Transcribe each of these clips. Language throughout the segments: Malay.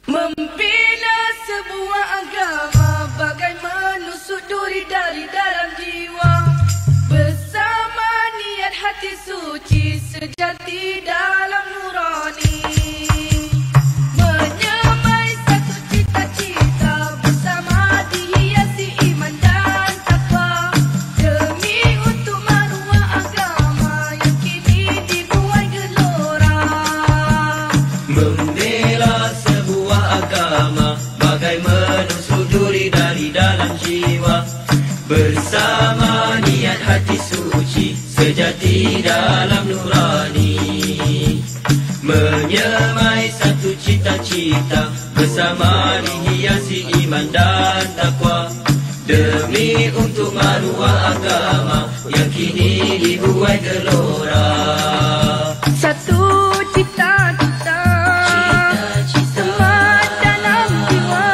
Membina sebuah agama bagai menusuk duri dari dalam jiwa, bersama niat hati suci sejati dalam nurani. Menyamai satu cita-cita bersama dihiasi iman dan takwa, demi untuk maruah agama yang kini dibuai gelora. Membela sebuah agama bagai menusuk duri dari dalam jiwa, bersama niat hati suci sejati dalam nurani. Menyamai satu cita-cita bersama dihiasi iman dan takwa, demi untuk maruah agama yang kini dibuai gelora. Satu cita-cita sama dalam jiwa,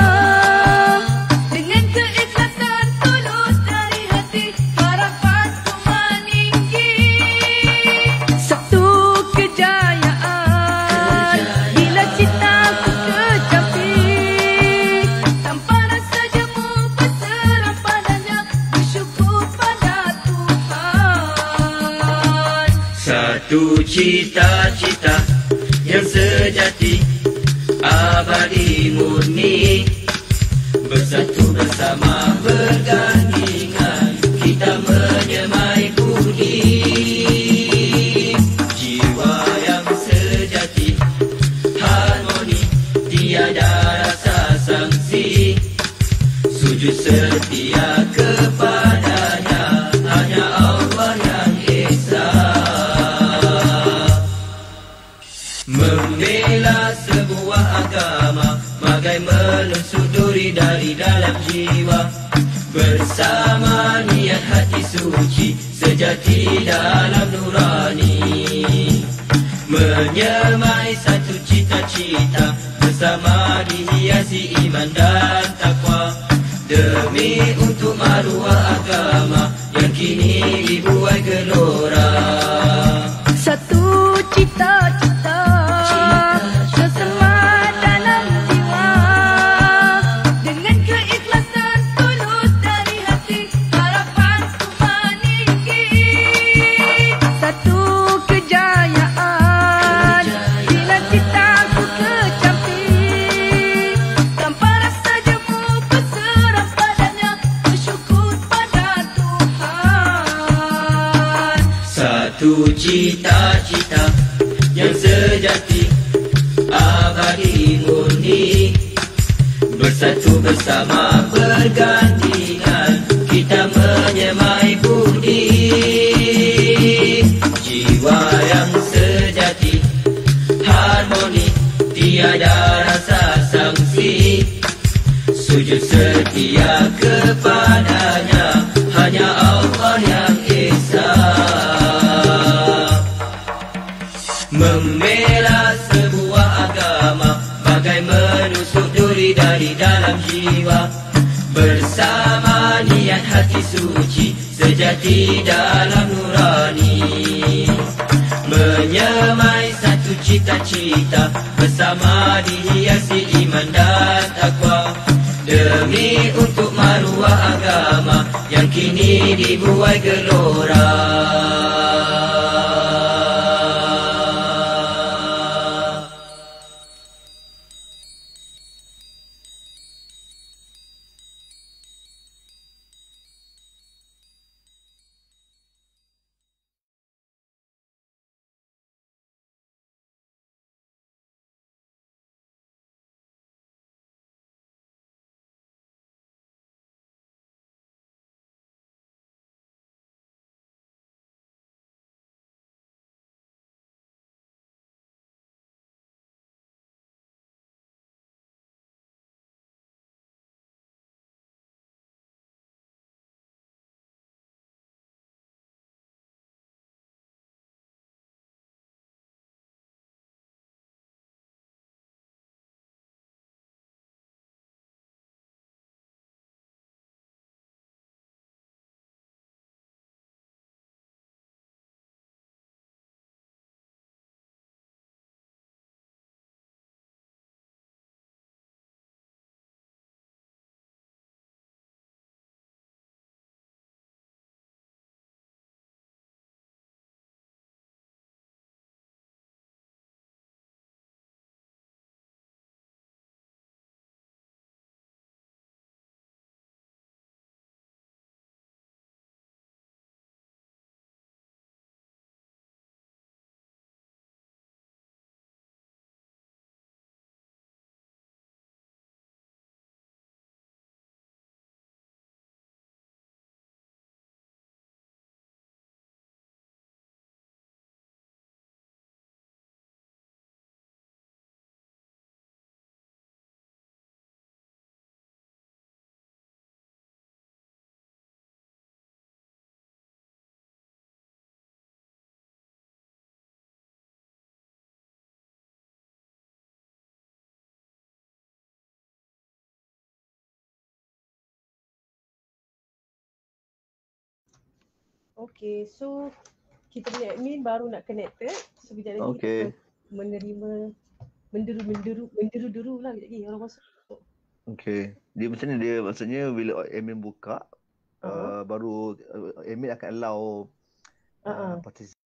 dengan keikhlasan tulus dari hati, harapan ku meninggi. Satu kejayaan bila cita ku kecapi, tanpa rasa jemu berserah padanya, bersyukur pada Tuhan. Satu cita-cita yang sejati, abadi murni, bersatu bersama bergandingan, kita menyemai budi. Jiwa yang sejati, harmoni, tiada rasa sangsi, sujud setia kepadanya, hanya Allah yang esa. Membela sebuah agama bagai menusuk duri dari dalam jiwa, bersama niat hati suci sejati dalam nurani. Menyemai satu cita-cita bersama dihiasi iman dan takwa, demi untuk maruah agama yang kini dibuai gelora. Satu cita-cita bersama dalam jiwa, dengan keikhlasan tulus dari hati, harapan ku meninggi. Satu kejayaan bila cita ku kecapi, tanpa rasa jemu berserah padanya, bersyukur pada Tuhan. Satu cita-cita yang sejati, abadi murni, bersatu bersama bergandingan, kita menyemai budi. Jiwa yang sejati, harmoni, tiada rasa sangsi, sujud setia kepadanya, hanya Allah yang esa. Membela sebuah agama bagai menusuk duri dari dalam jiwa, bersama niat hati suci sejati dalam nurani. Menyemai satu cita-cita bersama dihiasi iman dan takwa, demi untuk maruah agama yang kini dibuai gelora. Okay, so kita punya admin baru nak connected. So kejap lagi kita akan menerima menderu-deru lah kejap lagi orang masuk. Okay. Dia macam ni dia, maksudnya bila admin buka, baru admin akan allow participant.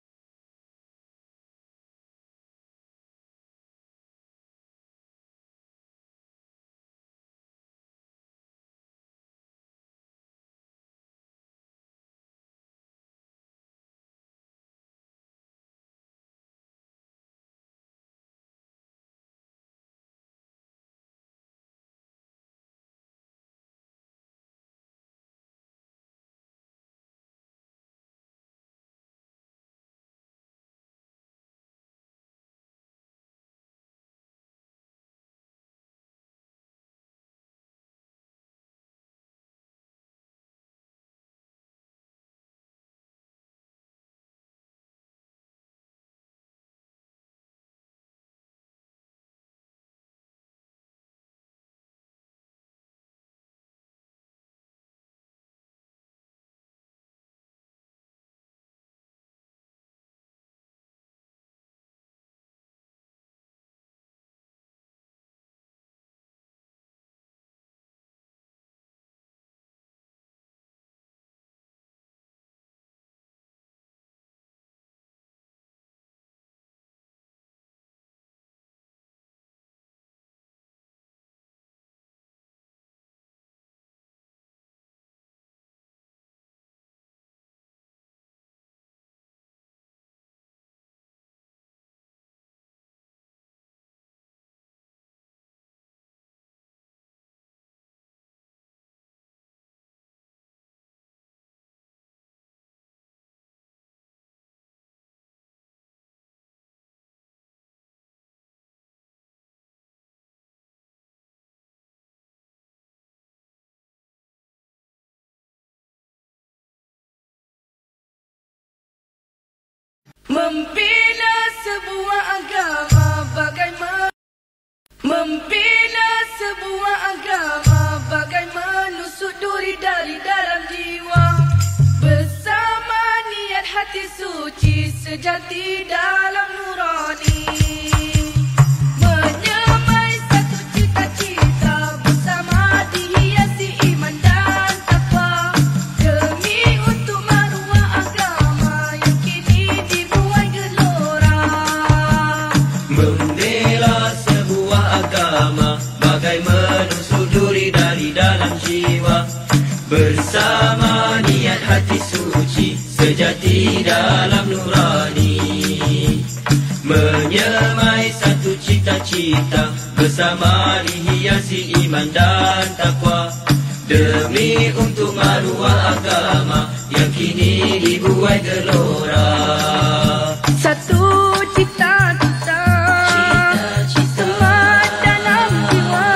Membina sebuah agama bagaimana bagai menusuk duri dari dalam jiwa, bersama niat hati suci sejati dalam nurani, menyamai satu cita-cita bersama dihiasi iman dan takwa, demi untuk maruah agama yang kini dibuai gelora. Membela sebuah agama bagai menusuk duri dari dalam jiwa, bersama niat hati suci sejati dalam nurani, menyamai satu cita-cita bersama dihiasi iman dan takwa, demi untuk maruah agama yang kini dibuai gelora. Satu cita-cita semangat dalam jiwa,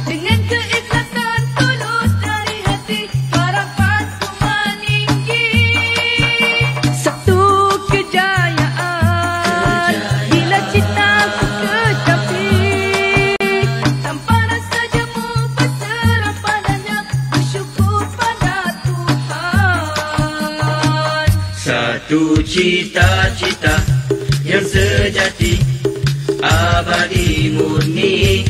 dengan keikhlasan tulus dari hati, harapan ku meninggi. Satu kejayaan bila cita ku kecapi, tanpa rasa jemu berserah padanya, bersyukur pada Tuhan. Satu cita-cita yang sejati, abadi murni,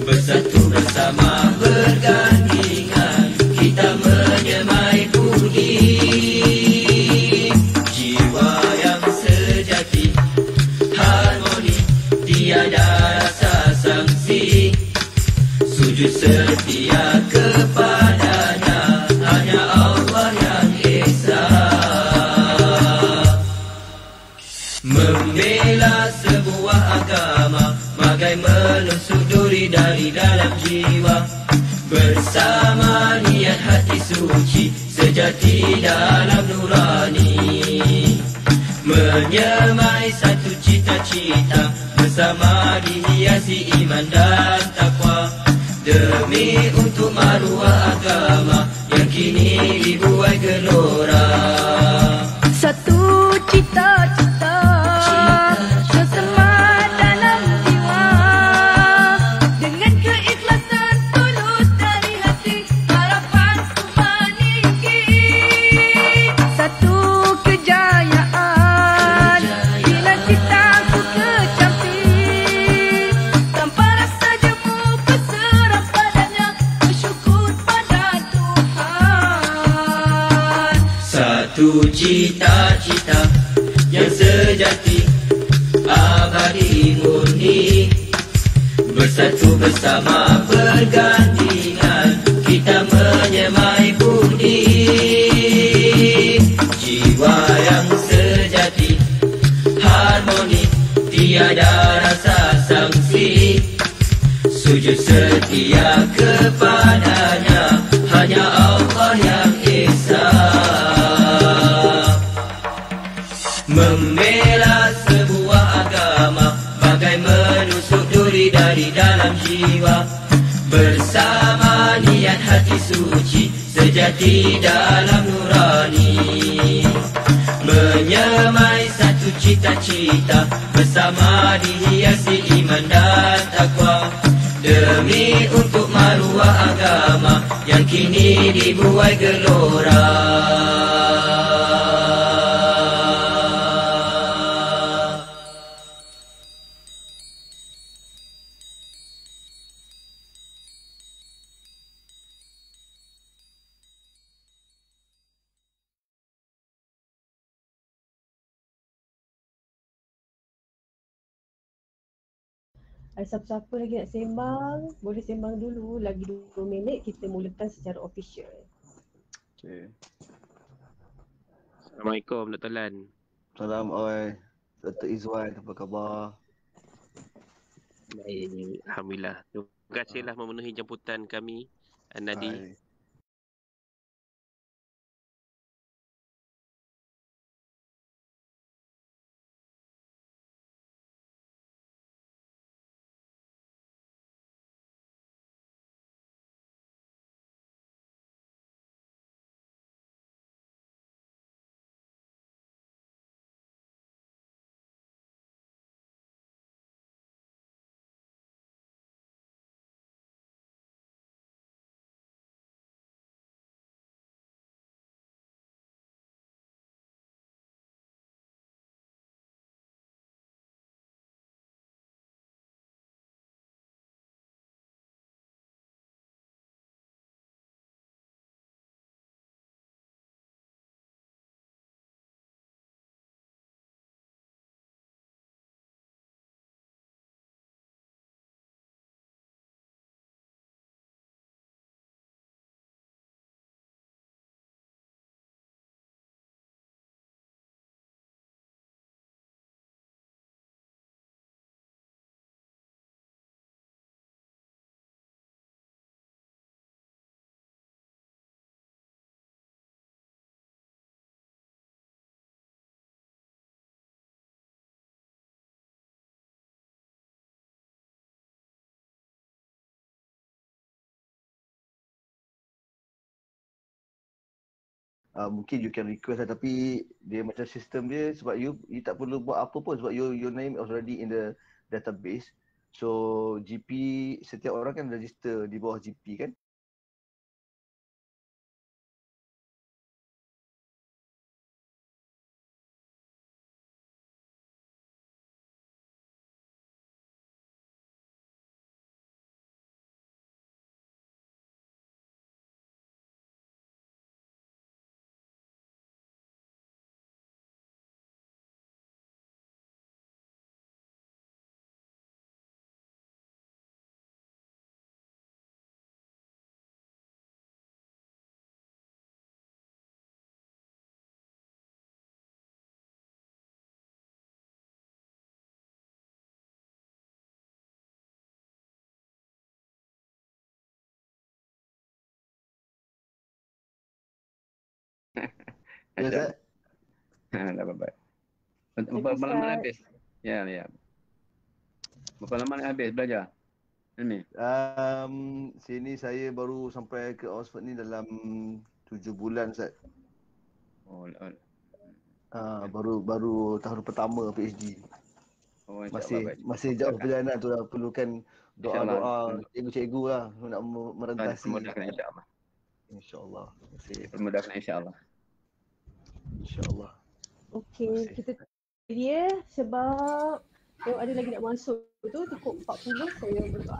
bersatu bersama bergandingan, kita menyemai budi. Jiwa yang sejati, harmoni, tiada rasa sangsi, sujud setia kepadanya, hanya Allah yang esa. Membela sebuah agama bagai menusuk duri dari dalam jiwa, bersama niat hati suci sejati dalam nurani, menyemai satu cita-cita bersama dihiasi iman dan takwa, demi untuk maruah agama yang kini dibuai gelora. Satu cita-cita semangat dalam jiwa, dengan keikhlasan tulus dari hati, harapan ku meninggi. satu cita-cita yang sejati, abadi murni. Bersatu bersama bergandingan, kita menyemai budi. Jiwa yang sejati, harmoni, tiada rasa sangsi. Sujud setia kepadanya, hanya Allah yang esa. Membela sebuah agama bagai menusuk duri dari dalam jiwa. Bersama niat hati suci, sejati dalam nurani. Menyemai satu cita-cita, bersama dihiasi iman dan takwa. Demi untuk maruah agama yang kini dibuai gelora. Siapa-siapa lagi nak sembang, boleh sembang dulu. Lagi 2 minit kita mulakan secara official. Okay. Assalamualaikum Dr. Lan. Salam oi. Dr. Izwan, apa khabar? Baik, alhamdulillah. Terima kasihlah memenuhi jemputan kami, Nadi. Hai. Mungkin you can request lah, tapi dia macam sistem dia sebab you tak perlu buat apa pun sebab your name is already in the database. So GP, setiap orang kan register di bawah GP kan. Yes, sir. Dah baik. Berapa lama nak habis? Ya. Berapa lama nak habis belajar? Ini. Sini saya baru sampai ke Oxford ni dalam 7 bulan, Ustaz. Oh. Baru tahun pertama PhD. Oh, masih jauh perjalanan tu lah, perlukan doa-doa cikgu-cikgu lah nak merentasi. Permudahkan insya-Allah. InsyaAllah. Permudahkan insya-Allah. InsyaAllah. Okey, kita dia sebab ada lagi nak masuk tu cukup 40 saya buka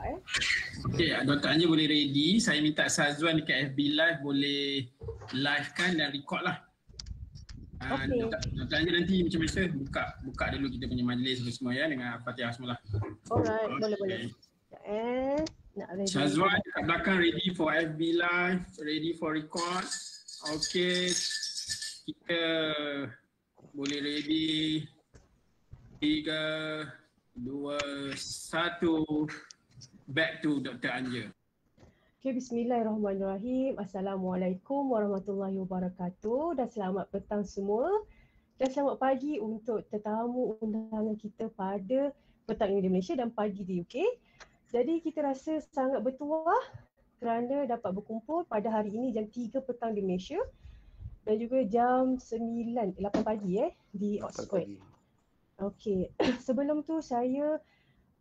Okey, Dr. Anja boleh ready. Saya minta Sazwan dekat FB Live boleh live kan dan record lah. Okey. Dr. Anja nanti macam biasa buka dulu kita punya majlis semua ya dengan Fatihah semula. Alright, boleh. Nak ready. Syazwan kat belakang ready for FB live, ready for record. Okey. Kita boleh ready. 3, 2, 1. Back to Dr. Anja. Okay, bismillahirrahmanirrahim. Assalamualaikum warahmatullahi wabarakatuh dan selamat petang semua. Dan selamat pagi untuk tetamu undangan kita pada petang ini di Malaysia dan pagi di UK. Jadi kita rasa sangat bertuah kerana dapat berkumpul pada hari ini jam 3 petang di Malaysia dan juga jam 8 pagi di Oxford. Okey, sebelum tu saya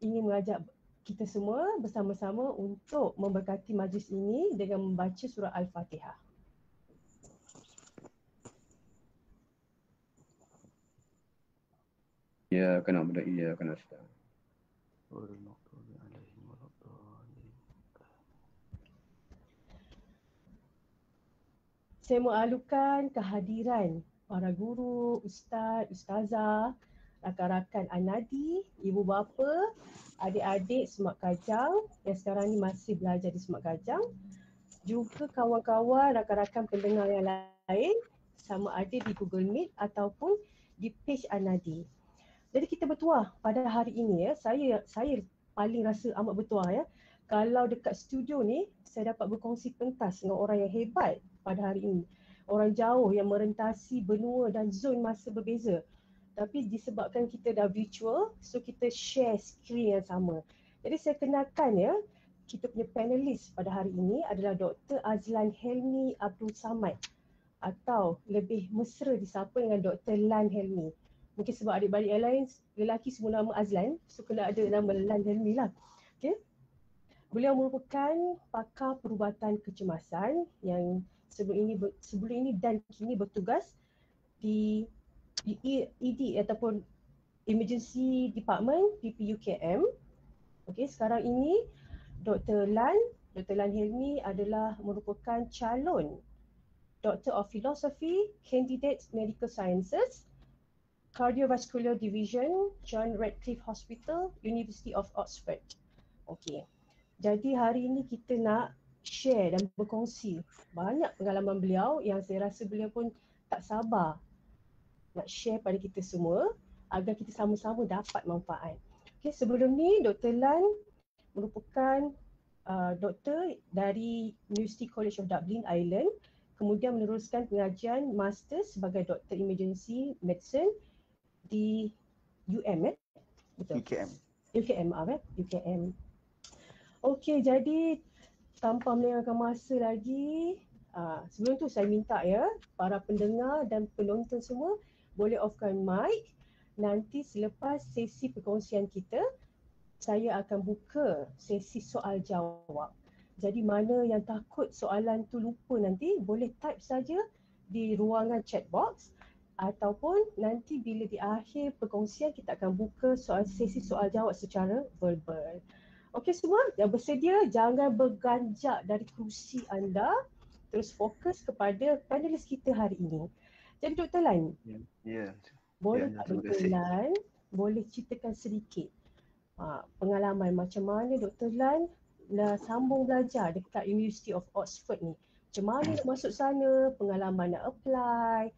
ingin mengajak kita semua bersama-sama untuk memberkati majlis ini dengan membaca surah Al-Fatihah. Ya, kena benda iya, kena start. Saya mengalukan kehadiran para guru, ustaz, ustazah, rakan-rakan Anadi, ibu bapa, adik-adik Semak Kajang yang sekarang ni masih belajar di Semak Kajang, juga kawan-kawan, rakan-rakan pendengar yang lain sama ada di Google Meet ataupun di page Anadi. Jadi kita bertuah pada hari ini saya paling rasa amat bertuah kalau dekat studio ni saya dapat berkongsi pentas dengan orang yang hebat pada hari ini. Orang jauh yang merentasi benua dan zon masa berbeza. Tapi disebabkan kita dah virtual, so kita share skrin yang sama. Jadi saya kenalkan kita punya panelis pada hari ini adalah Dr. Azlan Helmi Abdul Samad atau lebih mesra disapa dengan Dr. Lan Helmi. Mungkin sebab adik-beradik yang lain lelaki semua nama Azlan, so kena ada nama Lan Helmi lah. Okay. Beliau merupakan pakar perubatan kecemasan yang sebelum ini dan kini bertugas di ED ataupun Emergency Department PPUKM. Okey, sekarang ini Dr. Lan Helmi adalah merupakan calon Doctor of Philosophy, Candidate Medical Sciences, Cardiovascular Division, John Radcliffe Hospital, University of Oxford. Okey. Jadi hari ini kita nak share dan berkongsi banyak pengalaman beliau yang saya rasa beliau pun tak sabar nak share pada kita semua agar kita sama-sama dapat manfaat. Okay, sebelum ni Dr. Lan merupakan doktor dari University College of Dublin, Ireland, kemudian meneruskan pengajian master sebagai Doktor Emergency Medicine di Betul? UKM. Okey, jadi tanpa melengahkan masa lagi, sebelum tu saya minta para pendengar dan penonton semua boleh offkan mic. Nanti selepas sesi perkongsian kita, saya akan buka sesi soal jawab. Jadi mana yang takut soalan tu lupa nanti boleh type saja di ruangan chat box ataupun nanti bila di akhir perkongsian kita akan buka sesi soal jawab secara verbal. Okey semua, yang bersedia jangan berganjak dari kerusi anda, terus fokus kepada panelis kita hari ini. Jadi Dr. Lan, boleh tak Dr. Lan boleh ceritakan sedikit pengalaman macam mana Dr. Lan sambung belajar dekat University of Oxford ni. Macam mana nak masuk sana, pengalaman nak apply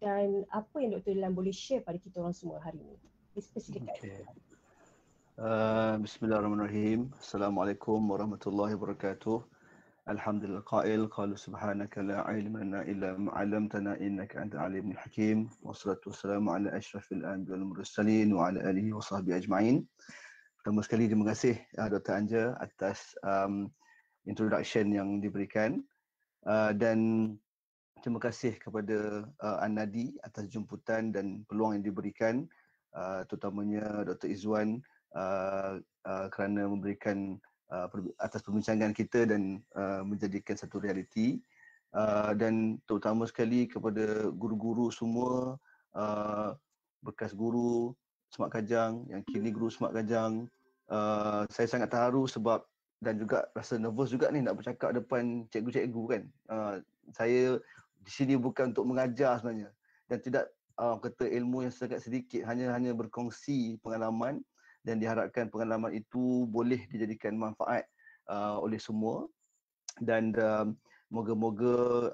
dan apa yang Dr. Lan boleh share pada kita orang semua hari ini. Silakan. Bismillahirrahmanirrahim. Assalamualaikum warahmatullahi wabarakatuh. Alhamdulillah qail qalu subhanaka la ilma lana illa ma 'allamtana innaka antal alimul hakim. Wassalatu wassalamu ala asyrafil anbiya'i wal mursalin wa ala alihi wa sahbihi ajma'in. Pertama sekali terima kasih Dr. Anja atas introduction yang diberikan dan terima kasih kepada Anadi atas jemputan dan peluang yang diberikan, terutamanya Dr. Izwan kerana memberikan atas perbincangan kita dan menjadikan satu realiti, dan terutama sekali kepada guru-guru semua, bekas guru Semak Kajang yang kini guru Semak Kajang. Saya sangat terharu sebab dan juga rasa nervous juga ni nak bercakap depan cikgu-cikgu kan. Saya di sini bukan untuk mengajar sebenarnya. dan tidak kata ilmu yang sangat sedikit, hanya berkongsi pengalaman, dan diharapkan pengalaman itu boleh dijadikan manfaat oleh semua, dan moga-moga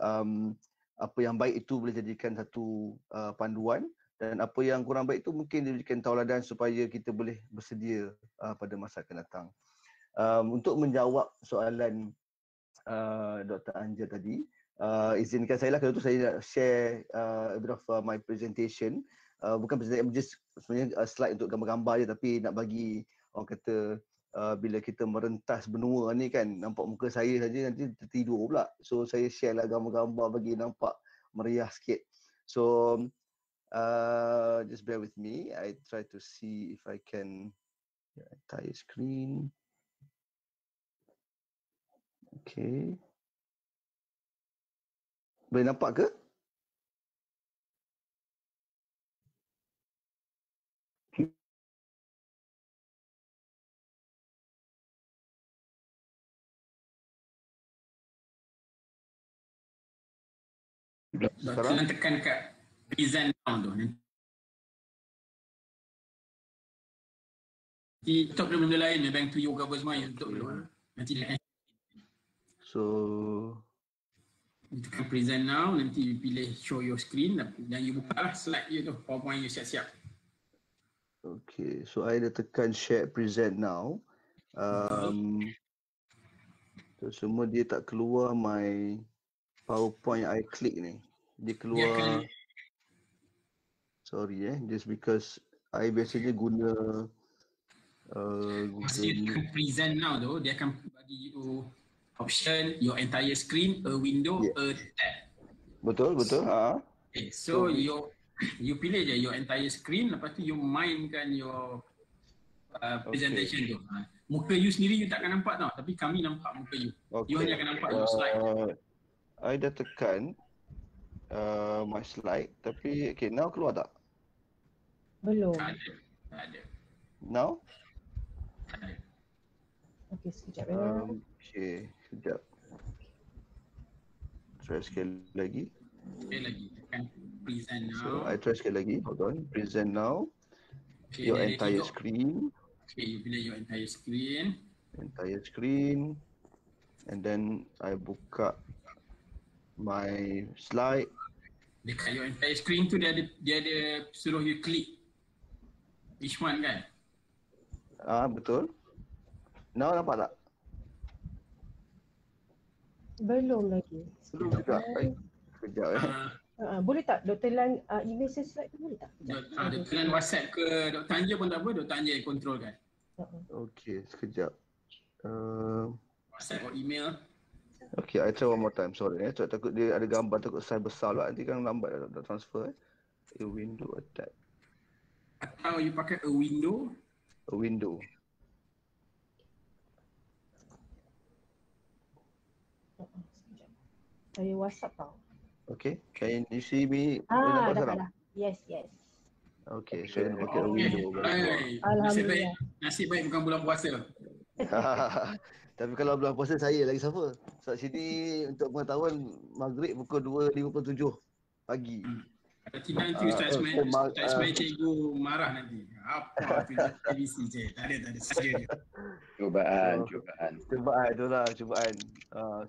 apa yang baik itu boleh jadikan satu panduan, dan apa yang kurang baik itu mungkin dijadikan tauladan supaya kita boleh bersedia pada masa akan datang. Untuk menjawab soalan Dr. Anja tadi, izinkan saya lah, kalau tu saya nak share a bit of my presentation. Bukan presentation, just sebenarnya slide untuk gambar-gambar je, tapi nak bagi orang kata bila kita merentas benua ni kan, nampak muka saya saja nanti tertidur pula. So saya share lah gambar-gambar bagi nampak meriah sikit. So just bear with me. I try to see if I can entire screen. Okay. Boleh nampak ke? Sekarang? Kalian tekan kat present now tu. Nanti tutup dulu benda lain, bank to you ke apa semua, you tutup dulu. Nanti dia So tekan present now, nanti you pilih show your screen dan you buka lah slide you tu, PowerPoint you siap-siap. okay, so I dah tekan share present now. So semua dia tak keluar my PowerPoint yang I klik ni. Dia keluar, sorry just because I biasanya guna Masa you tekan present now tu, dia akan bagi you option, your entire screen, a window, a tab. Betul. Okay, so you pilih je your entire screen, lepas tu you mainkan your presentation tu. Muka you sendiri you takkan nampak tau, tapi kami nampak muka you. You hanya akan nampak your slide. I dah tekan my slide, tapi okay, now keluar tak? Belum. Tak ada. Now? Tak ada. Okey, sekejap ya. Okay, sekejap. Try sekali lagi. Sekali lagi, tekan present now. So I try sekali lagi, hold on. Present now. Okay, Your dia ada entire tiga. screen. Okay, you pilih your entire screen. Entire screen. And then I buka my slide. Dekat your entire screen tu dia ada suruh you klik which one kan? Betul. Now nampak tak? Belum lagi. Belum juga. Sekejap Boleh tak Dr. Lan email saya slide tu boleh tak? Dr. Lan WhatsApp ke Dr. Anja pun tak apa, Dr. Anja yang control kan? Okay, sekejap. WhatsApp or email. Okay, I try one more time. Sorry takut dia ada gambar, takut size besar lah. Nanti kan lambat nak transfer. A window, a tab. Atau you pakai a window. A window. Sekejap. Saya WhatsApp tau. Okay, can you see me? Dapat dah. Yes. Okay, so dia pakai a window. Alhamdulillah. Nasib baik bukan bulan puasa. Tapi kalau bulan puasa saya lagi suffer. Sebab sini untuk pengetahuan maghrib pukul 2.57 pagi. Nanti Ustaz Ismail cikgu marah nanti. Apa tu ABC je. Tak ada saja je. Cubaan. Cubaan itulah, cubaan.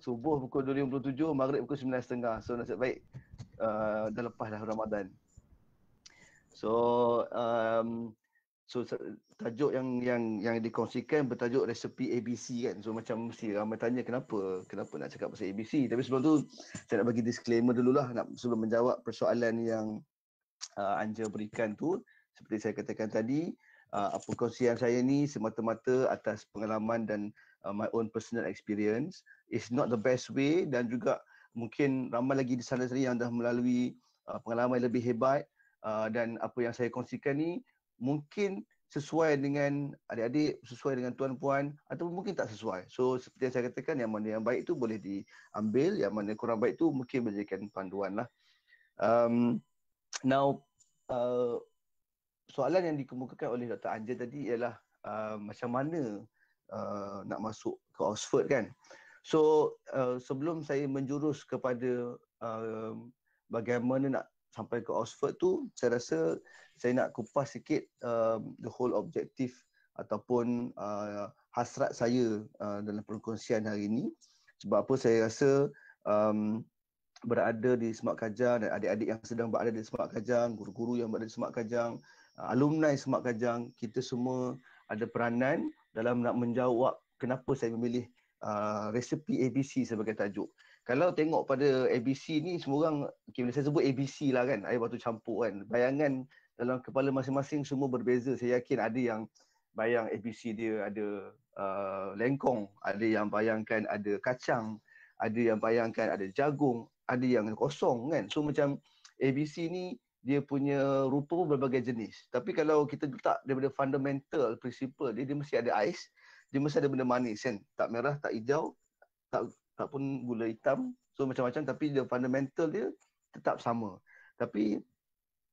Subuh pukul 2.57, maghrib pukul 9.30. So nasib baik dah lepas dah Ramadan. So tajuk yang dikongsikan bertajuk resepi ABC kan. So macam mesti ramai tanya kenapa nak cakap pasal ABC. Tapi sebelum tu saya nak bagi disclaimer dululah sebelum menjawab persoalan yang Anja berikan tu. Seperti saya katakan tadi, apa kongsian saya ni semata-mata atas pengalaman dan my own personal experience. It's not the best way, dan juga mungkin ramai lagi di sana sini yang dah melalui pengalaman yang lebih hebat, dan apa yang saya kongsikan ni mungkin sesuai dengan adik-adik, sesuai dengan tuan-puan, atau mungkin tak sesuai. So seperti yang saya katakan, yang mana yang baik tu boleh diambil, yang mana kurang baik tu mungkin menjadikan panduan lah. Now soalan yang dikemukakan oleh Dr. Anja tadi ialah macam mana nak masuk ke Oxford kan. So sebelum saya menjurus kepada bagaimana nak sampai ke Oxford tu, saya rasa saya nak kupas sikit the whole objective ataupun hasrat saya dalam perkongsian hari ini. Sebab apa saya rasa berada di Semak Kajang dan adik-adik yang sedang berada di Semak Kajang, guru-guru yang berada di Semak Kajang, alumni Semak Kajang, kita semua ada peranan dalam nak menjawab kenapa saya memilih resepi ABC sebagai tajuk. Kalau tengok pada ABC ni, semua orang, okay, bila saya sebut ABC lah kan, air batu campur kan, bayangan dalam kepala masing-masing semua berbeza. Saya yakin ada yang bayang ABC dia ada lengkong, ada yang bayangkan ada kacang, ada yang bayangkan ada jagung, ada yang kosong kan. So macam ABC ni dia punya rupa pun berbagai jenis. Tapi kalau kita letak daripada fundamental principle dia mesti ada ais, dia mesti ada benda manis kan. Tak merah, tak hijau, tak pun gula hitam. So macam-macam, tapi dia fundamental dia tetap sama. Tapi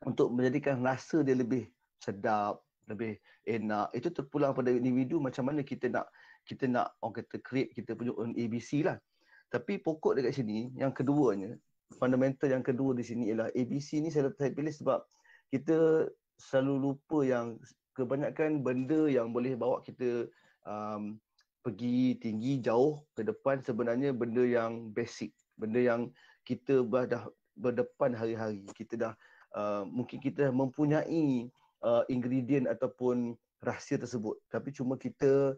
untuk menjadikan rasa dia lebih sedap, lebih enak, itu terpulang pada individu macam mana kita nak orang kata create kita punya own ABC lah. Tapi pokok dekat sini, yang keduanya, fundamental yang kedua di sini ialah ABC ni saya pilih sebab kita selalu lupa yang kebanyakan benda yang boleh bawa kita pergi tinggi, jauh ke depan sebenarnya benda yang basic, benda yang kita dah berdepan hari-hari. Kita dah mungkin kita mempunyai ingredient ataupun rahsia tersebut, tapi cuma kita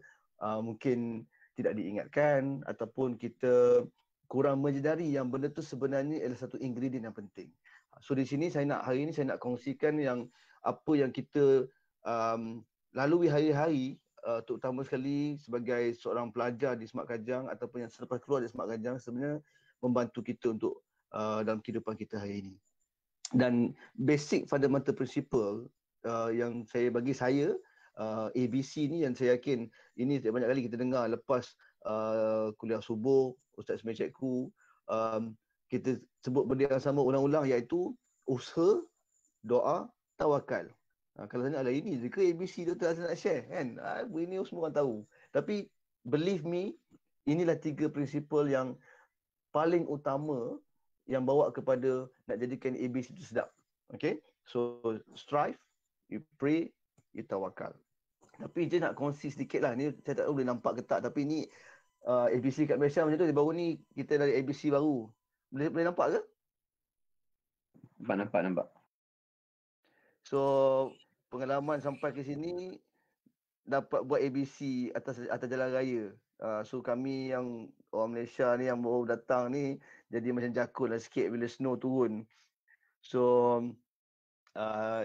mungkin tidak diingatkan ataupun kita kurang menyedari yang benda tu sebenarnya adalah satu ingredient yang penting. So di sini hari ini saya nak kongsikan yang apa yang kita lalui hari-hari, terutama sekali sebagai seorang pelajar di Semak Kajang ataupun yang selepas keluar dari Semak Kajang, sebenarnya membantu kita untuk dalam kehidupan kita hari ini. Dan basic fundamental principle yang bagi saya ABC ni, yang saya yakin ini banyak kali kita dengar lepas kuliah subuh, Ustaz Ismail Cikgu, kita sebut benda yang sama ulang-ulang, iaitu usaha, doa, tawakal. Kalau tanya, ini ke ABC tu saya nak share kan? Ini semua orang tahu. Tapi believe me, inilah 3 prinsipal yang paling utama yang bawa kepada nak jadikan ABC itu sedap. Okay? So strive, you pray, you tawakal. Tapi je nak kongsi sedikit lah. Ni saya tak tahu boleh nampak ke tak, tapi ni ABC kat Malaysia macam tu. Baru ni kita dari ABC baru. Boleh nampak ke? Nampak. So pengalaman sampai ke sini dapat buat ABC atas jalan raya. So kami yang orang Malaysia ni yang baru datang ni jadi macam jakun lah sikit bila snow turun. So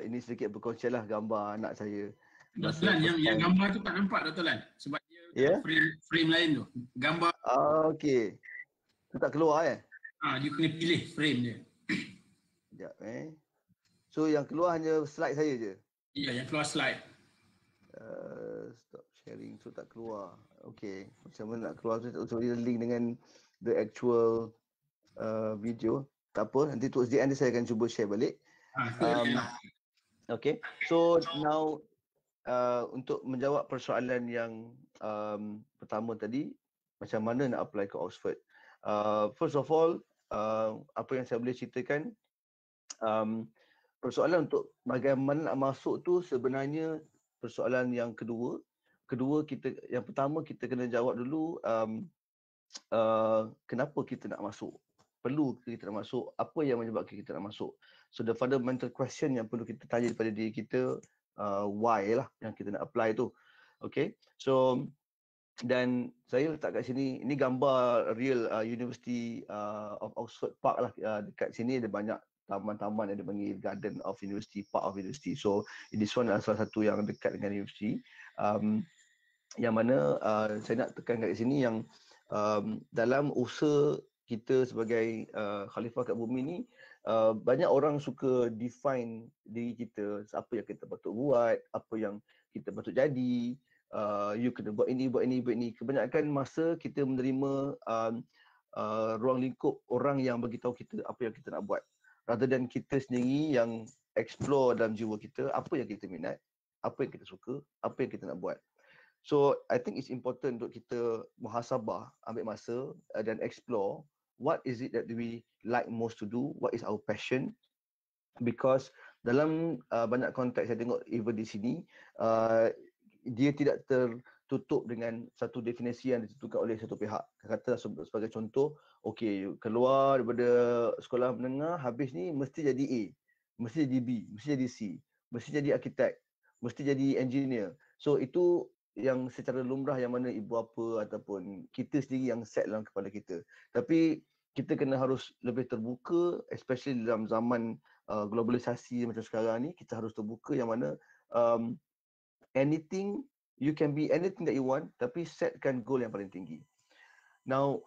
ini sedikit berkongsi lah gambar anak saya. Dr. Lan, yang gambar tu tak nampak Dr. Lan sebab dia frame lain tu. Gambar okey. Tu tak keluar dia kena pilih frame dia. Sekejap So yang keluar hanya slide saya je. Ya, yang keluar slide. Stop sharing, so tak keluar. Okey, macam mana nak keluar tu, so dia link dengan the actual video. Tak apa, nanti towards the end saya akan cuba share balik. Okay, so now untuk menjawab persoalan yang pertama tadi, macam mana nak apply ke Oxford. First of all, apa yang saya boleh ceritakan, persoalan untuk bagaimana nak masuk tu sebenarnya persoalan yang kedua. Yang pertama kita kena jawab dulu kenapa kita nak masuk. Perlu kita nak masuk, apa yang menyebabkan kita nak masuk. So the fundamental question yang perlu kita tanya daripada diri kita, why lah yang kita nak apply tu. Okay, so dan saya letak kat sini, ini gambar real University of Oxford Park lah. Dekat sini ada banyak taman-taman yang dipanggil Garden of University, Park of University. So this one adalah salah satu yang dekat dengan university. Yang mana saya nak tekan kat sini yang dalam usaha kita sebagai khalifah kat bumi ni, banyak orang suka define diri kita, apa yang kita patut buat, apa yang kita patut jadi, you kena buat ini. Kebanyakan masa kita menerima ruang lingkup orang yang beritahu kita apa yang kita nak buat, rather than kita sendiri yang explore dalam jiwa kita apa yang kita minat, apa yang kita suka, apa yang kita nak buat. So I think it's important untuk kita muhasabah, ambil masa dan explore what is it that we like most to do, what is our passion, because dalam banyak konteks saya tengok even di sini dia tidak tertutup dengan satu definisi yang ditentukan oleh satu pihak. Kata sebagai contoh, okey, keluar daripada sekolah menengah, habis ni mesti jadi A, mesti jadi B, mesti jadi C, mesti jadi arkitek, mesti jadi engineer. So itu yang secara lumrah yang mana ibu bapa ataupun kita sendiri yang set dalam kepala kita. Tapi kita kena harus lebih terbuka, especially dalam zaman globalisasi macam sekarang ni, kita harus terbuka yang mana anything, you can be anything that you want, tapi setkan goal yang paling tinggi. Now,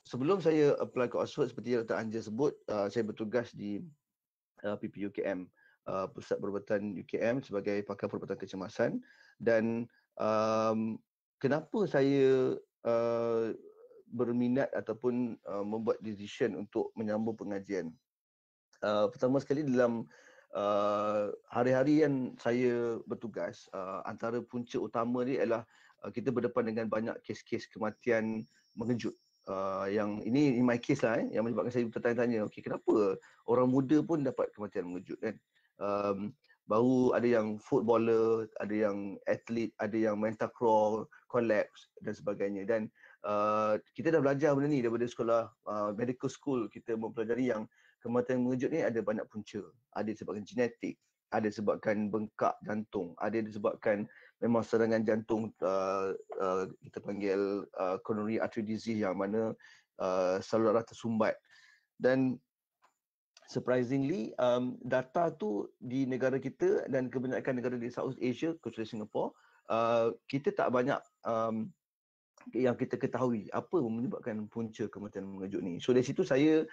sebelum saya apply ke Oxford, seperti yang Dr. Anja sebut, saya bertugas di PPUKM, Pusat Perubatan UKM sebagai pakar perubatan kecemasan. Dan kenapa saya berminat ataupun membuat decision untuk menyambung pengajian? Pertama sekali dalam hari-hari yang saya bertugas, antara punca utama ni adalah kita berdepan dengan banyak kes-kes kematian mengejut. Yang ini in my case lah, yang menyebabkan saya bertanya-tanya, okey, kenapa orang muda pun dapat kematian mengejut kan? Baru ada yang footballer, ada yang atlet, ada yang mental crawl, collapse dan sebagainya. Dan kita dah belajar benda ni daripada sekolah medical school. Kita mempelajari yang kematian mengejut ni ada banyak punca. Ada disebabkan genetik, ada disebabkan bengkak jantung, ada disebabkan memang serangan jantung kita panggil coronary artery disease yang mana saluran darah tersumbat. Dan surprisingly data tu di negara kita dan kebanyakan negara di Southeast Asia kecuali Singapore, kita tak banyak yang kita ketahui apa menyebabkan punca kematian mengejut ni. So dari situ saya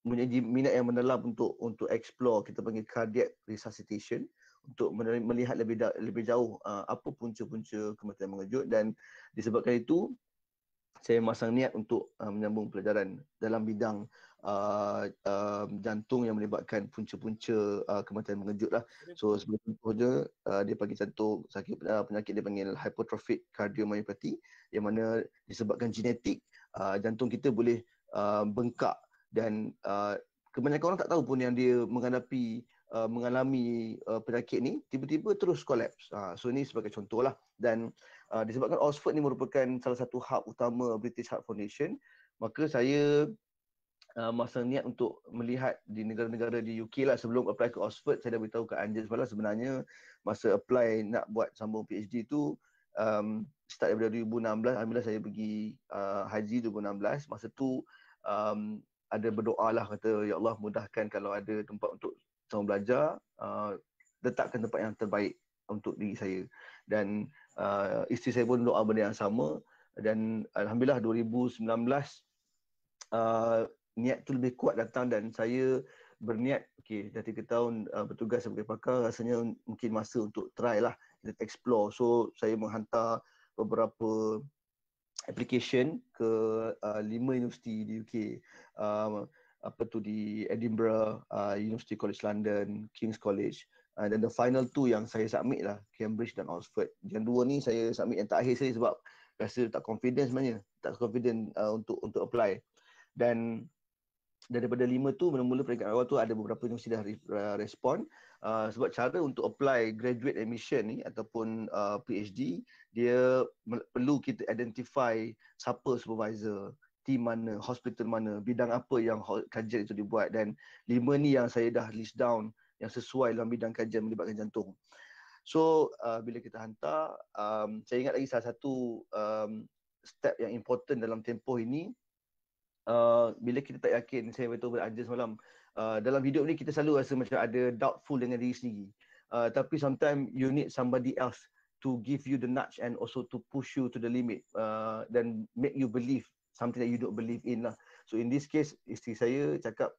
mempunyai minat yang mendalam untuk explore, kita panggil cardiac resuscitation, untuk melihat lebih jauh apa punca-punca kematian mengejut. Dan disebabkan itu saya memasang niat untuk menyambung pelajaran dalam bidang jantung yang melibatkan punca-punca kematian mengejut lah. So sebagai contohnya dia bagi contoh sakit penyakit dia panggil hypertrophic cardiomyopathy, yang mana disebabkan genetik, jantung kita boleh bengkak. Dan kebanyakan orang tak tahu pun yang dia mengalami penyakit ni tiba-tiba terus collapse. So ini sebagai contoh lah. Dan disebabkan Oxford ni merupakan salah satu hub utama British Heart Foundation, maka saya masang niat untuk melihat di negara-negara di UK lah. Sebelum apply ke Oxford, saya dah beritahu ke Anja semalam, sebenarnya masa apply nak buat sambung PhD tu start daripada 2016. Alhamdulillah saya pergi haji 2016. Masa tu ada berdoa lah, kata ya Allah mudahkan kalau ada tempat untuk sambung belajar, letakkan tempat yang terbaik untuk diri saya. Dan isteri saya pun doa benda yang sama. Dan Alhamdulillah 2019 niat tu lebih kuat datang, dan saya berniat, okey, dah 3 tahun bertugas sebagai pakar, rasanya mungkin masa untuk try lah, kita explore. So saya menghantar beberapa application ke 5 universiti di UK, di Edinburgh, University College London, King's College, dan the final 2 yang saya submit lah, Cambridge dan Oxford. Yang 2 ni saya submit yang terakhir saya sebab rasa tak confident sebenarnya, tak confident untuk apply. Dan daripada 5 tu, mula-mula peringkat awal tu ada beberapa universiti dah respon. Sebab cara untuk apply graduate admission ni ataupun PhD, dia perlu kita identify siapa supervisor, team mana, hospital mana, bidang apa yang kajian itu dibuat. Dan 5 ni yang saya dah list down yang sesuai dalam bidang kajian melibatkan jantung. So bila kita hantar, saya ingat lagi salah satu step yang important dalam tempoh ini, bila kita tak yakin, saya beritahu kepada Anja semalam, dalam hidup ni kita selalu rasa macam ada doubtful dengan diri sendiri, tapi sometimes you need somebody else to give you the nudge and also to push you to the limit, dan make you believe something that you don't believe in lah. So in this case, isteri saya cakap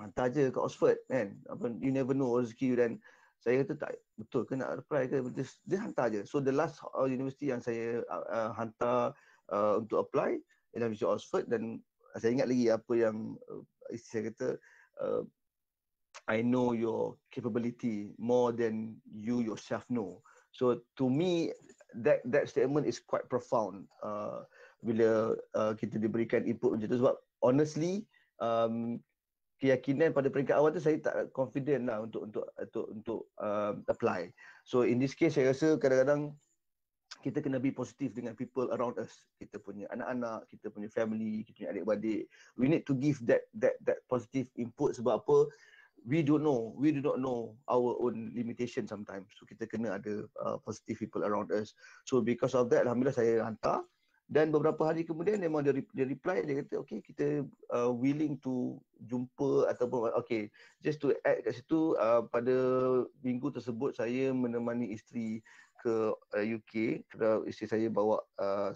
hantar je ke Oxford kan, you never know rezeki you. Dan saya kata tak betul ke nak apply ke, dia hantar je. So the last university yang saya hantar untuk apply ialah University Oxford. Dan saya ingat lagi apa yang isteri saya kata, I know your capability more than you yourself know. So to me that statement is quite profound bila kita diberikan input macam tu. Sebab honestly keyakinan pada peringkat awal tu saya tak confident lah untuk apply. So in this case saya rasa kadang-kadang kita kena be positif dengan people around us. Kita punya anak-anak, kita punya family, kita punya adik-beradik. We need to give that positive input sebab apa? We do not know our own limitation sometimes. So kita kena ada positive people around us. So because of that, alhamdulillah saya hantar. Dan beberapa hari kemudian memang dia reply, dia kata okay, kita willing to jumpa ataupun okay, just to add kat situ, pada minggu tersebut saya menemani isteri ke UK kerana isteri saya bawa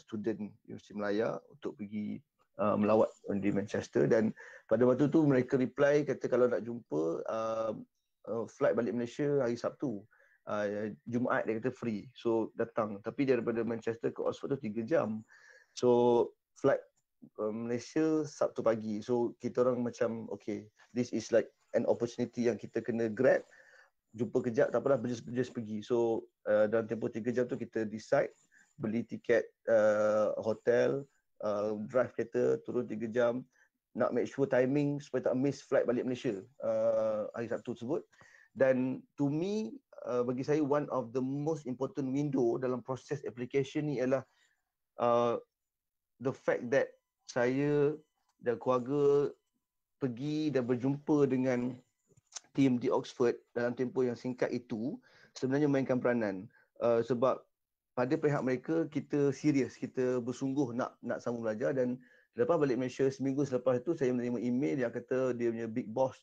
student Universiti Melaya untuk pergi melawat di Manchester, dan pada waktu tu mereka reply kata kalau nak jumpa flight balik Malaysia hari Sabtu, Jumaat dia kata free, so datang. Tapi daripada Manchester ke Oxford tu 3 jam, so flight Malaysia Sabtu pagi. So kita orang macam okay, this is like an opportunity yang kita kena grab. Jumpa kejap tak apalah, just pergi. So dalam tempoh 3 jam tu kita decide beli tiket hotel, drive kereta, turun 3 jam, nak make sure timing supaya tak miss flight balik Malaysia hari Sabtu tersebut. Dan to me, bagi saya one of the most important window dalam proses application ni ialah the fact that saya dan keluarga pergi dan berjumpa dengan tim di Oxford dalam tempoh yang singkat itu sebenarnya mainkan peranan. Sebab pada pihak mereka kita serius, kita bersungguh nak sambung belajar. Dan lepas balik Malaysia seminggu selepas itu saya menerima email yang kata dia punya big boss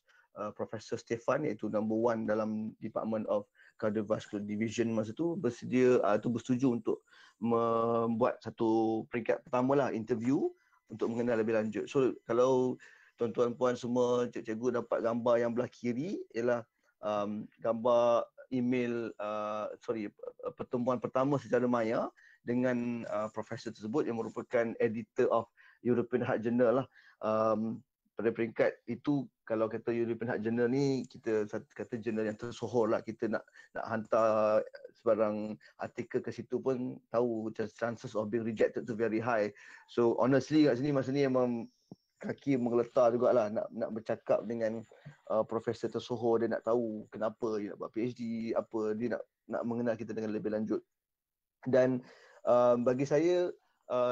Profesor Stefan, iaitu number 1 dalam Department of Cardiovascular Division masa tu, bersetuju untuk membuat satu peringkat pertama lah, interview untuk mengenal lebih lanjut. So kalau tuan-tuan puan semua, cikgu dapat gambar yang belah kiri ialah gambar email pertemuan pertama secara maya dengan profesor tersebut yang merupakan editor of European Heart Journal lah. Pada peringkat itu, kalau kata European Heart Journal ni, kita kata jurnal yang tersohor lah. Kita nak hantar sebarang artikel ke situ pun tahu chances of being rejected tu very high. So honestly kat sini masa ni memang kaki menggeletar jugalah nak bercakap dengan profesor tersohor. Dia nak tahu kenapa dia nak buat PhD, apa dia nak mengenal kita dengan lebih lanjut. Dan bagi saya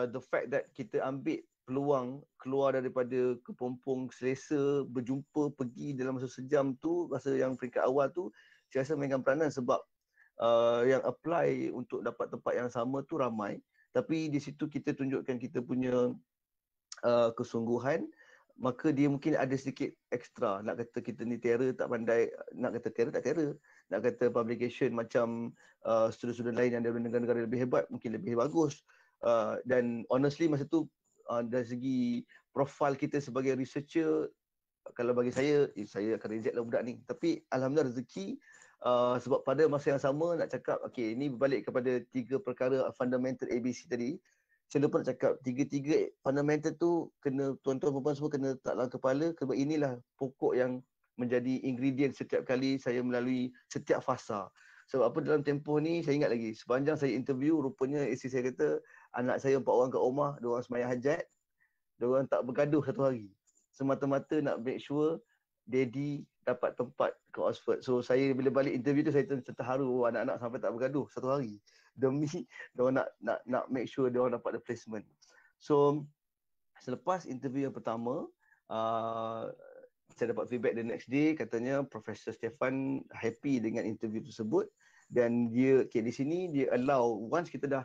the fact that kita ambil peluang keluar daripada kepompong selesa, berjumpa, pergi dalam masa sejam tu, masa yang peringkat awal tu, saya rasa mainkan peranan sebab yang apply untuk dapat tempat yang sama tu ramai. Tapi di situ kita tunjukkan kita punya kesungguhan, maka dia mungkin ada sedikit ekstra. Nak kata kita ni terror tak pandai, nak kata terror tak terror, nak kata publication macam student-student lain yang dari negara-negara lebih hebat mungkin lebih bagus. Dan honestly masa tu dari segi profil kita sebagai researcher, kalau bagi saya akan reject lah budak ni. Tapi alhamdulillah rezeki, sebab pada masa yang sama nak cakap, okay, ini berbalik kepada 3 perkara fundamental ABC tadi. Saya lupa nak cakap, 3 fundamental tu kena tuan-tuan perempuan semua kena letak dalam kepala, sebab inilah pokok yang menjadi ingredient setiap kali saya melalui setiap fasa. Sebab apa, dalam tempoh ni saya ingat lagi, sepanjang saya interview, rupanya isteri saya kata anak saya 4 orang kat rumah, 2 orang sembahyang hajat, 2 orang tak bergaduh satu hari. Semata-mata nak make sure daddy dapat tempat ke Oxford. So saya bila balik interview tu saya terharu, anak-anak sampai tak bergaduh satu hari demi diorang nak make sure diorang dapat the placement. So selepas interview yang pertama, saya dapat feedback the next day, katanya Profesor Stefan happy dengan interview tersebut, dan dia di sini dia allow once kita dah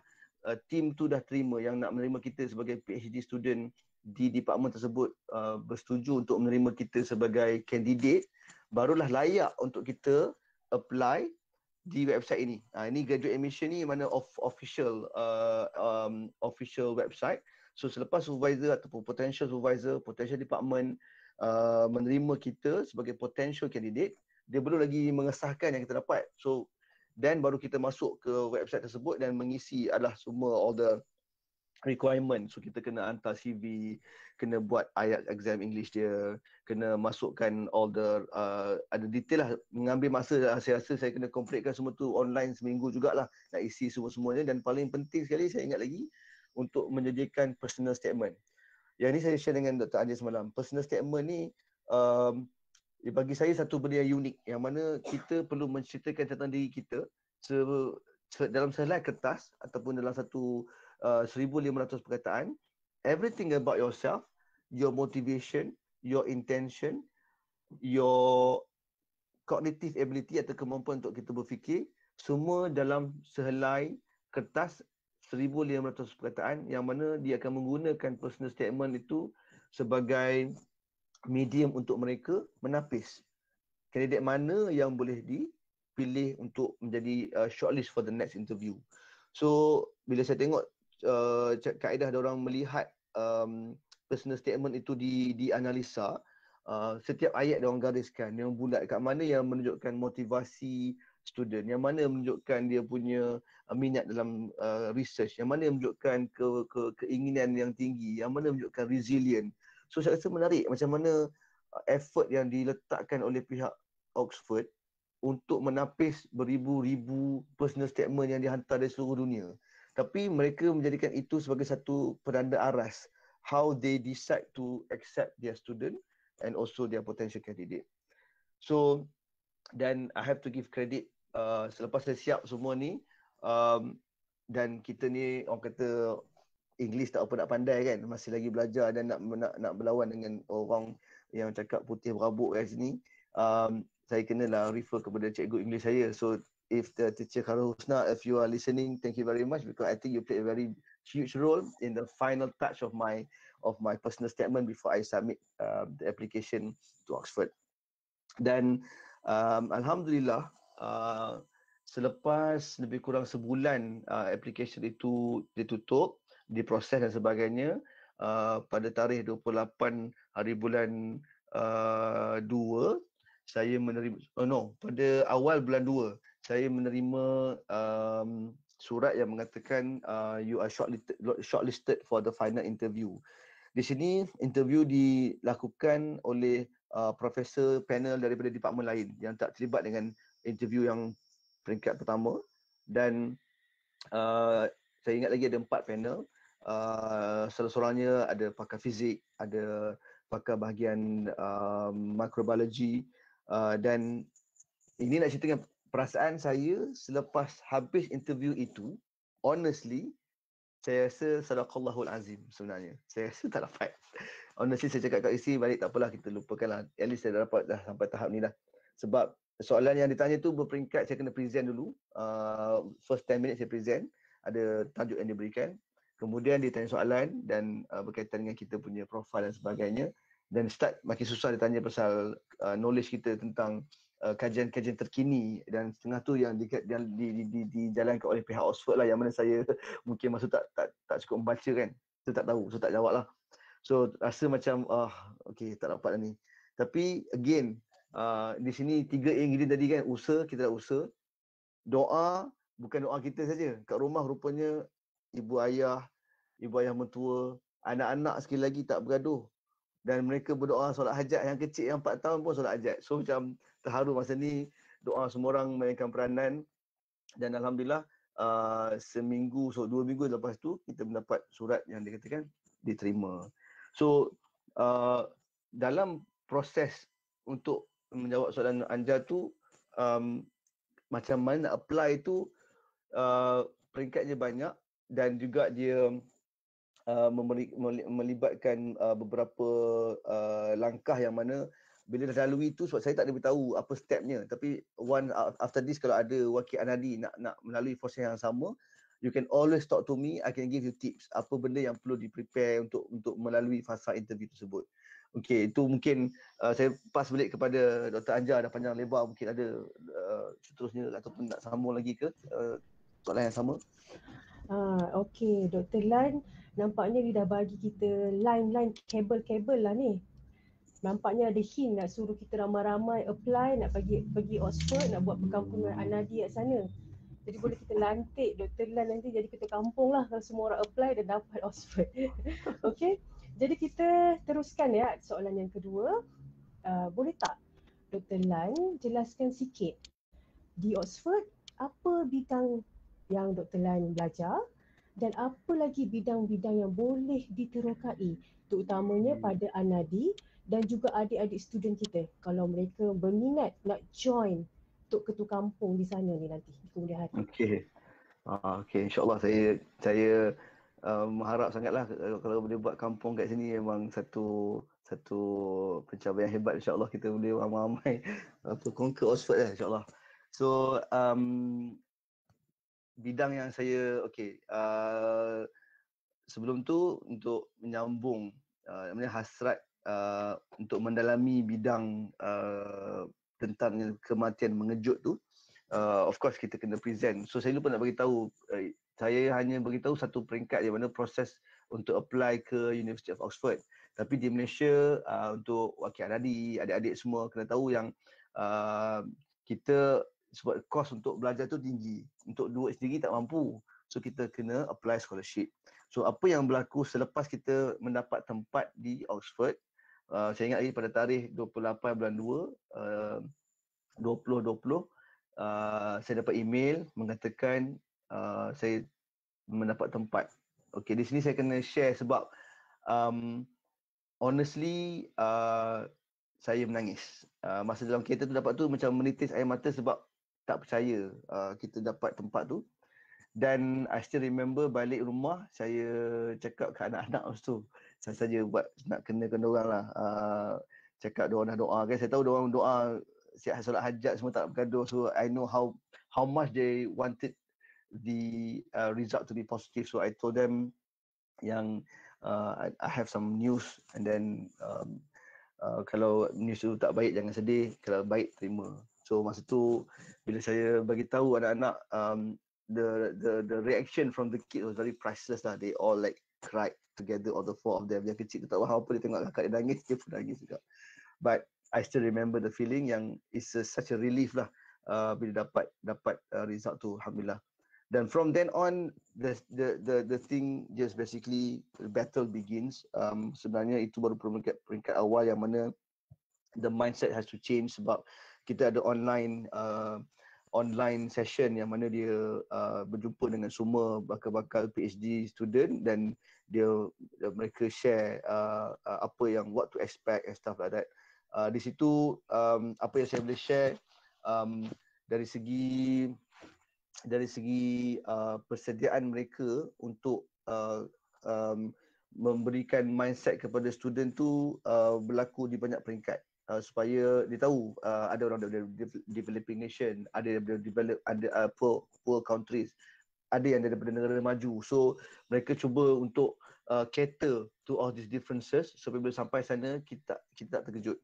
team tu dah terima yang nak menerima kita sebagai PhD student di department tersebut, bersetuju untuk menerima kita sebagai candidate, barulah layak untuk kita apply di website ini. Ini graduate admission ni mana official website. So selepas supervisor ataupun potential supervisor, potential department menerima kita sebagai potential candidate, dia belum lagi mengesahkan yang kita dapat. So dan baru kita masuk ke website tersebut dan mengisi adalah semua all the requirement. So kita kena hantar CV, kena buat IELTS exam English dia, kena masukkan all the ada detail lah, mengambil masa. Saya rasa saya kena completekan semua tu online seminggu jugalah, nak isi semua-semuanya. Dan paling penting sekali saya ingat lagi, untuk menyediakan personal statement. Yang ni saya share dengan Dr. Anjir semalam. Personal statement ni bagi saya satu benda yang unik yang mana kita perlu menceritakan tentang diri kita dalam sehelai kertas ataupun dalam satu 1,500 perkataan. Everything about yourself, your motivation, your intention, your cognitive ability atau kemampuan untuk kita berfikir, semua dalam sehelai kertas 1,500 perkataan yang mana dia akan menggunakan personal statement itu sebagai medium untuk mereka menapis kandidat mana yang boleh dipilih untuk menjadi shortlist for the next interview. So bila saya tengok kaedah diorang melihat personal statement itu dianalisa, setiap ayat diorang gariskan yang bulat kat mana yang menunjukkan motivasi student, yang mana menunjukkan dia punya minat dalam research, yang mana menunjukkan keinginan yang tinggi, yang mana menunjukkan resilient. So saya rasa menarik macam mana effort yang diletakkan oleh pihak Oxford untuk menapis beribu-ribu personal statement yang dihantar dari seluruh dunia. Tapi mereka menjadikan itu sebagai satu penanda aras how they decide to accept their student and also their potential candidate. So dan I have to give credit selepas saya siap semua ni dan kita ni orang kata English tak apa nak pandai kan, masih lagi belajar dan nak berlawan dengan orang yang cakap putih berabuk kat sini. Saya kenalah refer kepada cikgu English saya. So if the teacher Khairul Husna, if you are listening, thank you very much because I think you play a very huge role in the final touch of my personal statement before I submit the application to Oxford. Dan alhamdulillah selepas lebih kurang sebulan application itu ditutup, diproses dan sebagainya, pada tarikh 28 hari bulan 2 saya menerima pada awal bulan 2 saya menerima surat yang mengatakan you are shortlisted for the final interview. Di sini interview dilakukan oleh profesor panel daripada departmen lain yang tak terlibat dengan interview yang peringkat pertama, dan saya ingat lagi ada 4 panel. Salah-seorangnya ada pakar fizik, ada pakar bahagian microbiology, dan ini nak ceritakan perasaan saya selepas habis interview itu. Honestly, saya rasa sadaqallahul azim sebenarnya. Saya rasa tak dapat. Honestly, saya cakap kat isi balik, tak apalah, kita lupakanlah. At least saya dapat dah sampai tahap ni dah. Sebab soalan yang ditanya tu berperingkat, saya kena present dulu. First 10 minit saya present, ada tajuk yang diberikan. Kemudian dia tanya soalan dan berkaitan dengan kita punya profil dan sebagainya. Dan start makin susah dia tanya pasal knowledge kita tentang kajian-kajian terkini, dan setengah tu yang dijalankan oleh pihak Oxford lah, yang mana saya mungkin masa tak cukup membaca kan. Saya tak tahu, saya tak jawab lah. So rasa macam okay, tak dapat lah ni. Tapi again, di sini 3 ingredient tadi kan, usaha, kita dah usaha. Doa, bukan doa kita saja. Kat rumah rupanya ibu ayah mentua, anak-anak sekali lagi tak bergaduh. Dan mereka berdoa solat hajat, yang kecil yang 4 tahun pun solat hajat. So macam terharu masa ni, doa semua orang mainkan peranan. Dan alhamdulillah, seminggu, 2 minggu lepas tu kita mendapat surat yang dikatakan diterima. So dalam proses untuk menjawab soalan anda tu, macam mana nak apply tu, peringkatnya banyak dan juga dia melibatkan beberapa langkah yang mana bila dah lalui tu, sebab saya tak ada beritahu apa stepnya, tapi one after this kalau ada wakil Anadi nak melalui proses yang sama, you can always talk to me, I can give you tips apa benda yang perlu di-prepare untuk melalui fasa interview tersebut. Okey, itu mungkin saya pass balik kepada Dr. Anja, dah panjang lebar, mungkin ada seterusnya ataupun nak sambung lagi ke soalan yang sama. Okey, Dr. Lan, nampaknya dia dah bagi kita line kabel lah ni. Nampaknya ada hint nak suruh kita ramai-ramai apply, nak pergi Oxford, nak buat perkampungan Anadi kat sana. Jadi boleh kita lantik Dr. Lan nanti jadi ketua kampung lah kalau semua orang apply dan dapat Oxford. Okey, jadi kita teruskan ya soalan yang kedua. Boleh tak Dr. Lan jelaskan sikit di Oxford apa bidang yang Dr. Lan belajar dan apa lagi bidang-bidang yang boleh diterokai, terutamanya pada Anadi dan juga adik-adik student kita kalau mereka berminat nak join untuk ketua kampung di sana ni nanti di kemudian hari. Okey. Okey, insyaAllah saya mengharap sangatlah kalau boleh buat kampung kat sini memang satu pencapaian hebat, insyaAllah kita boleh ramai-ramai conquer Oxford lah, insyaAllah. So bidang yang saya sebelum tu untuk menyambung hasrat untuk mendalami bidang tentang kematian mengejut tu, of course kita kena present. So saya lupa nak bagi tahu, saya hanya bagi tahu satu peringkat di mana proses untuk apply ke University of Oxford. Tapi di Malaysia untuk wakil Anadi, adik-adik semua kena tahu yang kita sebab kos untuk belajar tu tinggi, untuk duit sendiri tak mampu. So kita kena apply scholarship. So apa yang berlaku selepas kita mendapat tempat di Oxford, saya ingat lagi pada tarikh 28 bulan 2 2020, saya dapat email mengatakan saya mendapat tempat. Okey, di sini saya kena share sebab honestly saya menangis. Masa dalam kereta tu dapat tu macam menitis air mata sebab tak percaya kita dapat tempat tu. Dan I still remember balik rumah saya cakap ke anak-anak masa tu. Saya saja buat nak kenakan diorang lah. Cakap diorang dah doa kan. Saya tahu diorang doa siap solat hajat semua tak bergaduh. So I know how much they wanted the result to be positive. So I told them yang I have some news, and then kalau news tu tak baik jangan sedih, kalau baik terima. So masa tu bila saya bagi tahu anak-anak, the reaction from the kids was very priceless lah. They all like cried together, all the four of them. Yang kecil tu tak tahu apa, dia tengok kakak dia nangis, dia pun nangis juga. But I still remember the feeling yang it's such a relief lah bila dapat result tu, alhamdulillah. Dan from then on the thing just basically the battle begins. Sebenarnya itu baru peringkat awal yang mana the mindset has to change sebab kita ada online session yang mana dia berjumpa dengan semua bakal PhD student dan mereka share apa yang what to expect and stuff like that. Di situ apa yang saya boleh share dari segi persediaan mereka untuk memberikan mindset kepada student tu berlaku di banyak peringkat. Supaya dia tahu ada orang dari developing nation, ada yang develop, ada poor countries, ada yang daripada negara maju. So mereka cuba untuk cater to all these differences supaya bila sampai sana kita tak terkejut.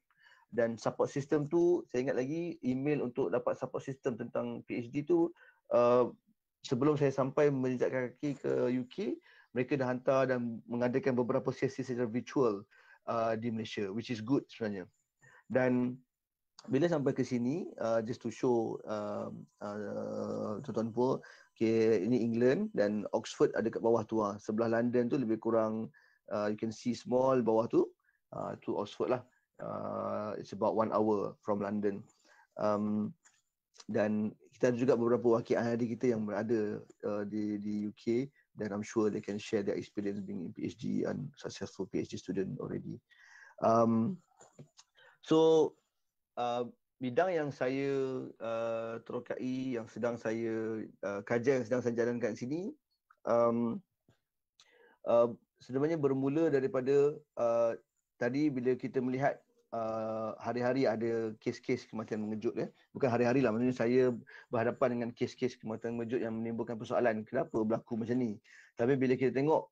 Dan support system tu, saya ingat lagi email untuk dapat support system tentang PhD tu, sebelum saya sampai menjejakkan kaki ke UK, mereka dah hantar dan mengadakan beberapa sesi secara virtual di Malaysia, which is good sebenarnya. Dan bila sampai ke sini, just to show tuan-tuan puan, okay, ini England dan Oxford ada kat bawah tu. Sebelah London tu lebih kurang, you can see small bawah tu, tu Oxford lah. It's about 1 hour from London. Dan kita ada juga beberapa wakil ahli kita yang berada di UK, dan I'm sure they can share their experience being in PhD and successful PhD student already. So bidang yang saya terokai, yang sedang saya kajian, yang sedang saya jalankan sini, sebenarnya bermula daripada tadi bila kita melihat hari-hari ada kes-kes kematian mengejut. Bukan hari-hari lah, maksudnya saya berhadapan dengan kes-kes kematian mengejut yang menimbulkan persoalan kenapa berlaku macam ni. Tapi bila kita tengok,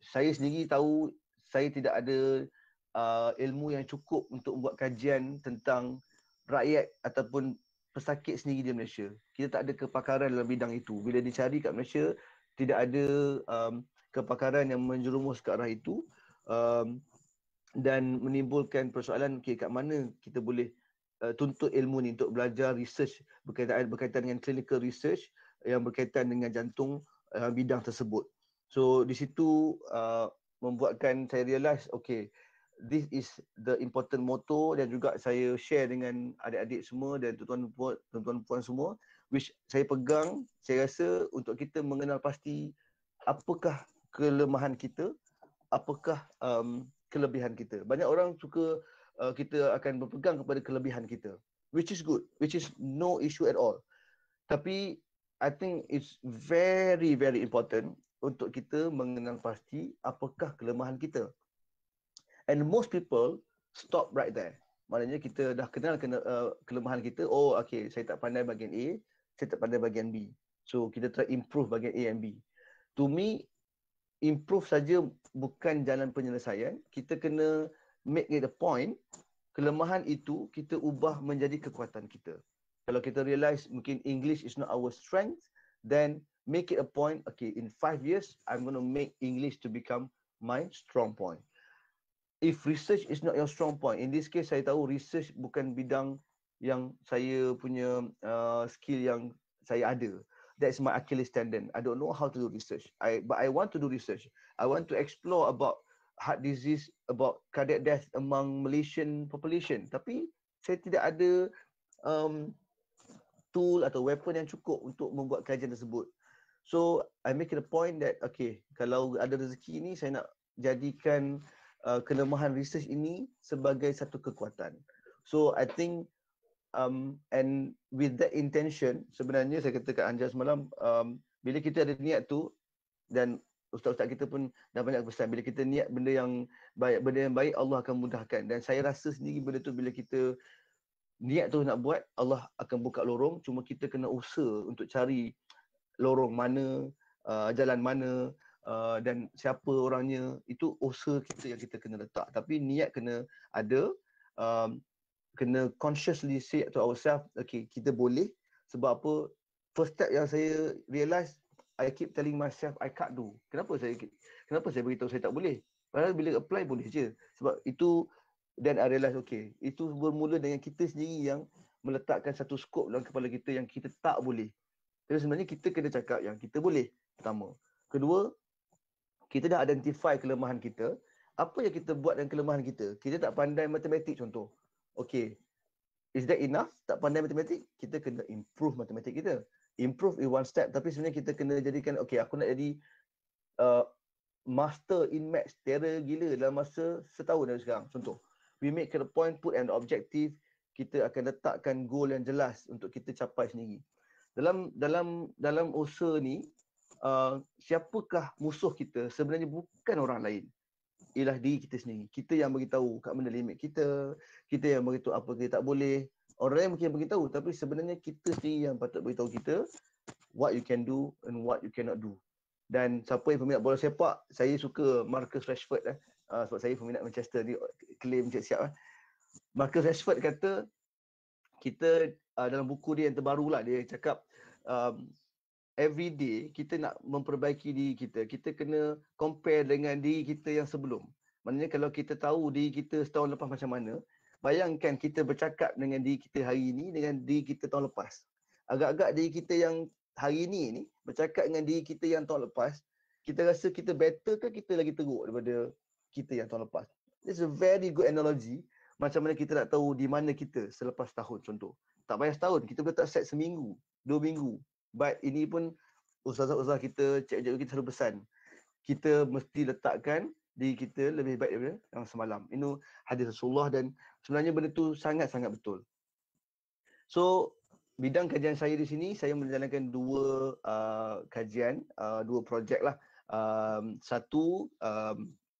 saya sendiri tahu saya tidak ada ilmu yang cukup untuk membuat kajian tentang rakyat ataupun pesakit sendiri di Malaysia. Kita tak ada kepakaran dalam bidang itu. Bila dicari kat Malaysia, tidak ada kepakaran yang menjerumus ke arah itu, dan menimbulkan persoalan, okay, kat mana kita boleh tuntut ilmu ni untuk belajar research berkaitan dengan clinical research yang berkaitan dengan jantung bidang tersebut. So di situ membuatkan saya realise, okay, this is the important motto, dan juga saya share dengan adik-adik semua dan tuan-tuan puan semua, which saya pegang. Saya rasa untuk kita mengenal pasti apakah kelemahan kita, apakah kelebihan kita. Banyak orang suka kita akan berpegang kepada kelebihan kita, which is good, which is no issue at all. Tapi I think it's very very important untuk kita mengenal pasti apakah kelemahan kita. And most people stop right there. Maknanya kita dah kenal kelemahan kita. Oh, okay, saya tak pandai bahagian A, saya tak pandai bahagian B. So kita try improve bahagian A and B. To me, improve saja bukan jalan penyelesaian. Kita kena make it a point, kelemahan itu kita ubah menjadi kekuatan kita. Kalau kita realize mungkin English is not our strength, then make it a point, okay, in 5 years, I'm going to make English to become my strong point. If research is not your strong point, in this case saya tahu research bukan bidang yang saya punya skill yang saya ada. That's my Achilles tendon. I don't know how to do research. But I want to do research. I want to explore about heart disease, about cardiac death among Malaysian population. Tapi saya tidak ada tool atau weapon yang cukup untuk membuat kajian tersebut. So I make it a point that okay, kalau ada rezeki ni saya nak jadikan kelemahan research ini sebagai satu kekuatan. So I think and with that intention, sebenarnya saya kata kat Anja semalam, bila kita ada niat tu, dan ustaz-ustaz kita pun dah banyak pesan, bila kita niat benda yang baik, Allah akan mudahkan. Dan saya rasa sendiri benda tu bila kita niat tu nak buat, Allah akan buka lorong. Cuma kita kena usaha untuk cari lorong mana, jalan mana, dan siapa orangnya. Itu usaha kita yang kita kena letak. Tapi niat kena ada, kena consciously say to ourselves, okay, kita boleh. Sebab apa? First step yang saya realise, I keep telling myself I can't do. Kenapa saya beritahu saya tak boleh? Padahal bila apply boleh je. Sebab itu, then I realise, okay, itu bermula dengan kita sendiri yang meletakkan satu skop dalam kepala kita yang kita tak boleh. Jadi sebenarnya kita kena cakap yang kita boleh, pertama. Kedua, kita dah identify kelemahan kita. Apa yang kita buat dengan kelemahan kita? Kita tak pandai matematik contoh. Okay, is that enough? Tak pandai matematik? Kita kena improve matematik kita. Improve in one step. Tapi sebenarnya kita kena jadikan, okay, aku nak jadi master in maths, terror gila dalam masa setahun dari sekarang. Contoh, we make a point, put an objective, kita akan letakkan goal yang jelas untuk kita capai sendiri. Dalam usaha ni, siapakah musuh kita? Sebenarnya bukan orang lain. Ialah diri kita sendiri. Kita yang beritahu kat mana limit kita, kita yang beritahu apa kita tak boleh. Orang lain mungkin beritahu, tapi sebenarnya kita sendiri yang patut beritahu kita what you can do and what you cannot do. Dan siapa yang peminat bola sepak, saya suka Marcus Rashford sebab saya peminat Manchester ni, claim cik siap. Marcus Rashford kata, kita dalam buku dia yang terbaru lah, dia cakap every day kita nak memperbaiki diri kita. Kita kena compare dengan diri kita yang sebelum. Maknanya kalau kita tahu diri kita setahun lepas macam mana, bayangkan kita bercakap dengan diri kita hari ini dengan diri kita tahun lepas. Agak-agak diri kita yang hari ini ni bercakap dengan diri kita yang tahun lepas, kita rasa kita better ke kita lagi teruk daripada kita yang tahun lepas? It's a very good analogy. Macam mana kita nak tahu di mana kita selepas tahun contoh. Tak payah setahun, kita boleh tak set seminggu, 2 minggu. But ini pun ustazah-ustazah kita, cikgu kita selalu pesan, kita mesti letakkan diri kita lebih baik daripada yang semalam. Ini hadis Rasulullah dan sebenarnya benda tu sangat-sangat betul. So, bidang kajian saya di sini, saya menjalankan 2 kajian, 2 projek lah. Satu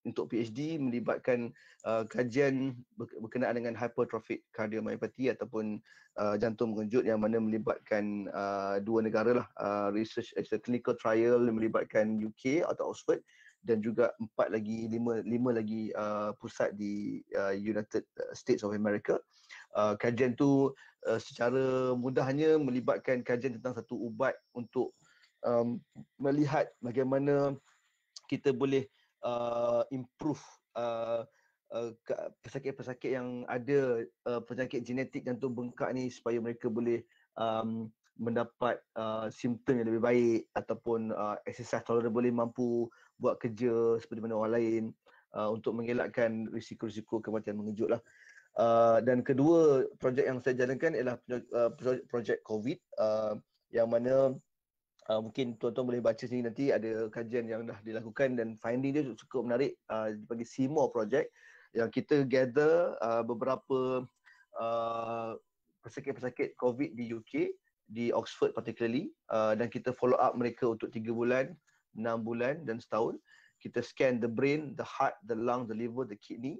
untuk PhD melibatkan kajian berkenaan dengan hypertrophic cardiomyopathy ataupun jantung mengejut yang mana melibatkan 2 negara lah, research as a clinical trial yang melibatkan UK atau Oxford dan juga 5 lagi pusat di United States of America. Kajian tu secara mudahnya melibatkan kajian tentang satu ubat untuk melihat bagaimana kita boleh improve pesakit-pesakit yang ada penyakit genetik jantung bengkak ni supaya mereka boleh mendapat simptom yang lebih baik ataupun exercise tolerance, boleh mampu buat kerja seperti mana orang lain untuk mengelakkan risiko-risiko kematian mengejut lah. Dan kedua projek yang saya jalankan ialah projek COVID yang mana mungkin tuan-tuan boleh baca sini, nanti ada kajian yang dah dilakukan dan finding dia cukup menarik. Bagi Seymour Project yang kita gather beberapa pesakit-pesakit COVID di UK, di Oxford particularly, dan kita follow up mereka untuk 3 bulan, 6 bulan dan setahun. Kita scan the brain, the heart, the lung, the liver, the kidney.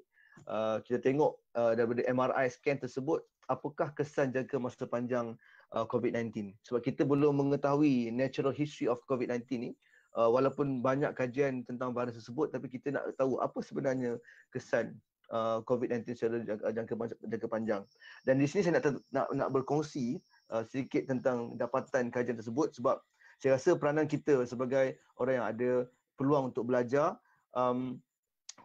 Kita tengok daripada MRI scan tersebut apakah kesan jangka masa panjang COVID-19. Sebab kita belum mengetahui natural history of COVID-19 ni, walaupun banyak kajian tentang virus tersebut, tapi kita nak tahu apa sebenarnya kesan COVID-19 secara jangka panjang. Dan di sini saya nak berkongsi sedikit tentang dapatan kajian tersebut, sebab saya rasa peranan kita sebagai orang yang ada peluang untuk belajar,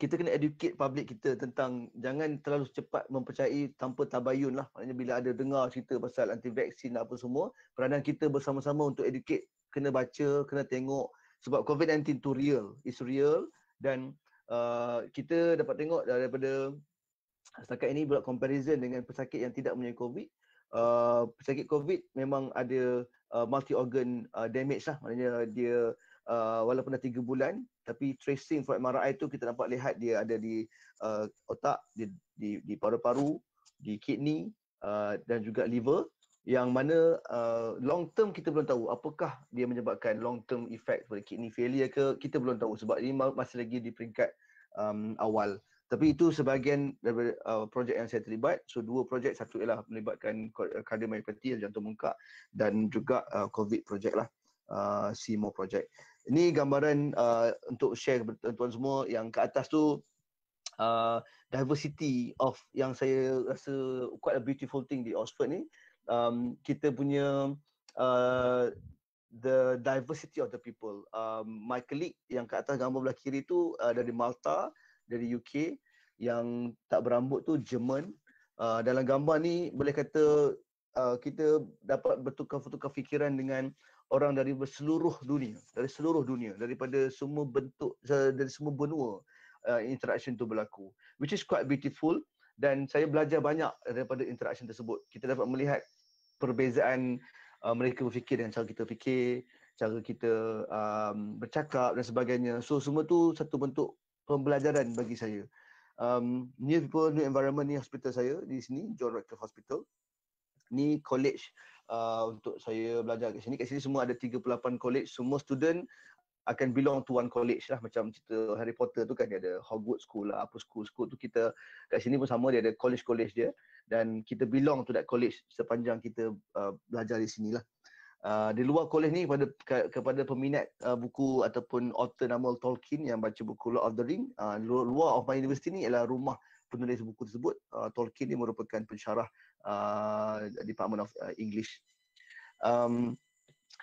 kita kena educate public kita tentang jangan terlalu cepat mempercayai tanpa tabayun lah. Maknanya bila ada dengar cerita pasal anti vaksin apa semua, peranan kita bersama-sama untuk educate, kena baca, kena tengok, sebab COVID-19 tu real, it's real. Dan kita dapat tengok daripada setakat ini buat comparison dengan pesakit yang tidak mempunyai COVID. Pesakit COVID memang ada multi organ damage lah, maknanya dia walaupun dah 3 bulan, tapi tracing for MRI tu kita dapat lihat dia ada di otak, di paru-paru, di kidney dan juga liver, yang mana long term kita belum tahu apakah dia menyebabkan long term effect pada kidney failure ke, kita belum tahu sebab ini masih lagi di peringkat awal. Tapi itu sebahagian daripada projek yang saya terlibat. So 2 projek, satu ialah melibatkan cardiomyopathy, jantung bengkak, dan juga COVID projek lah, Seymour project. Ini gambaran untuk share kepada tuan semua. Yang ke atas tu diversity of, yang saya rasa quite a beautiful thing di Oxford ni. Kita punya the diversity of the people. My colleague yang ke atas gambar belah kiri tu dari Malta, dari UK, yang tak berambut tu Jerman. Dalam gambar ni boleh kata kita dapat bertukar fikiran dengan orang dari seluruh dunia, daripada semua bentuk, dari semua benua interaction tu berlaku, which is quite beautiful. Dan saya belajar banyak daripada interaction tersebut. Kita dapat melihat perbezaan mereka berfikir dengan cara kita fikir, cara kita bercakap dan sebagainya. So semua tu satu bentuk pembelajaran bagi saya. New people, new environment ni hospital saya di sini, John Radcliffe Hospital. Ni college untuk saya belajar kat sini. Kat sini semua ada 38 college. Semua student akan belong to one college lah. Macam cerita Harry Potter tu kan, dia ada Hogwarts School lah, apa school tu kita kat sini pun sama, dia ada college dia. Dan kita belong to that college sepanjang kita belajar di sini lah. Di luar college ni kepada peminat buku ataupun author nama Tolkien yang baca buku Lord of the Ring, luar of my university ni ialah rumah penulis buku tersebut. Tolkien ni merupakan pensyarah Department of English.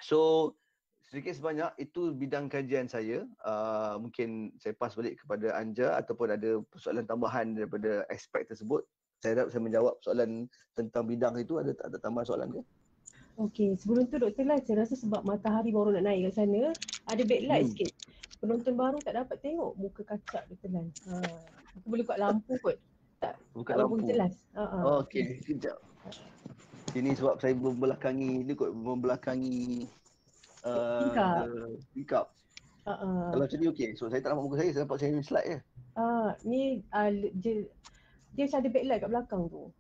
So sedikit sebanyak itu bidang kajian saya. Mungkin saya pass balik kepada Anja ataupun ada persoalan tambahan daripada aspek tersebut. Saya harap saya menjawab soalan tentang bidang itu. Ada tambahan soalan ke? Okey, sebelum tu Dr. Lai, saya rasa sebab matahari baru nak naik kat sana, ada backlight sikit. Penonton baru tak dapat tengok muka kacak Dr. Lai. Aku boleh buka lampu kot. Tak lampu jelas. Okey, sekejap. Ini sebab saya membelakangi tingkap. Kalau macam ni okey. So saya tak nampak muka saya nampak saya slide je. Ni dia macam ada backlight kat belakang tu.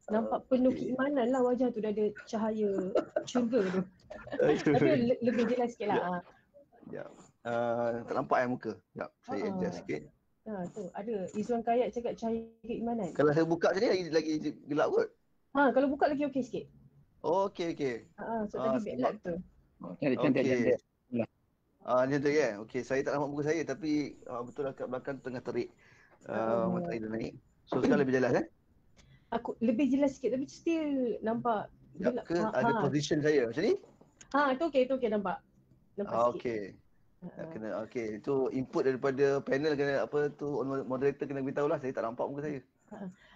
Nampak penuh keimanan lah wajah tu, dah ada cahaya syurga tu. Tapi lebih jelas sikit lah. Ya. Tak nampak muka. Sekejap, saya adjust sikit. Tu ada Izwan Kayat cakap cahaya keimanan. Kalau saya buka macam ni lagi gelap kot. Kalau buka lagi okey sikit. Okey. So tadi backlight tu. Cantik. Macam tu kan. Okey, saya tak nampak muka saya tapi betul lah kat belakang tengah terik. Matahari dah naik. So sekarang lebih jelas Aku lebih jelas sikit tapi still nampak gelap ke? Ada position saya macam ni? Tu okey nampak. Nampak sikit. Kena itu input daripada panel, kena apa tu moderator kena beritahu lah, saya tak nampak muka saya.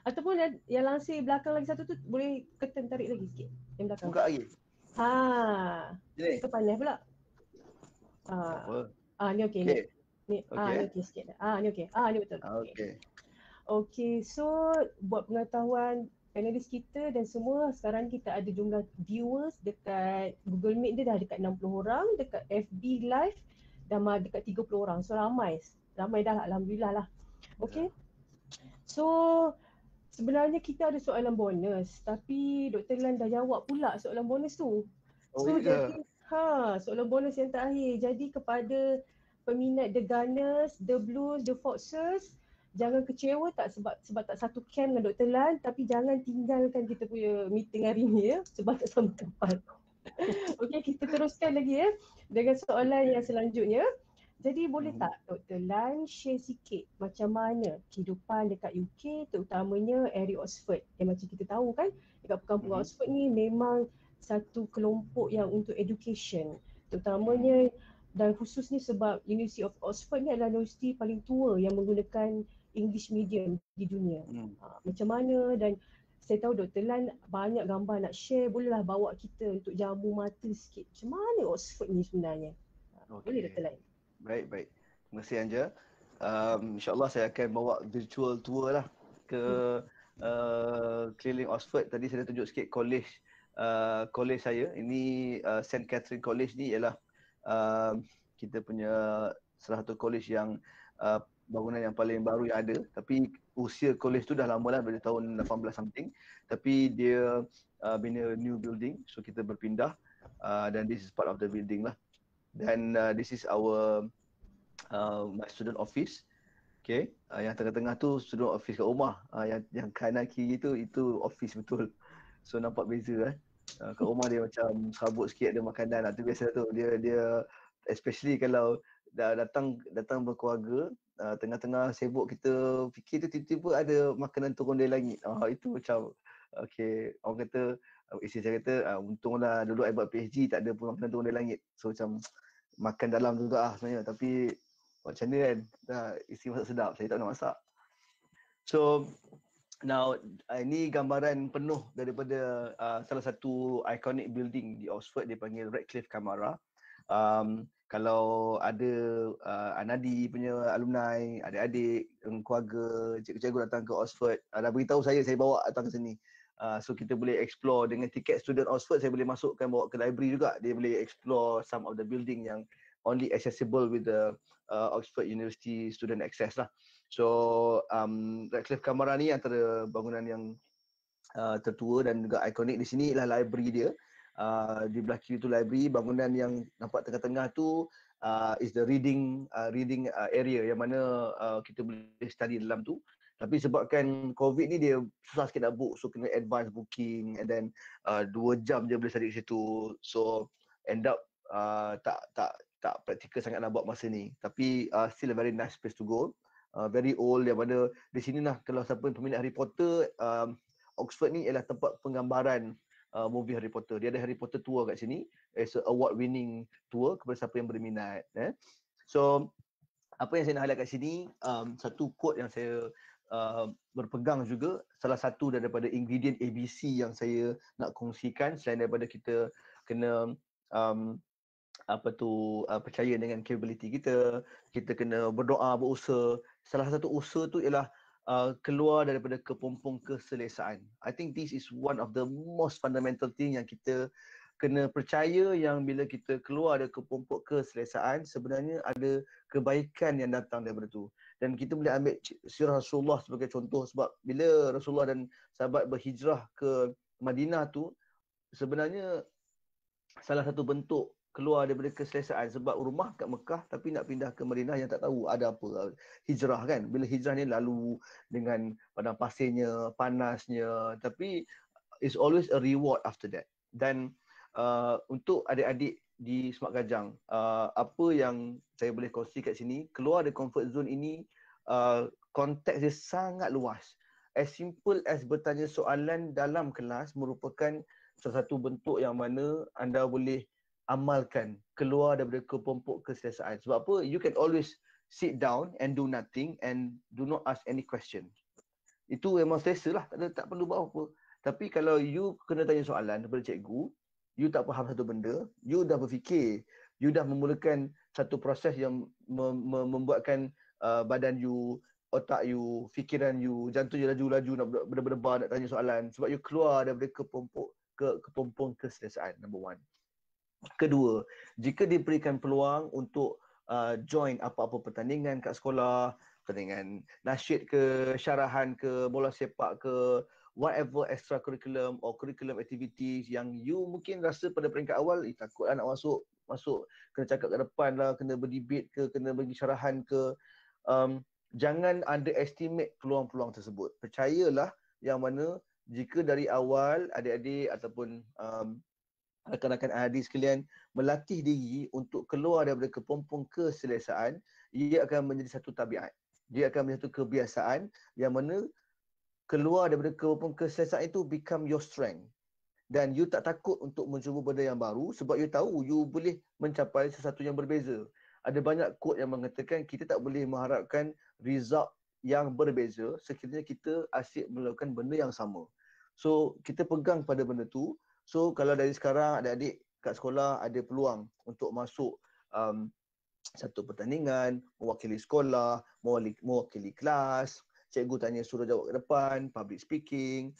Ataupun yang langsir belakang lagi satu tu boleh curtain tarik lagi sikit yang belakang. Buka lagi. Kita panas pula. Ni okey ni. Ni okey sikit. Ni okey. Ni betul. Okey. Okey, so buat pengetahuan panelis kita dan semua. Sekarang kita ada jumlah viewers dekat Google Meet dia dah dekat 60 orang, dekat FB Live dah dekat 30 orang. So ramai dah lah, alhamdulillah lah. Okay. So sebenarnya kita ada soalan bonus, tapi Dr. Lan dah jawab pula soalan bonus tu. So jadi soalan bonus yang terakhir. Jadi kepada peminat The Gunners, The Blues, The Foxes, jangan kecewa sebab tak satu camp dengan Dr. Lan, tapi jangan tinggalkan kita punya meeting hari ni ya, sebab tak sama tempat. Okey, kita teruskan lagi ya dengan soalan yang selanjutnya. Jadi boleh tak Dr. Lan share sikit macam mana kehidupan dekat UK, terutamanya area Oxford. Macam kita tahu kan, dekat perkampungan Oxford ni memang satu kelompok yang untuk education. Terutamanya dan khususnya sebab University of Oxford ni adalah universiti paling tua yang menggunakan English medium di dunia. Macam mana, dan saya tahu Dr. Lan banyak gambar nak share, bolehlah bawa kita untuk jamu mata sikit. Macam mana Oxford ni sebenarnya? Boleh Dr. Lan? Baik. Terima kasih Anja. InsyaAllah saya akan bawa virtual tour lah ke keliling Oxford. Tadi saya dah tunjuk sikit college saya. Ini St. Catherine College ni ialah kita punya salah satu college yang bangunan yang paling baru yang ada. Tapi usia college tu dah lama lah, dari tahun 18 something. Tapi dia bina new building, so kita berpindah dan this is part of the building lah. Dan this is our my student office. Okay, yang tengah-tengah tu student office kat rumah. Yang kanan kiri tu itu office betul. So nampak beza kat rumah dia macam serabut sikit, ada makanan. Itu biasa tu. Dia especially kalau dah datang berkeluarga, tengah-tengah sibuk kita fikir tu tiba-tiba ada makanan turun dari langit. Itu macam okay, orang kata, isteri saya kata, untunglah dulu I buat PhD tak ada pun makanan turun dari langit. So macam makan dalam juga sebenarnya. Tapi macam mana kan, isteri masak sedap, saya tak nak masak. So now ini gambaran penuh daripada salah satu iconic building di Oxford, dia panggil Radcliffe Camara. Kalau ada Anadi punya alumni, adik-adik, keluarga, cikgu-cikgu datang ke Oxford, dah beritahu saya bawa datang ke sini. So kita boleh explore dengan tiket student Oxford, saya boleh masukkan bawa ke library juga. Dia boleh explore some of the building yang only accessible with the Oxford University student access lah. So Radcliffe Camara ni antara bangunan yang tertua dan juga ikonik. Di sini ialah library dia. Di belah kiri tu library, bangunan yang nampak tengah-tengah tu is the reading area yang mana kita boleh study dalam tu. Tapi sebabkan COVID ni dia susah sikit nak book, so kena advance booking, and then 2 jam je boleh study kat situ. So end up tak praktikal sangat nak buat masa ni. Tapi still a very nice place to go. Very old, yang mana di sini lah kalau siapa yang peminat Harry Potter, Oxford ni ialah tempat penggambaran movie Harry Potter. Dia ada Harry Potter tour kat sini. It's a award winning tour kepada siapa yang berminat. So apa yang saya nak highlight kat sini, satu quote yang saya berpegang juga, salah satu daripada ingredient ABC yang saya nak kongsikan, selain daripada kita kena percaya dengan capability kita kena berdoa, berusaha. Salah satu usaha tu ialah keluar daripada kepompong keselesaan. I think this is one of the most fundamental thing yang kita kena percaya, yang bila kita keluar dari kepompong keselesaan, sebenarnya ada kebaikan yang datang daripada tu. Dan kita boleh ambil sirah Rasulullah sebagai contoh, sebab bila Rasulullah dan sahabat berhijrah ke Madinah tu, sebenarnya salah satu bentuk keluar daripada keselesaan, sebab rumah kat Mekah tapi nak pindah ke Madinah yang tak tahu ada apa. Hijrah kan, bila hijrah ni lalu dengan padang pasirnya, panasnya, tapi it's always a reward after that. Dan untuk adik-adik di Semak Gajang, apa yang saya boleh kongsi kat sini, keluar dari comfort zone ini, konteks dia sangat luas. As simple as bertanya soalan dalam kelas merupakan salah satu bentuk yang mana anda boleh amalkan keluar daripada kepompong keselesaan. Sebab apa? You can always sit down and do nothing and do not ask any question. Itu memang selesa lah, tak perlu buat apa. Tapi kalau you kena tanya soalan daripada cikgu, you tak faham satu benda, you dah berfikir, you dah memulakan satu proses yang membuatkan badan you otak you, fikiran you, jantung you laju-laju nak berdebar nak tanya soalan sebab you keluar daripada kepompong keselesaan, number one. Kedua, jika diberikan peluang untuk join apa-apa pertandingan kat sekolah, pertandingan nasyid ke, syarahan ke, bola sepak ke, whatever extra curriculum or curriculum activities yang you mungkin rasa pada peringkat awal takutlah nak masuk kena cakap kat depan lah, kena berdebate ke, kena bagi syarahan ke, jangan underestimate peluang-peluang tersebut. Percayalah yang mana jika dari awal adik-adik ataupun rakan-rakan adik sekalian melatih diri untuk keluar daripada kepompong keselesaan, ia akan menjadi satu tabiat. Dia akan menjadi satu kebiasaan yang mana keluar daripada kepompong keselesaan itu become your strength. Dan you tak takut untuk mencuba benda yang baru sebab you tahu you boleh mencapai sesuatu yang berbeza. Ada banyak quote yang mengatakan kita tak boleh mengharapkan result yang berbeza sekiranya kita asyik melakukan benda yang sama. So kita pegang pada benda tu. So kalau dari sekarang adik-adik kat sekolah ada peluang untuk masuk satu pertandingan, mewakili sekolah, mewakili kelas, cikgu tanya suruh jawab ke depan, public speaking,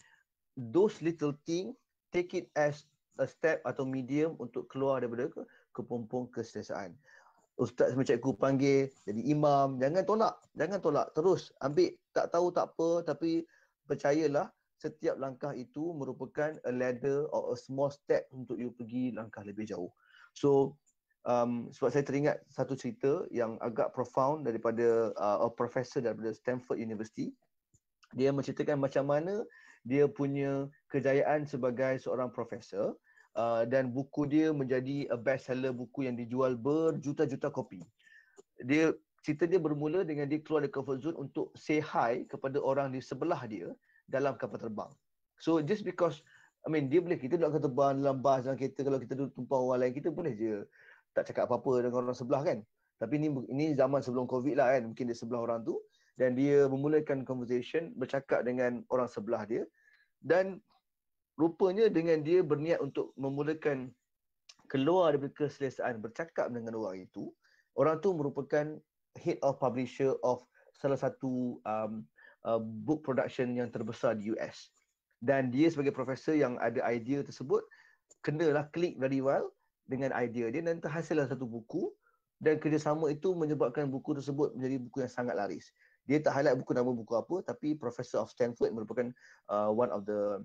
those little things, take it as a step atau medium untuk keluar daripada kepompong keselesaan. Ustaz sama cikgu panggil jadi imam, jangan tolak, terus ambil, tak tahu tak apa, tapi percayalah setiap langkah itu merupakan a ladder or a small step untuk you pergi langkah lebih jauh. So sebab saya teringat satu cerita yang agak profound daripada profesor daripada Stanford University. Dia menceritakan macam mana dia punya kejayaan sebagai seorang profesor, dan buku dia menjadi a bestseller, buku yang dijual berjuta-juta kopi. Cerita dia bermula dengan dia keluar dari comfort zone untuk say hi kepada orang di sebelah dia dalam kapal terbang. So just because, dia boleh, kita duduk kapal terbang dalam bas, dalam kereta, kalau kita duduk tumpang orang lain, kita boleh je tak cakap apa-apa dengan orang sebelah kan. Tapi ini zaman sebelum COVID lah kan, mungkin dia sebelah orang tu, dan dia memulakan conversation, bercakap dengan orang sebelah dia, dan rupanya dengan dia berniat untuk memulakan keluar daripada keselesaan bercakap dengan orang itu, orang tu merupakan head of publisher of salah satu book production yang terbesar di US. Dan dia sebagai profesor yang ada idea tersebut, kenalah klik very well dengan idea dia dan terhasillah satu buku, dan kerjasama itu menyebabkan buku tersebut menjadi buku yang sangat laris. Dia tak highlight buku nama buku apa, tapi Professor of Stanford merupakan one of the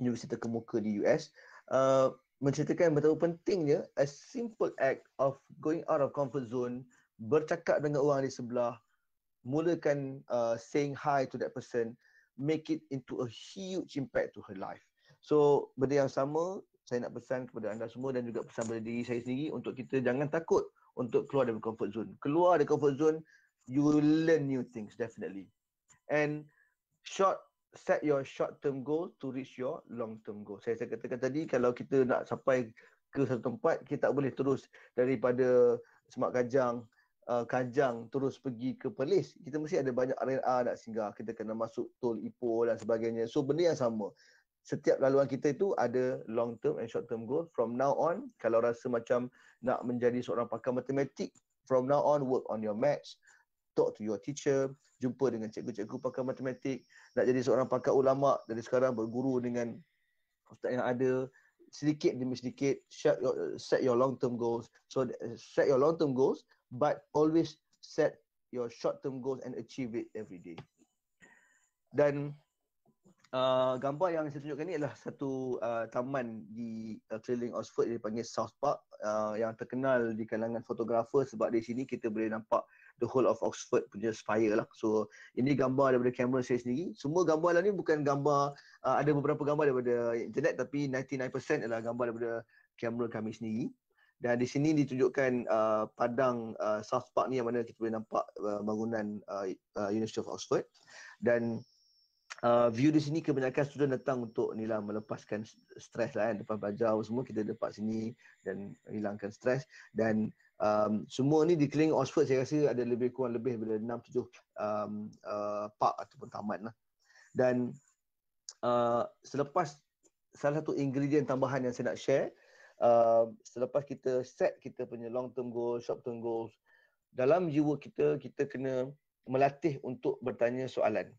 universiti terkemuka di US, menceritakan betapa pentingnya a simple act of going out of comfort zone, bercakap dengan orang di sebelah, mulakan saying hi to that person, make it into a huge impact to her life. So benda yang sama saya nak pesan kepada anda semua dan juga pesan pada diri saya sendiri untuk kita jangan takut untuk keluar dari comfort zone. Keluar dari comfort zone, you will learn new things definitely. And set your short-term goal to reach your long-term goal. Saya katakan tadi, kalau kita nak sampai ke satu tempat, kita tak boleh terus daripada Semak Kajang terus pergi ke Perlis. Kita mesti ada banyak RNR nak singgah. Kita kena masuk tol Ipoh dan sebagainya. So benda yang sama. Setiap laluan kita itu ada long-term and short-term goal. From now on, kalau rasa macam nak menjadi seorang pakar matematik, from now on work on your maths, talk to your teacher, jumpa dengan cikgu-cikgu pakar matematik. Nak jadi seorang pakar ulama, dari sekarang berguru dengan ustaz yang ada, sedikit demi sedikit set your long-term goals. So set your long-term goals, but always set your short-term goals and achieve it every day. Dan gambar yang saya tunjukkan ni adalah satu taman di keliling Oxford, dia dipanggil South Park, yang terkenal di kalangan fotografer sebab di sini kita boleh nampak the whole of Oxford punya spire lah. So ini gambar daripada kamera saya sendiri. Semua gambar ni bukan gambar, ada beberapa gambar daripada internet, tapi 99% adalah gambar daripada kamera kami sendiri. Dan di sini ditunjukkan padang South Park ni yang mana kita boleh nampak bangunan University of Oxford. Dan view di sini kebanyakan student datang untuk inilah melepaskan stres lah kan. Lepas belajar semua kita dapat sini dan hilangkan stres. Dan semua ni di keliling Oxford saya rasa ada lebih kurang daripada 6-7 park ataupun taman lah. Dan selepas salah satu ingredient tambahan yang saya nak share, selepas kita set kita punya long term goals, short term goals, dalam jiwa kita, kita kena melatih untuk bertanya soalan.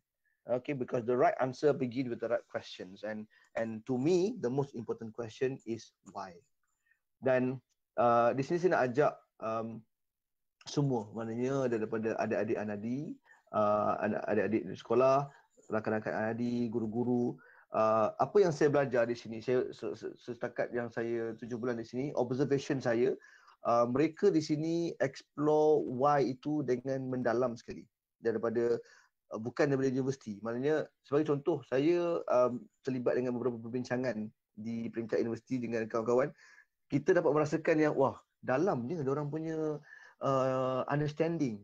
Okay, because the right answer begin with the right questions, and to me the most important question is why. Dan di sini saya nak ajak semua, maknanya daripada adik-adik Anadi, adik-adik di sekolah, rakan-rakan Anadi, guru-guru, apa yang saya belajar di sini, saya setakat yang saya 7 bulan di sini, observation saya, mereka di sini explore why itu dengan mendalam sekali daripada bukan daripada universiti. Maknanya sebagai contoh, saya terlibat dengan beberapa perbincangan di peringkat universiti dengan kawan-kawan. Kita dapat merasakan yang wah, dalamnya diorang punya understanding.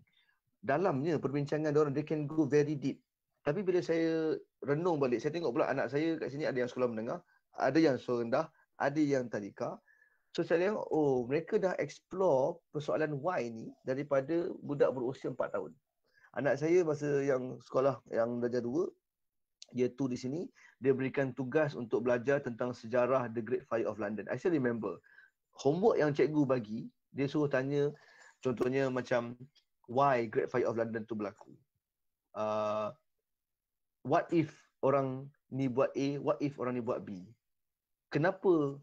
Dalamnya perbincangan diorang, they can go very deep. Tapi bila saya renung balik, saya tengok pula anak saya kat sini ada yang sekolah menengah, ada yang sekolah rendah, ada yang tadika. So saya tengok, oh mereka dah explore persoalan why ni daripada budak berusia 4 tahun. Anak saya masa yang sekolah yang darjah 2, year 2 di sini, dia berikan tugas untuk belajar tentang sejarah The Great Fire of London. I still remember. Homework yang cikgu bagi, dia suruh tanya, contohnya macam, why Great Fire of London tu berlaku? What if orang ni buat A, what if orang ni buat B? Kenapa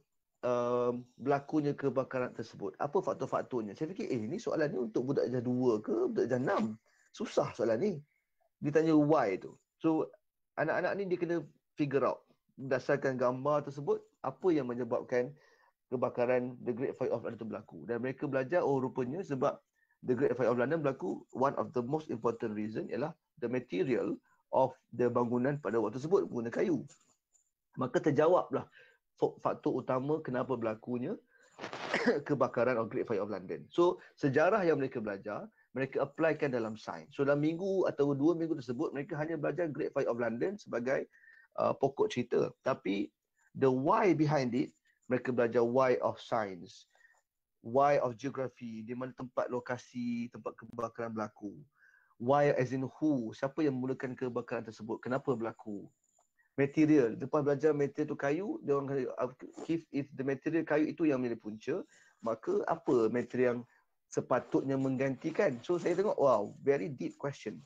berlakunya kebakaran tersebut? Apa faktor-faktornya? Saya fikir, ni soalan ni untuk budak darjah 2 ke budak darjah 6? Susah soalan ni. Dia tanya why tu. So, anak-anak ni dia kena figure out berdasarkan gambar tersebut, apa yang menyebabkan kebakaran The Great Fire of London berlaku. Dan mereka belajar, oh rupanya sebab The Great Fire of London berlaku, one of the most important reason ialah the material of the bangunan pada waktu tersebut guna kayu. Maka terjawablah faktor utama kenapa berlakunya kebakaran of Great Fire of London. So, sejarah yang mereka belajar, mereka applykan dalam sains. So, dalam minggu atau 2 minggu tersebut, mereka hanya belajar Great Fire of London sebagai pokok cerita. Tapi, the why behind it, mereka belajar why of science, why of geography, di mana tempat lokasi, tempat kebakaran berlaku. Why as in who, siapa yang memulakan kebakaran tersebut, kenapa berlaku. Material, lepas belajar material tu kayu, dia orang if the material kayu itu yang menjadi punca, maka apa material yang sepatutnya menggantikan. So saya tengok, wow, very deep question.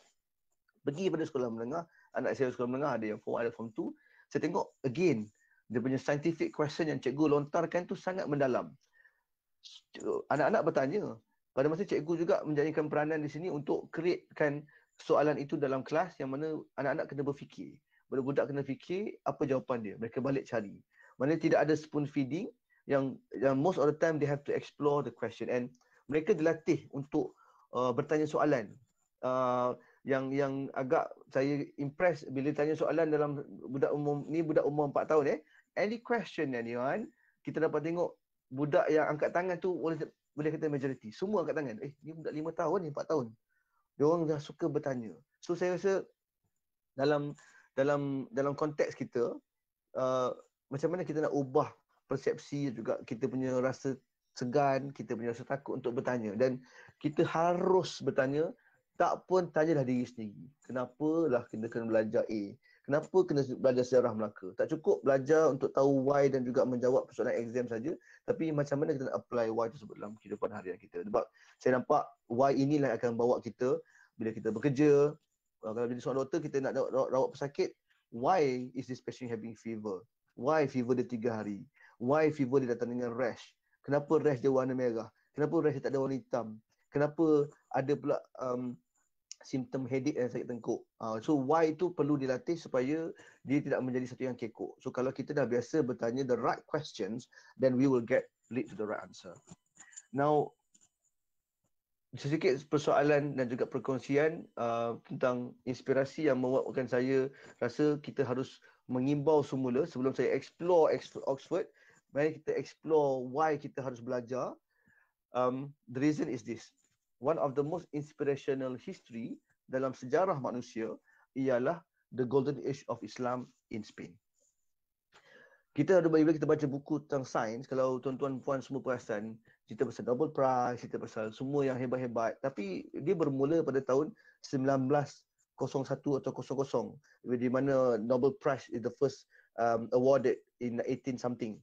Pergi pada sekolah menengah, anak saya sekolah menengah, ada yang form 1, ada form 2. Saya tengok again, dia punya scientific question yang cikgu lontarkan tu sangat mendalam. Anak-anak bertanya. Pada masa cikgu juga menjadikan peranan di sini untuk createkan soalan itu dalam kelas yang mana anak-anak kena berfikir. Budak-budak kena fikir apa jawapan dia. Mereka balik cari. Maknanya tidak ada spoon feeding, yang most of the time they have to explore the question, and mereka dilatih untuk bertanya soalan. Yang agak saya impress bila tanya soalan dalam budak umur 4 tahun. Any question anyone, kita dapat tengok budak yang angkat tangan tu boleh kata majority. Semua angkat tangan. Ni budak 5 tahun ni, 4 tahun. Dia orang dah suka bertanya. So saya rasa dalam konteks kita, macam mana kita nak ubah persepsi juga, kita punya rasa segan, kita punya rasa takut untuk bertanya. Dan kita harus bertanya, tak pun tanyalah diri sendiri. Kenapa lah kita kena belajar A? Kenapa kena belajar sejarah Melaka? Tak cukup belajar untuk tahu why dan juga menjawab persoalan exam saja, tapi macam mana kita nak apply why tersebut dalam kehidupan harian kita. Sebab saya nampak why inilah yang akan bawa kita bila kita bekerja. Kalau jadi seorang doktor, kita nak rawat pesakit, why is this patient having fever? Why fever dia 3 hari? Why fever dia datang dengan rash? Kenapa rash dia warna merah? Kenapa rash dia tak ada warna hitam? Kenapa ada pula simptom headache dan sakit tengkuk? So why itu perlu dilatih supaya dia tidak menjadi satu yang kekok. So kalau kita dah biasa bertanya the right questions, then we will lead to the right answer. Now, sedikit persoalan dan juga perkongsian tentang inspirasi yang membuatkan saya rasa kita harus mengimbau semula sebelum saya explore Oxford. Mari kita explore why kita harus belajar. The reason is this. One of the most inspirational history dalam sejarah manusia ialah the golden age of Islam in Spain. Kita ada bila kita baca buku tentang sains, kalau tuan-tuan puan semua perasan, cerita pasal Nobel Prize, cerita pasal semua yang hebat-hebat, tapi dia bermula pada tahun 1901 atau 00, di mana Nobel Prize is the first awarded in 18 something.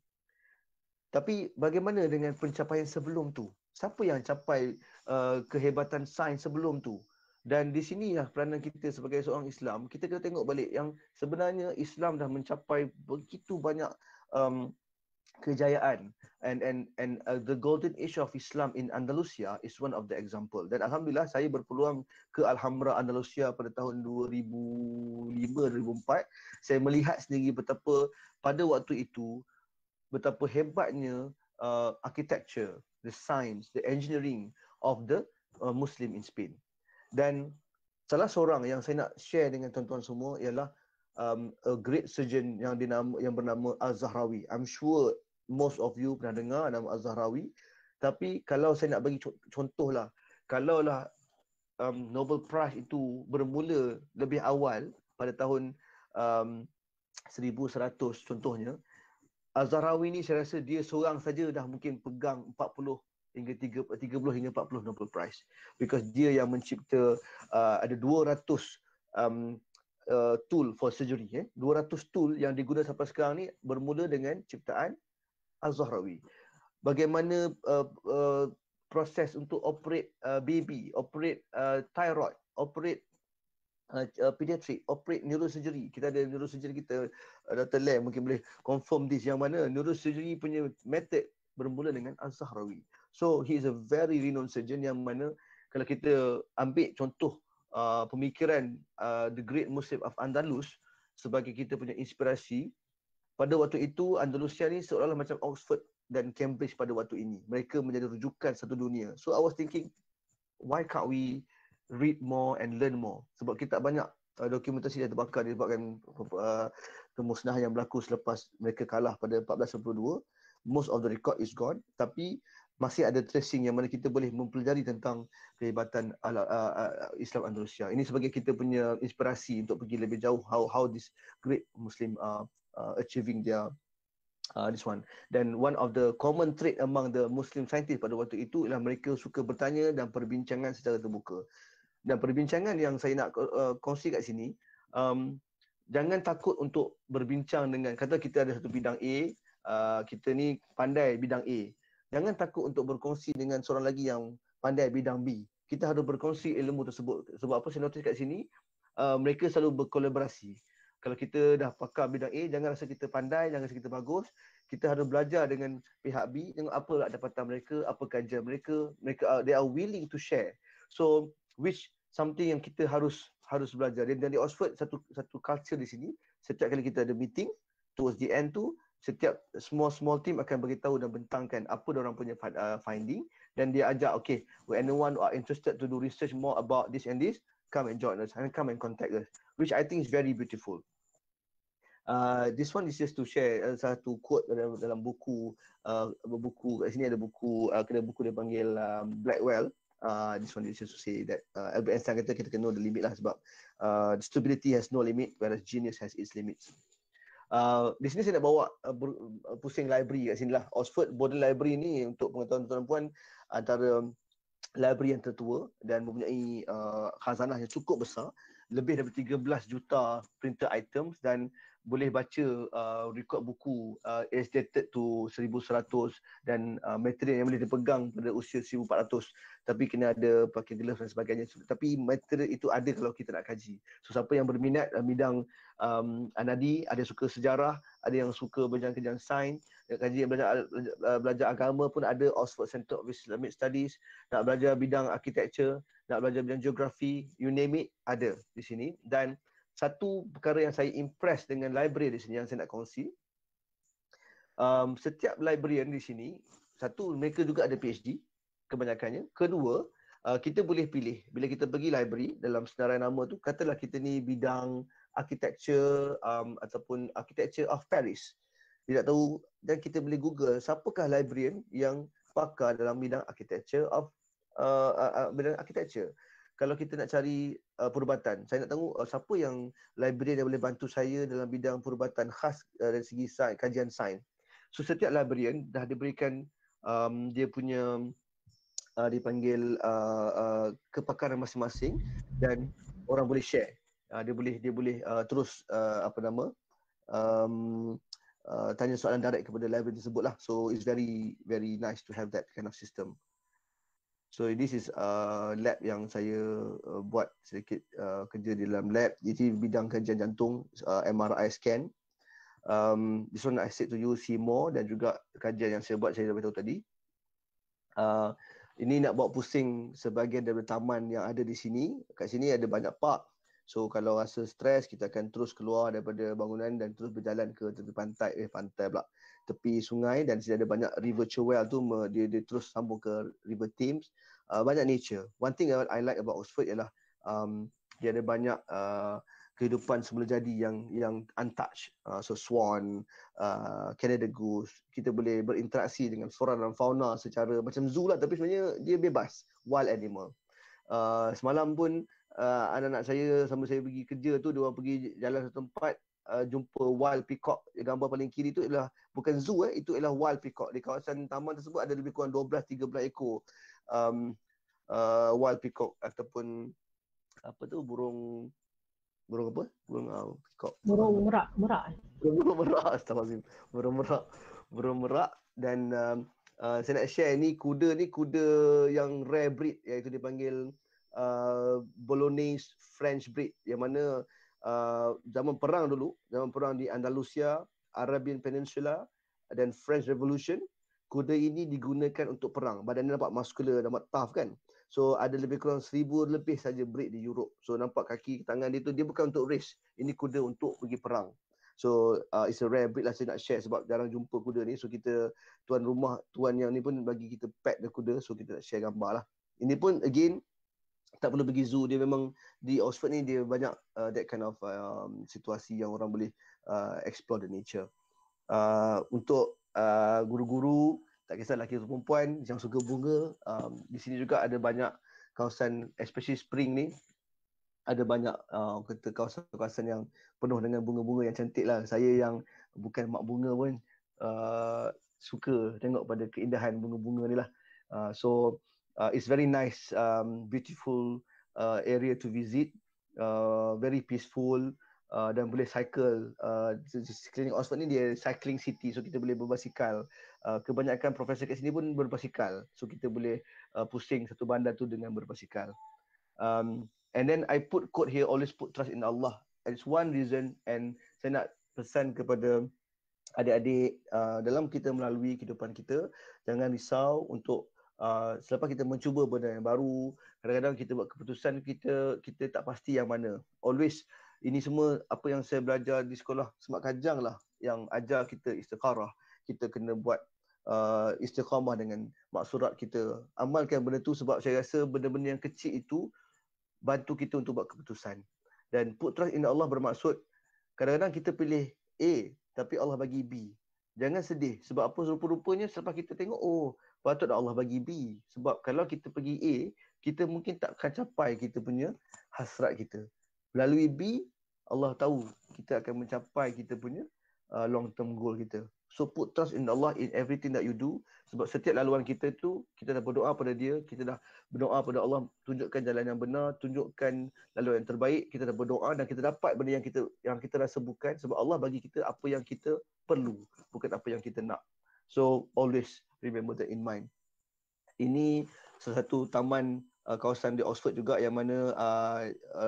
Tapi bagaimana dengan pencapaian sebelum tu? Siapa yang capai kehebatan sains sebelum tu? Dan di sinilah peranan kita sebagai seorang Islam. Kita kena tengok balik yang sebenarnya Islam dah mencapai begitu banyak um, kejayaan, and the golden age of Islam in Andalusia is one of the example. Dan alhamdulillah saya berpeluang ke Alhambra Andalusia pada tahun 2005-2004. Saya melihat sendiri betapa pada waktu itu betapa hebatnya architecture, the science, the engineering of the Muslim in Spain. Dan salah seorang yang saya nak share dengan tuan-tuan semua ialah a great surgeon yang bernama Al-Zahrawi. I'm sure most of you pernah dengar nama Al-Zahrawi. Tapi kalau saya nak bagi contoh lah, kalaulah Nobel Prize itu bermula lebih awal pada tahun 1100 contohnya, Al-Zahrawi ni saya rasa dia seorang saja dah mungkin pegang 40 hingga 30 hingga 40 Nobel Prize, because dia yang mencipta ada 200 tool for surgery. 200 tool yang digunakan sampai sekarang ni bermula dengan ciptaan Al-Zahrawi. Bagaimana proses untuk operate baby, operate thyroid, operate pediatric, operate neurosurgery. Kita ada neurosurgery kita, Dr. Lam mungkin boleh confirm this, yang mana neurosurgery punya method bermula dengan Al-Zahrawi. So he is a very renowned surgeon, yang mana kalau kita ambil contoh pemikiran the great Muslim of Andalus sebagai kita punya inspirasi, pada waktu itu Andalusia ni seolah-olah macam Oxford dan Cambridge pada waktu ini. Mereka menjadi rujukan satu dunia. So I was thinking, why can't we read more and learn more? Sebab kita banyak dokumentasi yang terbakar disebabkan kemusnahan yang berlaku selepas mereka kalah pada 1492. Most of the record is gone, tapi masih ada tracing yang mana kita boleh mempelajari tentang kehebatan Islam Andalusia. Ini sebagai kita punya inspirasi untuk pergi lebih jauh how this great Muslim achieving their this one. Dan one of the common trait among the Muslim scientists pada waktu itu ialah mereka suka bertanya dan perbincangan secara terbuka. Dan perbincangan yang saya nak kongsi kat sini, jangan takut untuk berbincang dengan, kata kita ada satu bidang A, kita ni pandai bidang A. Jangan takut untuk berkongsi dengan seorang lagi yang pandai bidang B. Kita harus berkongsi ilmu tersebut. Sebab apa saya notice kat sini, mereka selalu berkolaborasi. Kalau kita dah pakar bidang A, jangan rasa kita pandai, jangan rasa kita bagus. Kita harus belajar dengan pihak B, tengok apa dapatan mereka, apa kajian mereka. They are willing to share. So which something yang kita harus belajar. Dan di Oxford satu culture di sini, setiap kali kita ada meeting, towards the end tu, setiap small team akan beritahu dan bentangkan apa diorang punya finding, dan dia ajak, okay, when anyone are interested to do research more about this and this, come and join us and come and contact us, which I think is very beautiful. This one is just to share satu quote dalam buku kat sini ada buku dia panggil Blackwell. This one is just to say that Albert Einstein kata kita kena know the limit lah, sebab stupidity has no limit whereas genius has its limits. Di sini saya nak bawa pusing library kat sini lah. Oxford Modern Library ni untuk pengetahuan tuan-tuan antara library yang tertua dan mempunyai khazanah yang cukup besar, lebih daripada 13 juta printed items, dan boleh baca rekod buku is dated to 1100 dan material yang boleh dipegang pada usia 1400, tapi kena ada pakai glove dan sebagainya. Tapi material itu ada kalau kita nak kaji. So siapa yang berminat bidang anadi, ada yang suka sejarah, ada yang suka bidang sains, kaji yang belajar agama pun ada, Oxford Center of Islamic Studies, nak belajar bidang architecture, nak belajar bidang geografi, you name it, ada di sini. Dan satu perkara yang saya impress dengan library di sini yang saya nak kongsi, setiap librarian di sini, satu, mereka juga ada PhD kebanyakannya. Kedua, kita boleh pilih bila kita pergi library, dalam senarai nama tu, katalah kita ni bidang architecture ataupun architecture of Paris. Tidak tahu, dan kita boleh Google siapakah librarian yang pakar dalam bidang architecture of bidang architecture. Kalau kita nak cari perubatan, saya nak tahu siapa yang librarian yang boleh bantu saya dalam bidang perubatan khas dari segi sains, kajian sains. So setiap librarian dah diberikan dia punya dipanggil kepakaran masing-masing, dan orang boleh share. Dia boleh terus tanya soalan direct kepada librarian tersebut lah. So it's very very nice to have that kind of system. So this is lab yang saya buat sedikit kerja di dalam lab. Jadi bidang kajian jantung, MRI scan. This one I said to you, see more, dan juga kajian yang saya buat saya dah beritahu tadi. Ini nak bawa pusing sebahagian daripada taman yang ada di sini. Kat sini ada banyak park. So kalau rasa stres, kita akan terus keluar daripada bangunan dan terus berjalan ke tepi pantai, tepi sungai, dan sini ada banyak river Cherwell tu, dia terus sambung ke river Thames. Banyak nature. One thing I like about Oxford ialah dia ada banyak kehidupan semula jadi yang untouched. So swan, Canada goose, kita boleh berinteraksi dengan flora dan fauna secara macam zoo lah, tapi sebenarnya dia bebas, wild animal. Semalam pun anak-anak saya sama saya pergi kerja tu, dia orang pergi jalan satu tempat, jumpa wild peacock. Gambar paling kiri tu ialah bukan zoo, itu ialah wild peacock. Di kawasan taman tersebut ada lebih kurang 12-13 ekor wild peacock, ataupun apa tu, burung apa? Peacock. Burung merak. Burung merak, astagfirullahalazim. Burung merak. Dan saya nak share ni kuda yang rare breed, iaitu dipanggil Bolognese French breed, yang mana zaman perang di Andalusia, Arabian Peninsula dan French Revolution, kuda ini digunakan untuk perang. Badannya nampak muscular, nampak tough kan. So ada lebih kurang 1000 lebih saja breed di Europe. So nampak kaki tangan dia tu, dia bukan untuk race. Ini kuda untuk pergi perang. So it's a rare breed lah, saya nak share sebab jarang jumpa kuda ni. So kita, tuan yang ni pun bagi kita pet the kuda. So kita nak share gambar lah. Ini pun again tak perlu pergi zoo. Dia memang di Oxford ni dia banyak that kind of situasi yang orang boleh explore the nature. Untuk guru-guru, tak kisah lelaki atau perempuan yang suka bunga, di sini juga ada banyak kawasan, especially spring ni, ada banyak kata kawasan-kawasan yang penuh dengan bunga-bunga yang cantik lah. Saya yang bukan mak bunga pun suka tengok pada keindahan bunga-bunga ni lah. So it's very nice, beautiful area to visit, very peaceful. Dan boleh cycle. Sekeliling Oxford ni dia cycling city, so kita boleh berbasikal. Kebanyakan profesor kat sini pun berbasikal, so kita boleh pusing satu bandar tu dengan berbasikal. And then I put quote here, always put trust in Allah. It's one reason, and saya nak pesan kepada adik-adik dalam kita melalui kehidupan kita, jangan risau untuk selepas kita mencuba benda yang baru. Kadang-kadang kita buat keputusan, kita tak pasti yang mana. Always, ini semua apa yang saya belajar di sekolah Semak Kajang lah yang ajar kita istiqarah. Kita kena buat istiqamah dengan maksurat kita. Amalkan benda tu, sebab saya rasa benda-benda yang kecil itu bantu kita untuk buat keputusan. Dan put trust in Allah bermaksud kadang-kadang kita pilih A tapi Allah bagi B. Jangan sedih, sebab apa, rupa-rupanya selepas kita tengok, oh patut Allah bagi B. Sebab kalau kita pergi A, kita mungkin tak akan capai kita punya hasrat kita. Melalui B, Allah tahu kita akan mencapai kita punya long term goal kita. So put trust in Allah in everything that you do. Sebab setiap laluan kita tu, kita dah berdoa pada dia, kita dah berdoa pada Allah, tunjukkan jalan yang benar, tunjukkan laluan yang terbaik. Kita dah berdoa dan kita dapat benda yang kita rasa bukan, sebab Allah bagi kita apa yang kita perlu, bukan apa yang kita nak. So always remember that in mind. Ini salah satu taman kawasan di Oxford juga, yang mana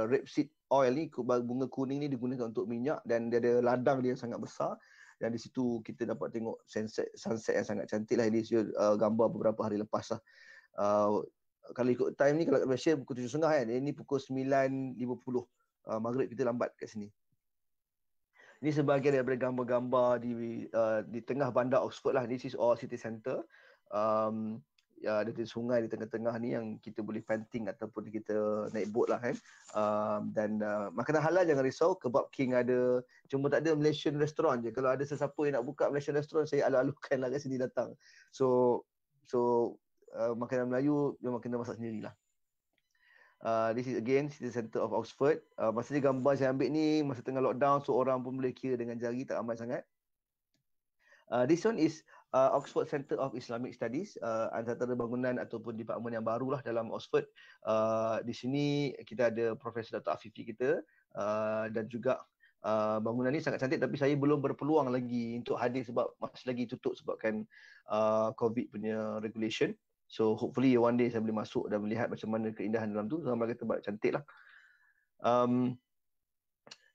rapeseed oil ni, bunga kuning ni digunakan untuk minyak, dan dia ada ladang dia yang sangat besar, dan di situ kita dapat tengok sunset yang sangat cantik lah. Ini gambar beberapa hari lepas lah. Kalau ikut time ni, kalau kat Malaysia pukul 7.30 kan, ini pukul 9.50. Maghrib kita lambat kat sini. Ini sebahagian daripada gambar-gambar di tengah bandar Oxford lah. This is all city centre. Ada sungai di tengah-tengah ni yang kita boleh panting ataupun kita naik boat lah kan. Dan makanan halal jangan risau, kebab king ada, cuma tak ada Malaysian restaurant je. Kalau ada sesiapa yang nak buka Malaysian restaurant, saya alu-alukan lah kat sini datang. So makanan Melayu memang kena masak sendirilah. This is again city centre of Oxford. Masa ni gambar saya ambil ni masa tengah lockdown, so orang pun boleh kira dengan jari, tak ramai sangat. This one is Oxford Centre of Islamic Studies, antara bangunan ataupun department yang barulah dalam Oxford. Di sini kita ada Profesor Dr. Afifi kita, dan juga bangunan ni sangat cantik, tapi saya belum berpeluang lagi untuk hadir sebab masih lagi tutup sebabkan COVID punya regulation. So hopefully one day saya boleh masuk dan melihat macam mana keindahan dalam tu. Zaman kata cantik lah.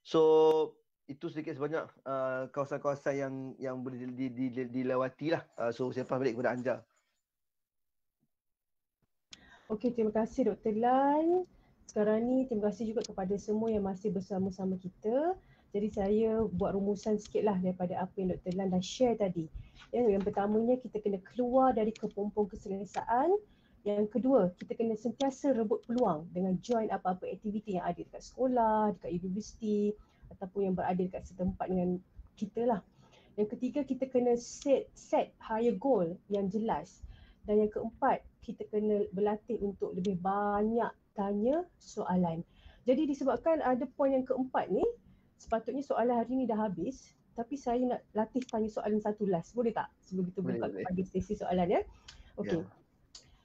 So itu sedikit sebanyak kawasan-kawasan yang boleh dilewati lah. So saya lepas balik kepada Anja. Okey, terima kasih Dr. Lan. Sekarang ni terima kasih juga kepada semua yang masih bersama-sama kita. Jadi saya buat rumusan sikit lah daripada apa yang Dr. Lan dah share tadi. Yang pertamanya kita kena keluar dari kepompong keselesaan. Yang kedua, kita kena sentiasa rebut peluang dengan join apa-apa aktiviti yang ada dekat sekolah, dekat universiti ataupun yang berada dekat setempat dengan kita lah. Yang ketiga, kita kena set higher goal yang jelas. Dan yang keempat, kita kena berlatih untuk lebih banyak tanya soalan. Jadi disebabkan ada poin yang keempat ni, sepatutnya soalan hari ni dah habis, tapi saya nak latih tanya soalan satu last. Boleh tak? Sebelum kita buka kepada sesi soalan ya. Okey. Yeah.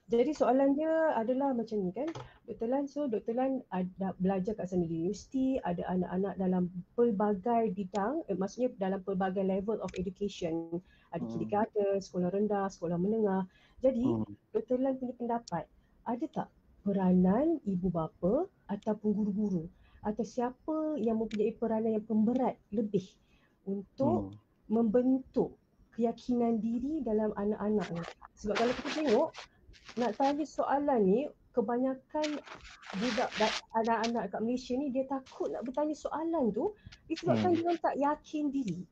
Jadi soalannya adalah macam ni kan. Dr. Lan, Dr. Lan ada belajar kat sana di universiti, ada anak-anak dalam pelbagai bidang, maksudnya dalam pelbagai level of education. Ada kindergarten, sekolah rendah, sekolah menengah. Jadi Dr. Lan punya pendapat, ada tak peranan ibu bapa ataupun guru-guru atau siapa yang mempunyai peranan yang pemberat lebih untuk membentuk keyakinan diri dalam anak-anak ni? Sebab kalau kita tengok, nak tanya soalan ni, kebanyakan budak anak-anak kat Malaysia ni dia takut nak bertanya soalan tu disebabkan dia tak yakin diri.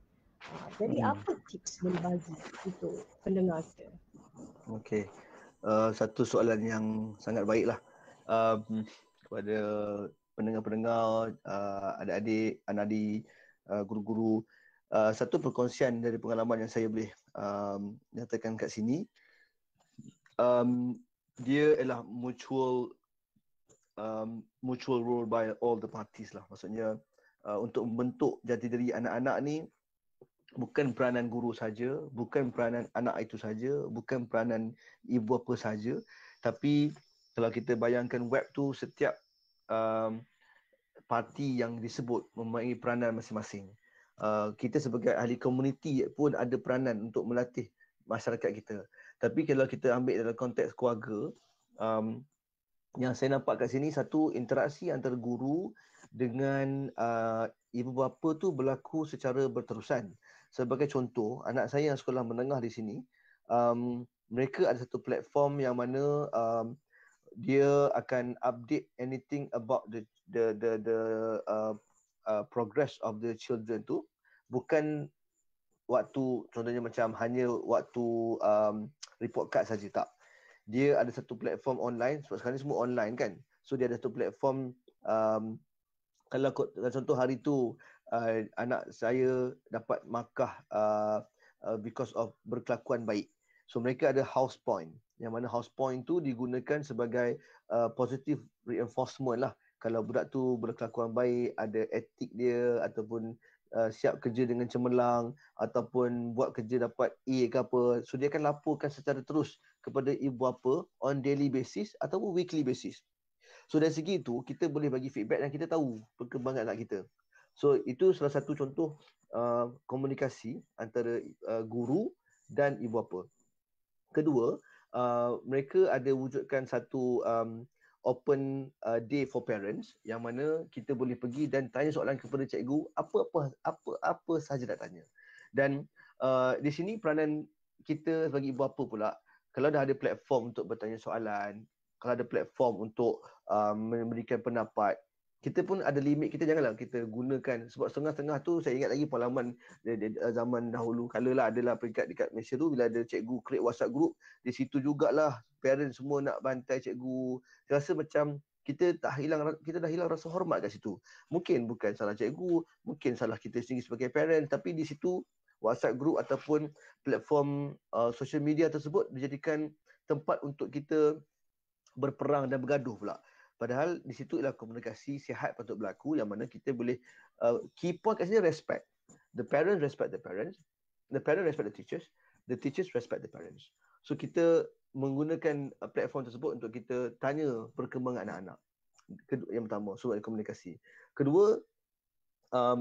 Jadi apa tips boleh bagi untuk pendengar kita? Okey. Satu soalan yang sangat baiklah kepada pendengar-pendengar, adik-adik, anak-adik, guru-guru. Satu perkongsian dari pengalaman yang saya boleh nyatakan kat sini. Dia ialah mutual role by all the parties lah. Maksudnya untuk membentuk jati diri anak-anak ni bukan peranan guru saja, bukan peranan anak itu saja, bukan peranan ibu bapa saja, tapi kalau kita bayangkan web tu, setiap parti yang disebut mempunyai peranan masing-masing. Kita sebagai ahli komuniti pun ada peranan untuk melatih masyarakat kita. Tapi kalau kita ambil dalam konteks keluarga, yang saya nampak kat sini, satu interaksi antara guru dengan ibu bapa tu berlaku secara berterusan. Sebagai contoh, anak saya yang sekolah menengah di sini, mereka ada satu platform yang mana dia akan update anything about the progress of the children tu, bukan waktu contohnya macam hanya waktu report card saja, tak. Dia ada satu platform online, sebab sekarang ni semua online kan. So dia ada satu platform, kalau contoh hari tu anak saya dapat markah because of berkelakuan baik. So mereka ada house point, yang mana house point tu digunakan sebagai positive reinforcement lah. Kalau budak tu berkelakuan baik, ada etik dia, ataupun siap kerja dengan cemerlang, ataupun buat kerja dapat A ke apa, so dia akan laporkan secara terus kepada ibu bapa on daily basis ataupun weekly basis. So dari segi itu, kita boleh bagi feedback dan kita tahu perkembangan anak kita. So itu salah satu contoh komunikasi antara guru dan ibu bapa. Kedua, mereka ada wujudkan satu open day for parents, yang mana kita boleh pergi dan tanya soalan kepada cikgu, apa sahaja nak tanya. Dan di sini peranan kita sebagai ibu bapa pula, kalau dah ada platform untuk bertanya soalan, kalau ada platform untuk memberikan pendapat, kita pun ada limit. Kita janganlah kita gunakan, sebab setengah-setengah tu saya ingat lagi pengalaman zaman dahulu kala lah, adalah peringkat dekat Malaysia tu, bila ada cikgu create WhatsApp group, di situ jugalah parents semua nak bantai cikgu. Saya rasa macam kita dah hilang rasa hormat kat situ. Mungkin bukan salah cikgu, mungkin salah kita sendiri sebagai parent, tapi di situ WhatsApp group ataupun platform social media tersebut dijadikan tempat untuk kita berperang dan bergaduh pula. Padahal di situ ialah komunikasi sihat patut berlaku, yang mana kita boleh key point kat sini respect. The parents respect the parents, the parents respect the teachers respect the parents. So kita menggunakan platform tersebut untuk kita tanya perkembangan anak-anak. Yang pertama, so komunikasi. Kedua,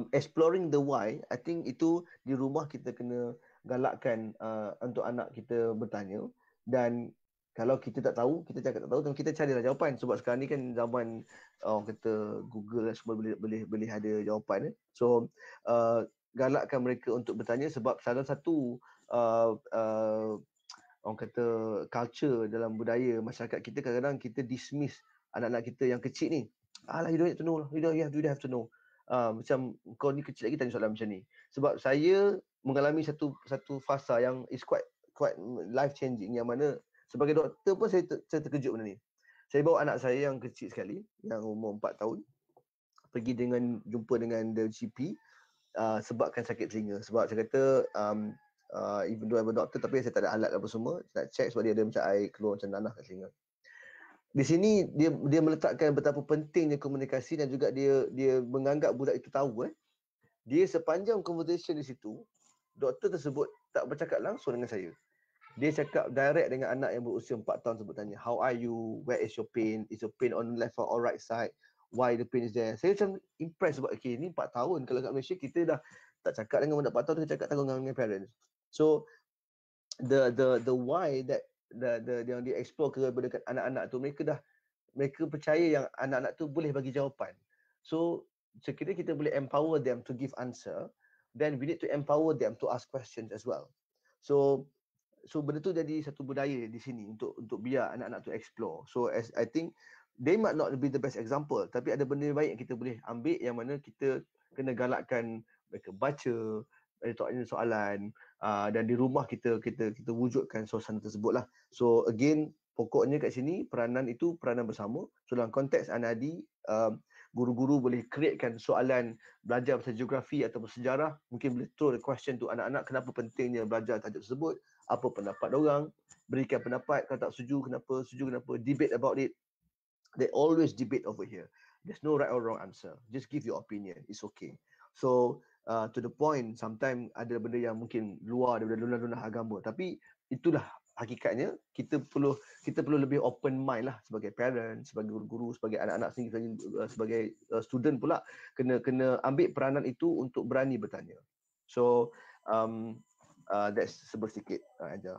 exploring the why. I think itu di rumah kita kena galakkan untuk anak kita bertanya, dan Kalau kita tak tahu, kita cakap tak tahu dan kita carilah jawapan. Sebab sekarang ni kan zaman orang kata Google dan semua boleh ada jawapan. So galakkan mereka untuk bertanya sebab salah satu orang kata culture dalam budaya masyarakat kita, kadang-kadang kita dismiss anak-anak kita yang kecil ni. Alah, you don't have to know lah. You don't have to know. Macam kau ni kecil lagi tanya soalan macam ni. Sebab saya mengalami satu fasa yang is quite life changing, yang mana sebagai doktor pun saya terkejut benda ni. Saya bawa anak saya yang kecil sekali, yang umur 4 tahun, pergi jumpa dengan the GP sebabkan sakit telinga. Sebab saya kata even though I'm a doctor, tapi saya tak ada alat apa semua, nak check sebab dia ada macam air keluar macam nanah kat telinga. Di sini dia meletakkan betapa pentingnya komunikasi dan juga dia menganggap budak itu tahu. Dia sepanjang conversation di situ, doktor tersebut tak bercakap langsung dengan saya. Dia cakap direct dengan anak yang berusia 4 tahun tersebut, tanya, how are you? Where is your pain? Is your pain on left or right side? Why the pain is there? Saya macam impressed sebab okay, ni 4 tahun. Kalau kat Malaysia kita dah tak cakap dengan budak 4 tahun, kita cakap dengan parents. So the why that yang dia explore kepada anak-anak tu, mereka percaya yang anak-anak tu boleh bagi jawapan. So sekiranya kita boleh empower them to give answer, then we need to empower them to ask questions as well. So benda tu jadi satu budaya di sini untuk biar anak-anak tu explore. So as I think they might not be the best example, tapi ada benda baik yang kita boleh ambil, yang mana kita kena galakkan mereka baca, tanya soalan, dan di rumah kita wujudkan suasana tersebut lah. So again, pokoknya kat sini peranan itu peranan bersama. So dalam konteks Anadi, guru-guru boleh createkan soalan belajar pasal geografi atau sejarah, mungkin boleh throw the question to anak-anak, kenapa pentingnya belajar tajuk tersebut, apa pendapat orang, berikan pendapat, kalau tak setuju kenapa, debate about it. They always debate over here. There's no right or wrong answer. Just give your opinion. It's okay. So to the point, sometimes ada benda yang mungkin luar daripada lunar agama, tapi itulah hakikatnya. Kita perlu lebih open mind lah sebagai parent, sebagai guru-guru, sebagai anak-anak sendiri, sebagai student pula kena ambil peranan itu untuk berani bertanya. So that's sedikit aja.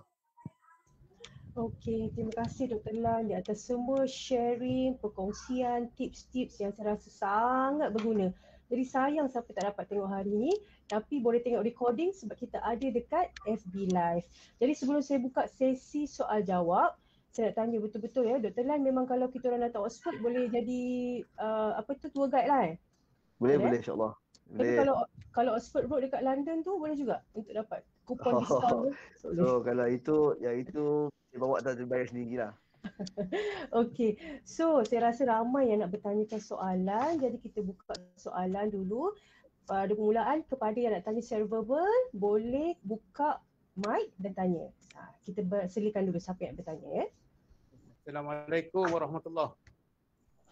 Okey, terima kasih Dr. Lan di atas semua sharing, perkongsian, tips-tips yang saya rasa sangat berguna. Jadi sayang siapa tak dapat tengok hari ni, tapi boleh tengok recording sebab kita ada dekat FB Live. Jadi sebelum saya buka sesi soal jawab, saya nak tanya betul-betul ya, Dr. Lan, memang kalau kita orang datang Oxford boleh jadi tour guide lah Boleh insya-Allah. Tapi kalau Oxford Road dekat London tu boleh juga untuk dapat kupon diskaun tu. So kalau itu dia bawa tak bayar sendirilah. Okey. So saya rasa ramai yang nak bertanyakan soalan, jadi kita buka soalan dulu. Pada permulaan, kepada yang nak tanya secara verbal, boleh buka mic dan tanya. Kita silakan dulu siapa yang bertanya ya. Assalamualaikum warahmatullahi.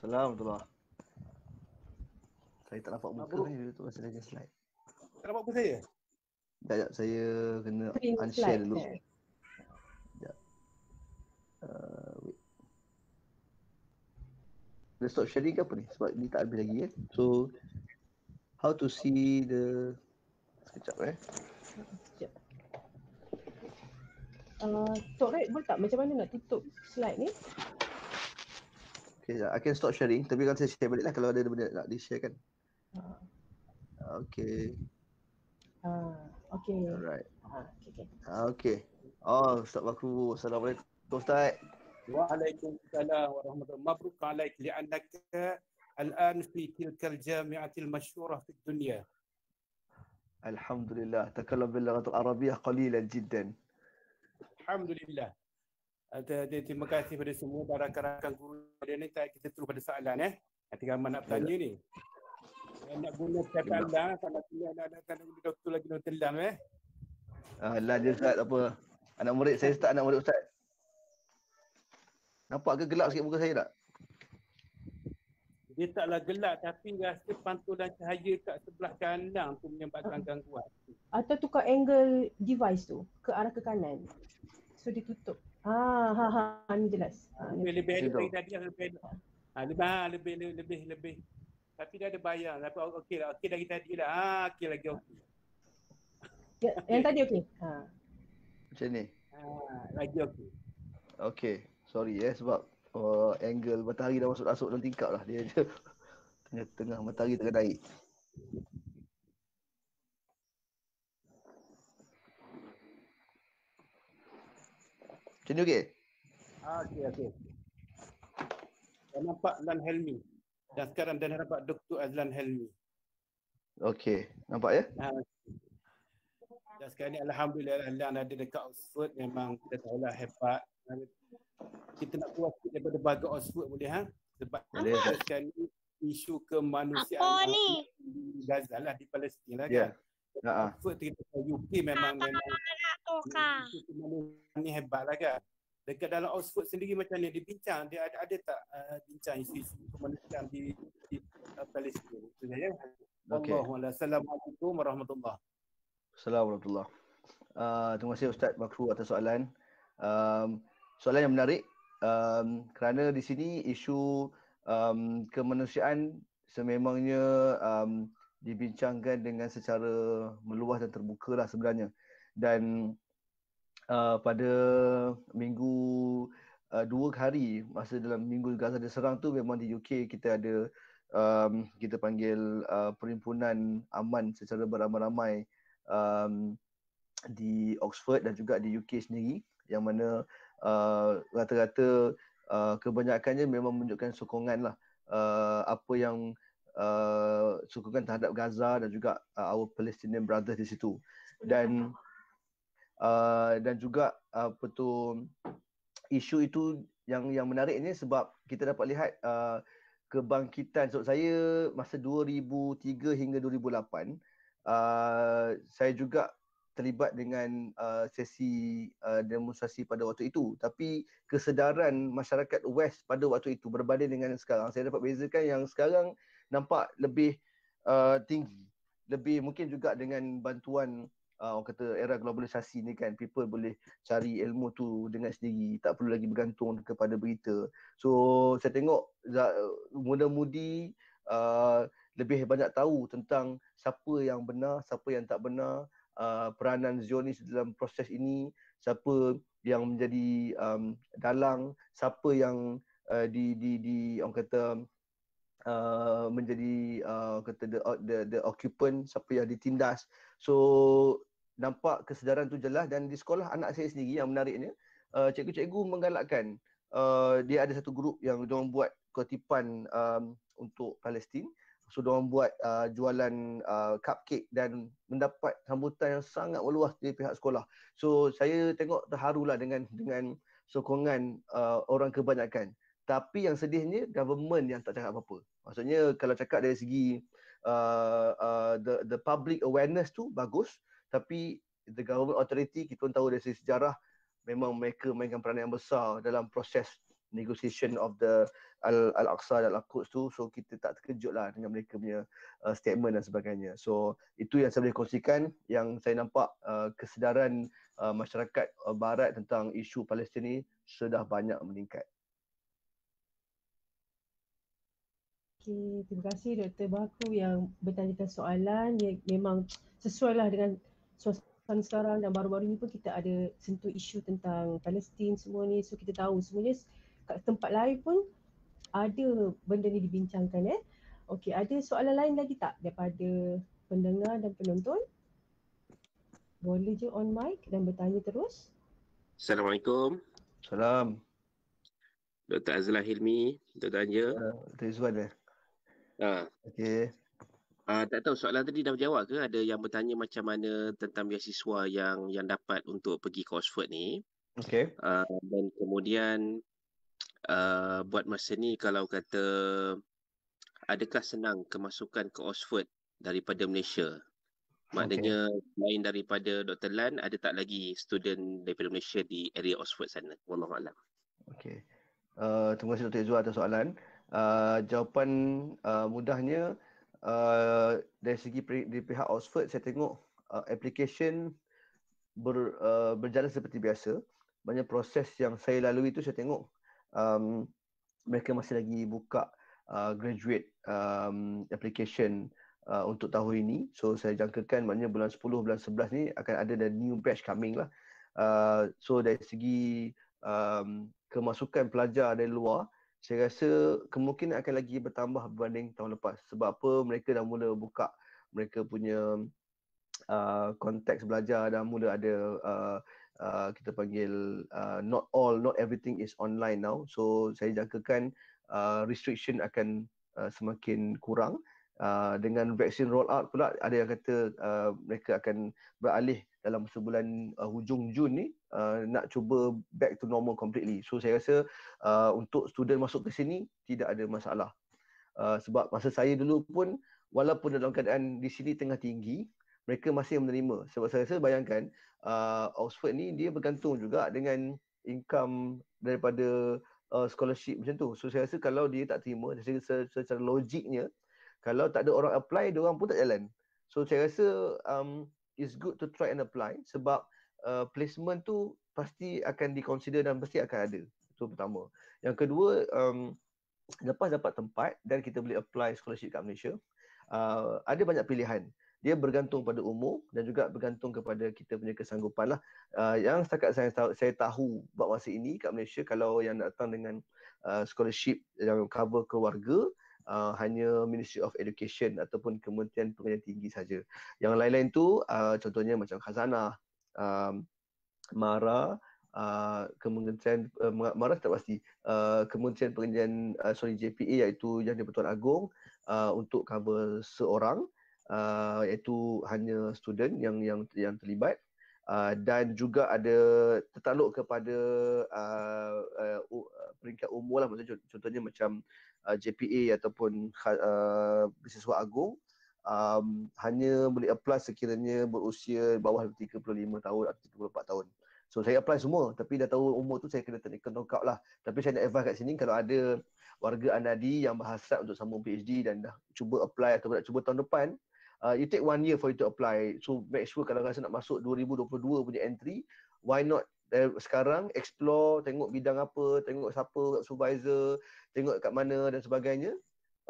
Assalamualaikum. Saya tak nampak muka ni tu, saya lagi slide. Tak nampak muka saya? Sekejap, saya kena Print unshare slide, dulu. eh. Sekejap. Wait. Dah stop sharing ke apa ni? Sebab ni tak habis lagi ya. So, how to see the... Sekejap Sekejap. Tok Red boleh tak macam mana nak tutup slide ni? Okay, I can stop sharing. Tapi kan saya share balik lah kalau ada benda nak di-share kan. Okay. Okay. Alright. Okay. Okay. Oh, Ustaz Bakru. Assalamualaikum Ustaz. Waalaikumsalam warahmatullahi wabarakatuh. Mabruk alaik li'annaka al-an fi tilkal jami'atil masyhurah fi dunya. Alhamdulillah. Takallam bil lughatil arabiyyah qalilan jiddan. Alhamdulillah. Terima kasih kepada semua para rakan-rakan guru. Hari ni kita terus pada soalan Nanti ramai nak bertanya ni. Nak guna perkataan lah, tak nak guna doktor lagi Dr. Lam Lah je Ustaz, tak apa. Anak murid saya start anak murid Ustaz. Nampak ke gelap sikit muka saya tak? Dia taklah gelap tapi rasa pantulan cahaya kat sebelah kanan tu menyebabkan gangguan. Atau tukar angle device tu ke arah ke kanan. So ditutup. Ni jelas. Lebih elok tadi lebih. Tapi dia ada bayang. Tapi okey lah. Okey dari tadi lah. Okey lagi okey. Yang tadi okey. Macam ni. Lagi okey. Okey. Sorry sebab angle matahari dah masuk dalam tingkap lah. Dia tengah matahari tengah naik. Macam ni okey? Okey. Dah nampak Azlan Helmi. Dan sekarang dah nampak Dr. Azlan Helmi. Okey, nampak ya? Dan sekarang ni Alhamdulillah Azlan ada dekat Oxford, memang kita tahulah hebat. Kita nak puas daripada baga Oxford boleh Sebab boleh, kita sekarang ni isu kemanusiaan di Gaza lah, di Palestin lah kan. Oxford kita tahu UK memang isu kemanusiaan ni hebat lah kan. Dekat dalam Oxford sendiri macam ni dibincang, dia ada tak bincang isu-isu kemanusiaan di Palestin? Itu saja. Assalamualaikum warahmatullahi. Assalamualaikum. Terima kasih Ustaz Makru atas soalan. Soalan yang menarik kerana di sini isu kemanusiaan sememangnya dibincangkan dengan secara meluas dan terbuka lah sebenarnya. Dan pada minggu 2 hari masa dalam minggu Gaza diserang tu memang di UK kita ada kita panggil perhimpunan aman secara beramai-ramai di Oxford dan juga di UK sendiri, yang mana rata-rata kebanyakannya memang menunjukkan sokongan lah, apa yang sokongan terhadap Gaza dan juga our Palestinian brothers di situ. Dan juga isu itu yang menariknya sebab kita dapat lihat kebangkitan. So saya masa 2003 hingga 2008 saya juga terlibat dengan sesi demonstrasi pada waktu itu, tapi kesedaran masyarakat West pada waktu itu berbanding dengan sekarang, saya dapat bezakan yang sekarang nampak lebih tinggi, lebih mungkin juga dengan bantuan orang kata era globalisasi ni kan, people boleh cari ilmu tu dengan sendiri, tak perlu lagi bergantung kepada berita. So saya tengok muda-mudi lebih banyak tahu tentang siapa yang benar, siapa yang tak benar, peranan Zionis dalam proses ini, siapa yang menjadi dalang, siapa yang orang kata menjadi kata the occupant, siapa yang ditindas. So nampak kesedaran tu jelas. Dan di sekolah anak saya sendiri yang menariknya, cikgu-cikgu menggalakkan, dia ada satu grup yang diorang buat kutipan untuk Palestin. So diorang buat jualan cupcake dan mendapat sambutan yang sangat meluas dari pihak sekolah. So saya tengok terharulah dengan sokongan orang kebanyakan. Tapi yang sedihnya government yang tak cakap apa-apa. Maksudnya kalau cakap dari segi the public awareness tu bagus, tapi the government authority, kita pun tahu dari segi sejarah memang mereka mainkan peranan yang besar dalam proses negotiation of the Al-Aqsa dan Al-Quds tu. So kita tak terkejut lah dengan mereka punya statement dan sebagainya. So itu yang saya boleh kongsikan, yang saya nampak kesedaran masyarakat barat tentang isu Palestin ni sudah banyak meningkat. Okay, terima kasih Dr. Baku yang bertanyakan soalan. Dia memang sesuai lah dengan suasana sekarang, dan baru-baru ni pun kita ada sentuh isu tentang Palestin semua ni. So kita tahu semuanya kat tempat lain pun ada benda ni dibincangkan. Okey, ada soalan lain lagi tak daripada pendengar dan penonton? Boleh je on mic dan bertanya terus. Assalamualaikum. Salam. Dr. Azlan Hilmi, Dr. Anja. Dr. Izwan Okey. Tak tahu soalan tadi dah berjawab ke? Ada yang bertanya macam mana tentang beasiswa yang dapat untuk pergi ke Oxford ni. Okey. Dan kemudian buat masa ni kalau kata adakah senang kemasukan ke Oxford daripada Malaysia? Maknanya selain daripada Dr. Lan, ada tak lagi student daripada Malaysia di area Oxford sana? Wallahualam. Okey. Terima kasih Dr. Izwan atas soalan. Jawapan mudahnya, dari segi di pihak Oxford, saya tengok application berjalan seperti biasa. Banyak proses yang saya lalui itu saya tengok mereka masih lagi buka graduate application untuk tahun ini. So saya jangkakan maknanya bulan 10, bulan 11 ni akan ada the new batch coming lah. So dari segi kemasukan pelajar dari luar, saya rasa kemungkinan akan lagi bertambah berbanding tahun lepas. Sebab apa, mereka dah mula buka mereka punya konteks belajar, dah mula ada kita panggil not everything is online now. So saya jangkakan restriction akan semakin kurang. Dengan vaksin roll out pula, ada yang kata mereka akan beralih dalam sebulan hujung Jun ni nak cuba back to normal completely. So saya rasa untuk student masuk ke sini tidak ada masalah. Sebab masa saya dulu pun, walaupun dalam keadaan di sini tengah tinggi, mereka masih menerima. Sebab saya rasa bayangkan Oxford ni dia bergantung juga dengan income daripada scholarship macam tu. So saya rasa kalau dia tak terima, secara logiknya, kalau tak ada orang apply, dia orang pun tak jalan. So saya rasa it's good to try and apply, sebab placement tu pasti akan diconsider dan pasti akan ada. Itu pertama. Yang kedua, lepas dapat tempat dan kita boleh apply scholarship kat Malaysia, ada banyak pilihan. Dia bergantung pada umur dan juga bergantung kepada kita punya kesanggupan lah. Yang setakat saya tahu buat masa ini kat Malaysia, kalau yang datang dengan scholarship yang cover keluarga, hanya Ministry of Education ataupun Kementerian Pengajian Tinggi saja. Yang lain-lain tu contohnya macam Khazanah, MARA, Kementerian MARA tak pasti, Kementerian Pengajian JPA, iaitu Yang di-Pertuan Agong, untuk cover seorang, iaitu hanya student yang terlibat. Dan juga ada tertakluk kepada peringkat umur lah, maksudnya contohnya macam JPA ataupun Beasiswa Agong, hanya boleh apply sekiranya berusia bawah 35 tahun atau 34 tahun. So saya apply semua, tapi dah tahu umur tu saya kena technical knockout lah. Tapi saya nak advise kat sini, kalau ada warga Anadi yang berhasrat untuk sambung PhD dan dah cuba apply atau nak cuba tahun depan, you take 1 year for you to apply. So make sure kalau rasa nak masuk 2022 punya entry, why not sekarang explore, tengok bidang apa, tengok siapa supervisor, tengok kat mana dan sebagainya,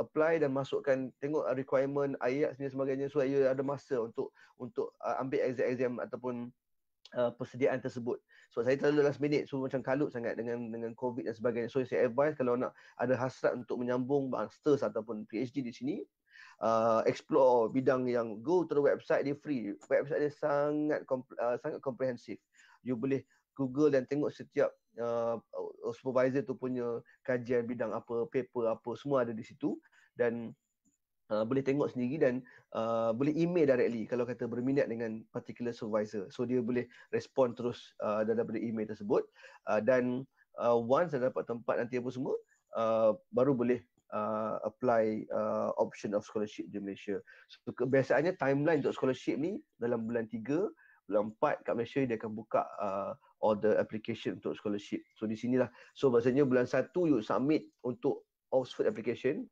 apply dan masukkan, tengok requirement IELTS dan sebagainya, so you ada masa untuk ambil exam ataupun persediaan tersebut. So saya terlalu last minute, so macam kalut sangat dengan COVID dan sebagainya. So saya advise kalau nak ada hasrat untuk menyambung masters ataupun PhD di sini, explore bidang yang, go to the website, dia free. Website dia sangat komprehensif. You boleh Google dan tengok setiap supervisor tu punya kajian bidang apa, paper apa, semua ada di situ. Dan boleh tengok sendiri dan boleh email directly kalau kata berminat dengan particular supervisor. So dia boleh respon terus daripada email tersebut. Dan once dah dapat tempat nanti apa semua, baru boleh apply option of scholarship di Malaysia. So kebiasaannya timeline untuk scholarship ni dalam bulan 3, bulan 4 kat Malaysia dia akan buka order application untuk scholarship. So di sinilah. So maksudnya bulan 1 you submit untuk Oxford application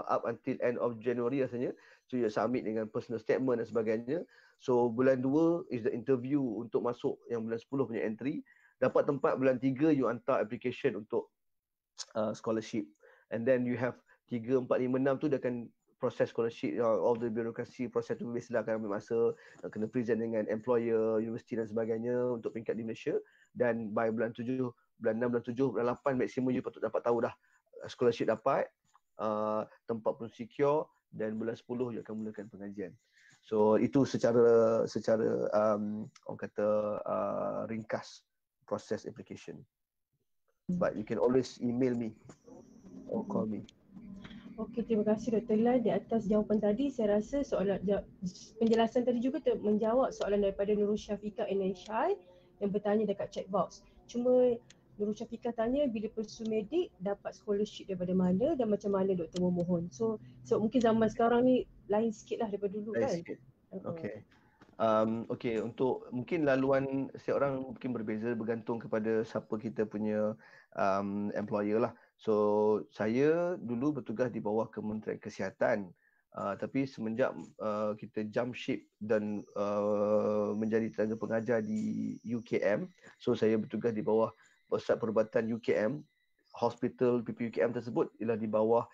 up until end of January rasanya. So you submit dengan personal statement dan sebagainya. So bulan 2 is the interview untuk masuk yang bulan 10 punya entry. Dapat tempat bulan 3 you hantar application untuk scholarship. And then you have 3, 4, 5, 6 tu dia akan proses scholarship, all the bureaucracy, proses tu biasalah akan ambil masa, kena present dengan employer, universiti dan sebagainya untuk peringkat di Malaysia. Dan by bulan 7, bulan 6, bulan 7, bulan 8 maksimum you patut dapat tahu dah scholarship dapat, tempat pun secure, dan bulan 10 you akan mulakan pengajian. So itu secara orang kata ringkas proses application. But you can always email me or call me. Okey, terima kasih Dr. Hilal di atas jawapan tadi. Saya rasa penjelasan tadi juga menjawab soalan daripada Nurul Syafiqah NHI yang bertanya dekat chat box. Cuma Nurul Syafiqah tanya bila pursue medik dapat scholarship daripada mana dan macam mana doktor memohon. So mungkin zaman sekarang ni lain sikit lah daripada dulu kan? Lain sikit. Okey. Okey, untuk mungkin laluan setiap orang mungkin berbeza bergantung kepada siapa kita punya employer lah. So saya dulu bertugas di bawah Kementerian Kesihatan, tapi semenjak kita jump ship dan menjadi tenaga pengajar di UKM, so saya bertugas di bawah Pusat Perubatan UKM. Hospital PPUKM tersebut ialah di bawah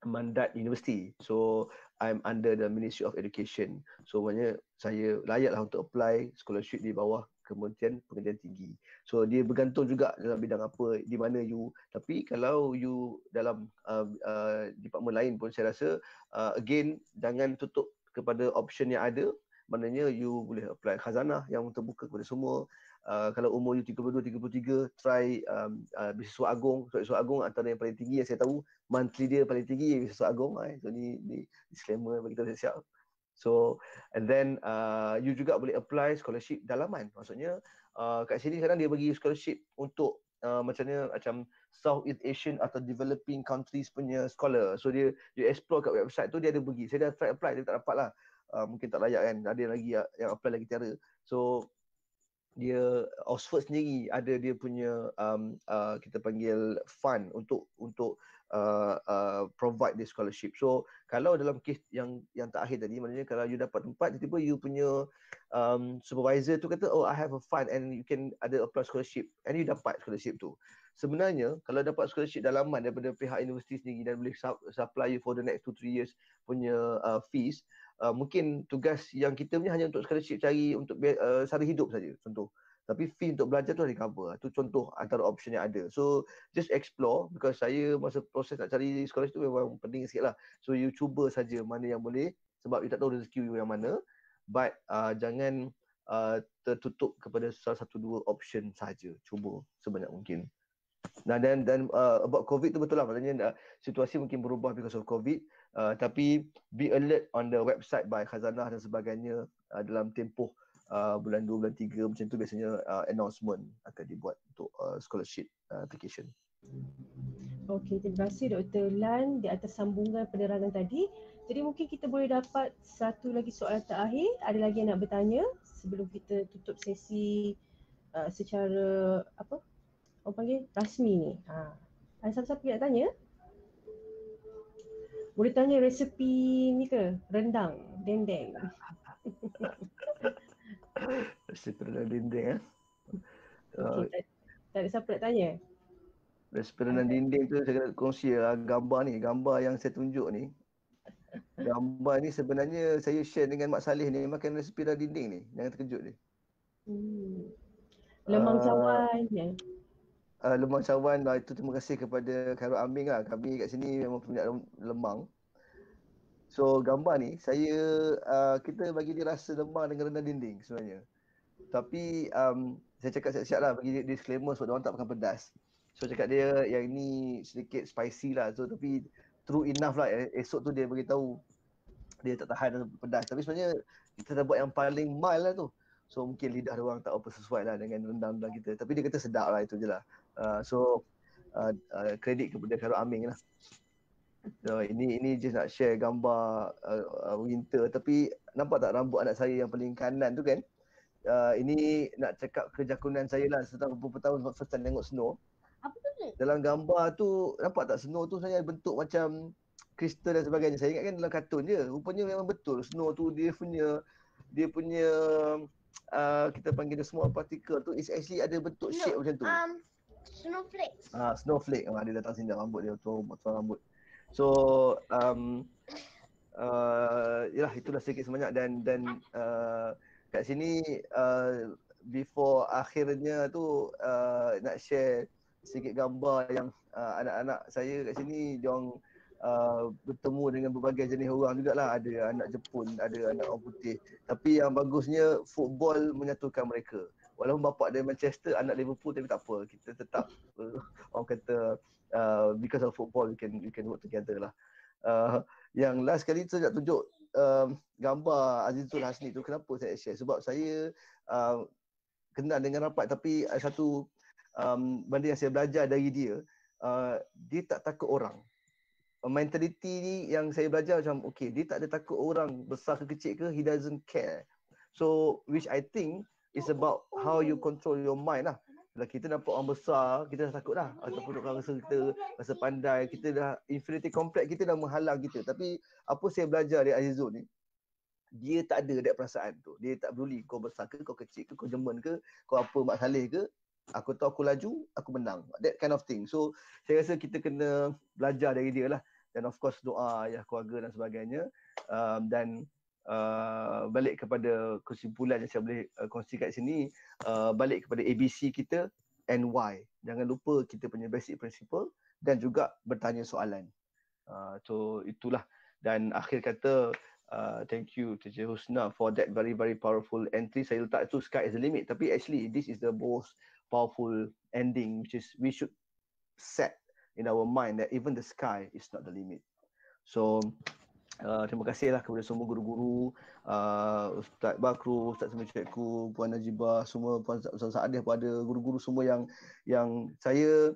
mandat universiti. So I'm under the Ministry of Education. So maknanya saya layaklah untuk apply scholarship di bawah Kementerian Pendidikan Tinggi. So dia bergantung juga dalam bidang apa, di mana you. Tapi kalau you dalam department lain pun saya rasa again jangan tutup kepada option yang ada. Maknanya you boleh apply khazanah yang terbuka kepada semua. Kalau umur you 32, 33, try beasiswa agung. Beasiswa agung antara yang paling tinggi yang saya tahu, monthly dia paling tinggi beasiswa agung. So ni disclaimer bagi kita siap. So and then you juga boleh apply scholarship dalaman. Maksudnya kat sini sekarang dia bagi scholarship untuk macam Southeast Asian atau developing countries punya scholar. So you explore kat website tu, dia ada bagi. Saya dah try apply, dia tak dapat lah. Mungkin tak layak kan. Ada lagi yang apply lagi tiada. So dia Oxford sendiri ada dia punya kita panggil fund untuk provide the scholarship. So kalau dalam kes yang terakhir tadi, maknanya kalau you dapat tempat, tiba-tiba you punya supervisor tu kata, oh I have a fund and you can ada apply scholarship, and you dapat scholarship tu. Sebenarnya kalau dapat scholarship dalaman daripada pihak universiti sendiri dan boleh supply you for the next 2-3 years punya fees, mungkin tugas yang kita punya hanya untuk scholarship cari untuk sara hidup saja contoh. Tapi fee untuk belajar tu dah cover. Itu contoh antara option yang ada. So just explore, because saya masa proses nak cari scholarship tu memang penting sikit lah. So you cuba saja mana yang boleh, sebab you tak tahu rezeki you yang mana. But jangan tertutup kepada salah satu dua option saja. Cuba sebanyak mungkin. Nah dan about COVID tu betul lah, maknanya situasi mungkin berubah because of COVID, tapi be alert on the website by Khazanah dan sebagainya dalam tempoh bulan 2, bulan 3 macam tu biasanya announcement akan dibuat untuk scholarship application. Okey, terima kasih Dr. Lan di atas sambungan penerangan tadi. Jadi mungkin kita boleh dapat satu lagi soalan terakhir. Ada lagi yang nak bertanya sebelum kita tutup sesi secara apa? Orang panggil rasmi ni. Ada siapa-siapa yang nak tanya? Boleh tanya resepi ni ke? Rendang, dendeng. Resepi rendang dendeng Okay, tak ada siapa nak tanya? Resepi rendang dinding tu saya nak kongsi gambar ni, gambar yang saya tunjuk ni. Gambar ni sebenarnya saya share dengan Mak Saleh ni makan resepi rendang dinding ni. Jangan terkejut ni. Lemang cawan ya. Lemang cawan itu terima kasih kepada Khairul Amin lah. Kami kat sini memang punya lemang. So gambar ni kita bagi dia rasa lemang dengan rendang dinding sebenarnya. Tapi saya cakap siap-siap lah bagi disclaimer sebab orang tak makan pedas. So cakap dia yang ini sedikit spicy lah. So tapi true enough lah, esok tu dia beritahu dia tak tahan pedas. Tapi sebenarnya kita dah buat yang paling mild lah tu. So mungkin lidah dia orang tak apa sesuai lah dengan rendang-rendang kita. Tapi dia kata sedap lah, itu je lah. So kredit kepada Khairul Amin lah. So ini just nak share gambar winter. Tapi nampak tak rambut anak saya yang paling kanan tu kan? Ini nak cakap kejakunan saya lah setelah beberapa tahun first time tengok snow. Apa tu? Dalam gambar tu nampak tak snow tu sebenarnya bentuk macam kristal dan sebagainya. Saya ingat kan dalam kartun je. Rupanya memang betul snow tu dia punya kita panggil dia small particle tu is actually ada bentuk shape macam tu. Snowflake. Snowflake. Dia datang sini rambut dia tuang rambut. So yalah itulah sedikit sebanyak dan kat sini before akhirnya tu nak share sedikit gambar yang anak-anak saya kat sini diorang bertemu dengan berbagai jenis orang jugalah. Ada anak Jepun, ada anak orang putih. Tapi yang bagusnya football menyatukan mereka. Walaupun bapak dia Manchester, anak Liverpool, tapi tak apa. Kita tetap orang kata because of football you can work together lah. Yang last kali tu saya nak tunjuk gambar Azizul Hasni tu. Kenapa saya share? Sebab saya kenal dengan rapat, tapi ada satu benda yang saya belajar dari dia. Dia tak takut orang. Mentality ni yang saya belajar macam okay, dia tak ada takut orang besar ke kecil ke, he doesn't care. So which I think is about how you control your mind lah. Bila kita nampak orang besar, kita dah takut dah. Ataupun orang rasa kita rasa pandai, kita dah infinity complex, kita dah menghalang kita. Tapi apa saya belajar dari Azizul ni, dia tak ada that perasaan tu. Dia tak peduli kau besar ke, kau kecil ke, kau Jerman ke, kau apa Mak Saleh ke. Aku tahu aku laju, aku menang. That kind of thing. So saya rasa kita kena belajar dari dia lah. Dan of course doa ayah keluarga dan sebagainya. Dan balik kepada kesimpulan yang saya boleh kongsikan kat sini, balik kepada ABC kita and why. Jangan lupa kita punya basic principle dan juga bertanya soalan. So itulah, dan akhir kata thank you Teacher Husna for that very very powerful entry. Saya letak tu sky is the limit, tapi actually this is the most powerful ending, which is we should set in our mind that even the sky is not the limit. So terima kasihlah kepada semua guru-guru, Ustaz Bakru, Ustaz Semua Cikgu, Puan Najibah, semua Puan Ustaz Saadah, pada guru-guru semua yang saya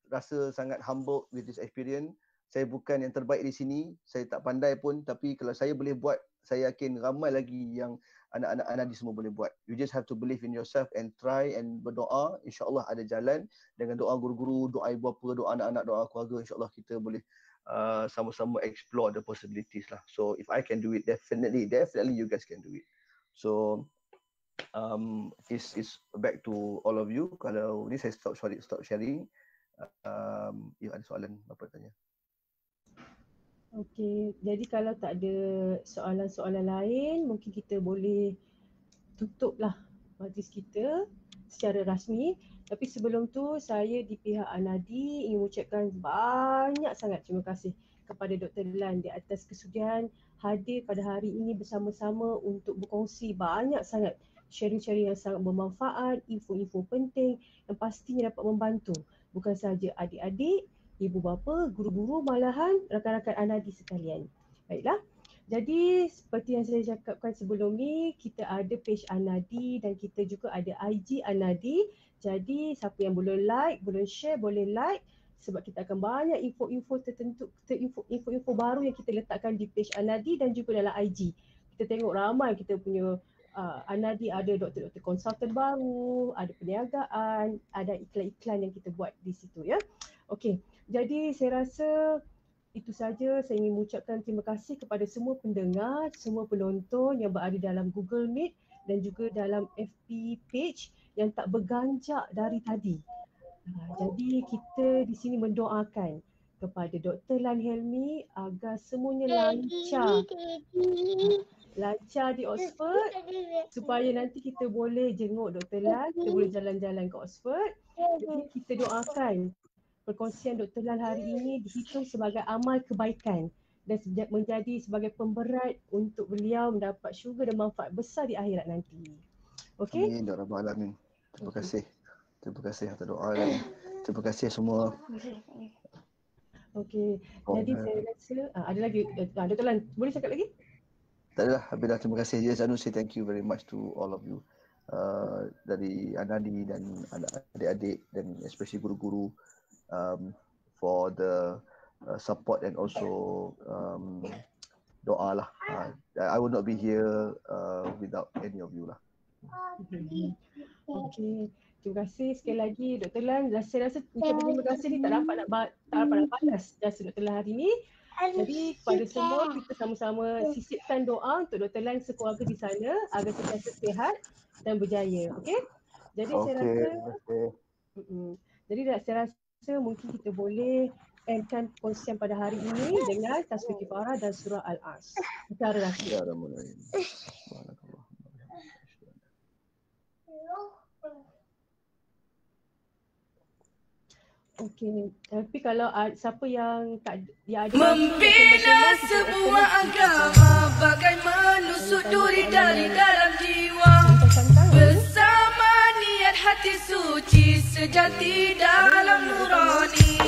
rasa sangat humble with this experience. Saya bukan yang terbaik di sini, saya tak pandai pun, tapi kalau saya boleh buat, saya yakin ramai lagi yang anak-anak Anadi semua boleh buat. You just have to believe in yourself and try and berdoa. InsyaAllah ada jalan. Dengan doa guru-guru, doa ibu bapa, doa anak-anak, doa keluarga, insyaAllah kita boleh sama-sama explore the possibilities lah. So if I can do it, definitely you guys can do it. So it's back to all of you. Kalau ni saya stop sharing. Ya, ada soalan apa tanya? Okey, jadi kalau tak ada soalan-soalan lain, mungkin kita boleh tutuplah majlis kita secara rasmi. Tapi sebelum tu, saya di pihak Anadi ingin mengucapkan banyak sangat terima kasih kepada Dr. Lan di atas kesudian hadir pada hari ini bersama-sama untuk berkongsi banyak sangat sharing-sharing yang sangat bermanfaat, info-info penting yang pastinya dapat membantu bukan sahaja adik-adik, ibu bapa, guru-guru, malahan rakan-rakan Anadi sekalian. Baiklah. Jadi seperti yang saya cakapkan sebelum ni, kita ada page Anadi dan kita juga ada IG Anadi. Jadi siapa yang belum like, belum share, boleh like sebab kita akan banyak info-info tertentu, info-info baru yang kita letakkan di page Anadi dan juga dalam IG. Kita tengok ramai kita punya Anadi ada doktor-doktor konsultan baru, ada perniagaan, ada iklan-iklan yang kita buat di situ ya. Okey. Jadi saya rasa itu saja. Saya ingin mengucapkan terima kasih kepada semua pendengar, semua penonton yang berada dalam Google Meet dan juga dalam FB page yang tak berganjak dari tadi. Jadi kita di sini mendoakan kepada Dr. Lan Helmi agar semuanya lancar di Oxford supaya nanti kita boleh jenguk Dr. Lan, kita boleh jalan-jalan ke Oxford. Jadi kita doakan perkongsian Dr. Lan hari ini dihitung sebagai amal kebaikan dan menjadi sebagai pemberat untuk beliau mendapat syurga dan manfaat besar di akhirat nanti. Okey? Amin ya rabbal alamin. Terima kasih. Terima kasih atas doa dan terima kasih semua. Okey. Jadi saya rasa ada lagi Dr. Lan boleh cakap lagi? Tak adalah, habis dah. Terima kasih. Just I want to say thank you very much to all of you. Dari Anadi dan adik-adik dan especially guru-guru for the support and also doa lah. I would not be here without any of you lah. Okey. Terima kasih sekali lagi Dr. Lan. Saya rasa terima kasih ni tak dapat nak balas jasa Dr. Lan hari ni. Jadi kepada semua kita sama-sama sisipkan doa untuk Dr. Lan sekeluarga di sana agar sentiasa sihat dan berjaya. Okey? Jadi saya rasa mungkin kita boleh endkan perkongsian pada hari ini dengan tasbih kifarah dan surah Al-As. Secara rasmi. Okey, tapi kalau siapa yang tak ada membina sebuah agama bagai menusuk duri dari dalam jiwa bersama niat hati suci sejati dalam nurani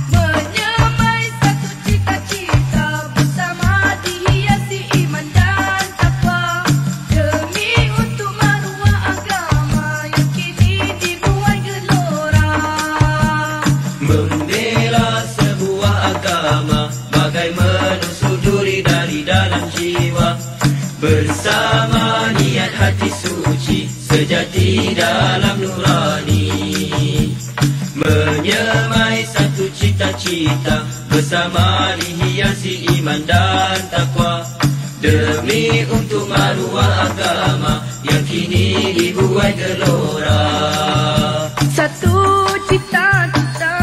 menyamai satu cita-cita bersama dihiasi iman dan takwa demi untuk maruah agama yang kini dibuai gelora. Membela sebuah agama bagai menusuk duri dari dalam jiwa bersama niat hati suci sejati dalam nurani menyamai satu cita-cita bersama dihiasi iman dan takwa demi untuk maruah agama yang kini dibuai gelora. Satu cita-cita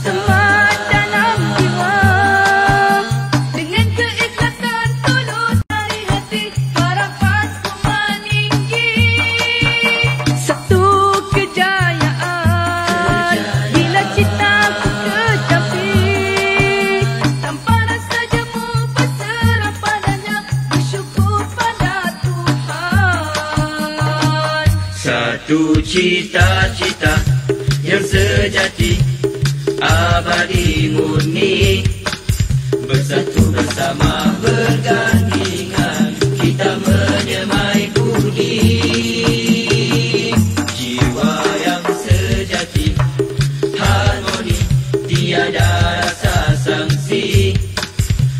semua dalam jiwa dengan Satu cita-cita yang sejati, abadi murni, bersatu bersama bergandingan, kita menyemai budi. Jiwa yang sejati, harmoni, tiada rasa sangsi,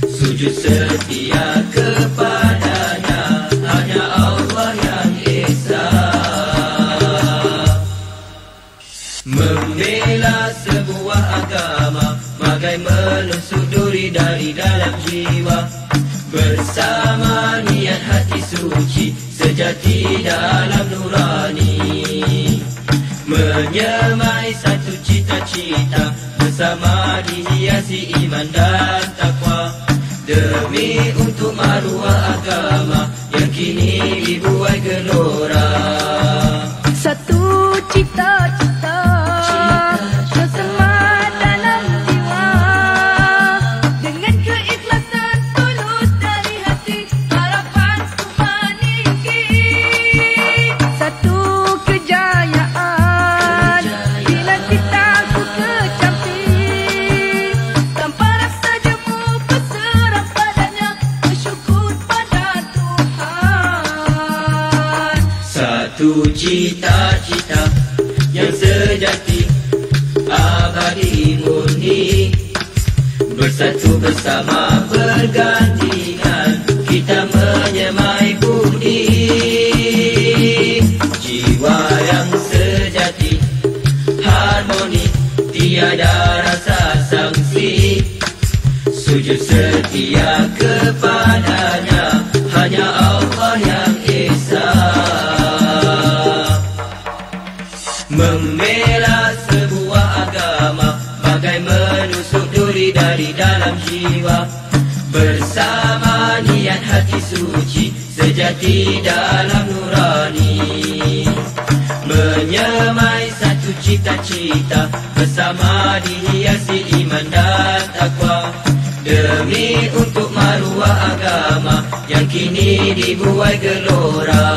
sujud setia kepadanya, hanya Allah yang esa. Membela sebuah agama, bagai menusuk duri dari dalam jiwa, bersama niat hati suci, sejati dalam nurani. Menyemai satu cita-cita, bersama dihiasi iman dan takwa, demi untuk maruah agama yang kini dibuai gelora. Satu cita-cita bersama dalam jiwa, dengan keikhlasan tulus dari hati, harapan semua tinggi. Satu kejayaan bila kita ku kecapi, tanpa rasa jemu berserah padanya, bersyukur pada Tuhan. Satu cita-cita yang sejati, abadi murni, bersatu bersama bergandingan, kita menyemai budi. Jiwa yang sejati, harmoni, tiada rasa sangsi, sujud setia kepadanya, hanya Allah yang esa. Membela sebuah agama, bagai menusuk duri dari dalam jiwa, bersama niat hati suci, sejati dalam nurani. Menyemai satu cita-cita, bersama dihiasi iman dan takwa, demi untuk maruah agama yang kini dibuai gelora.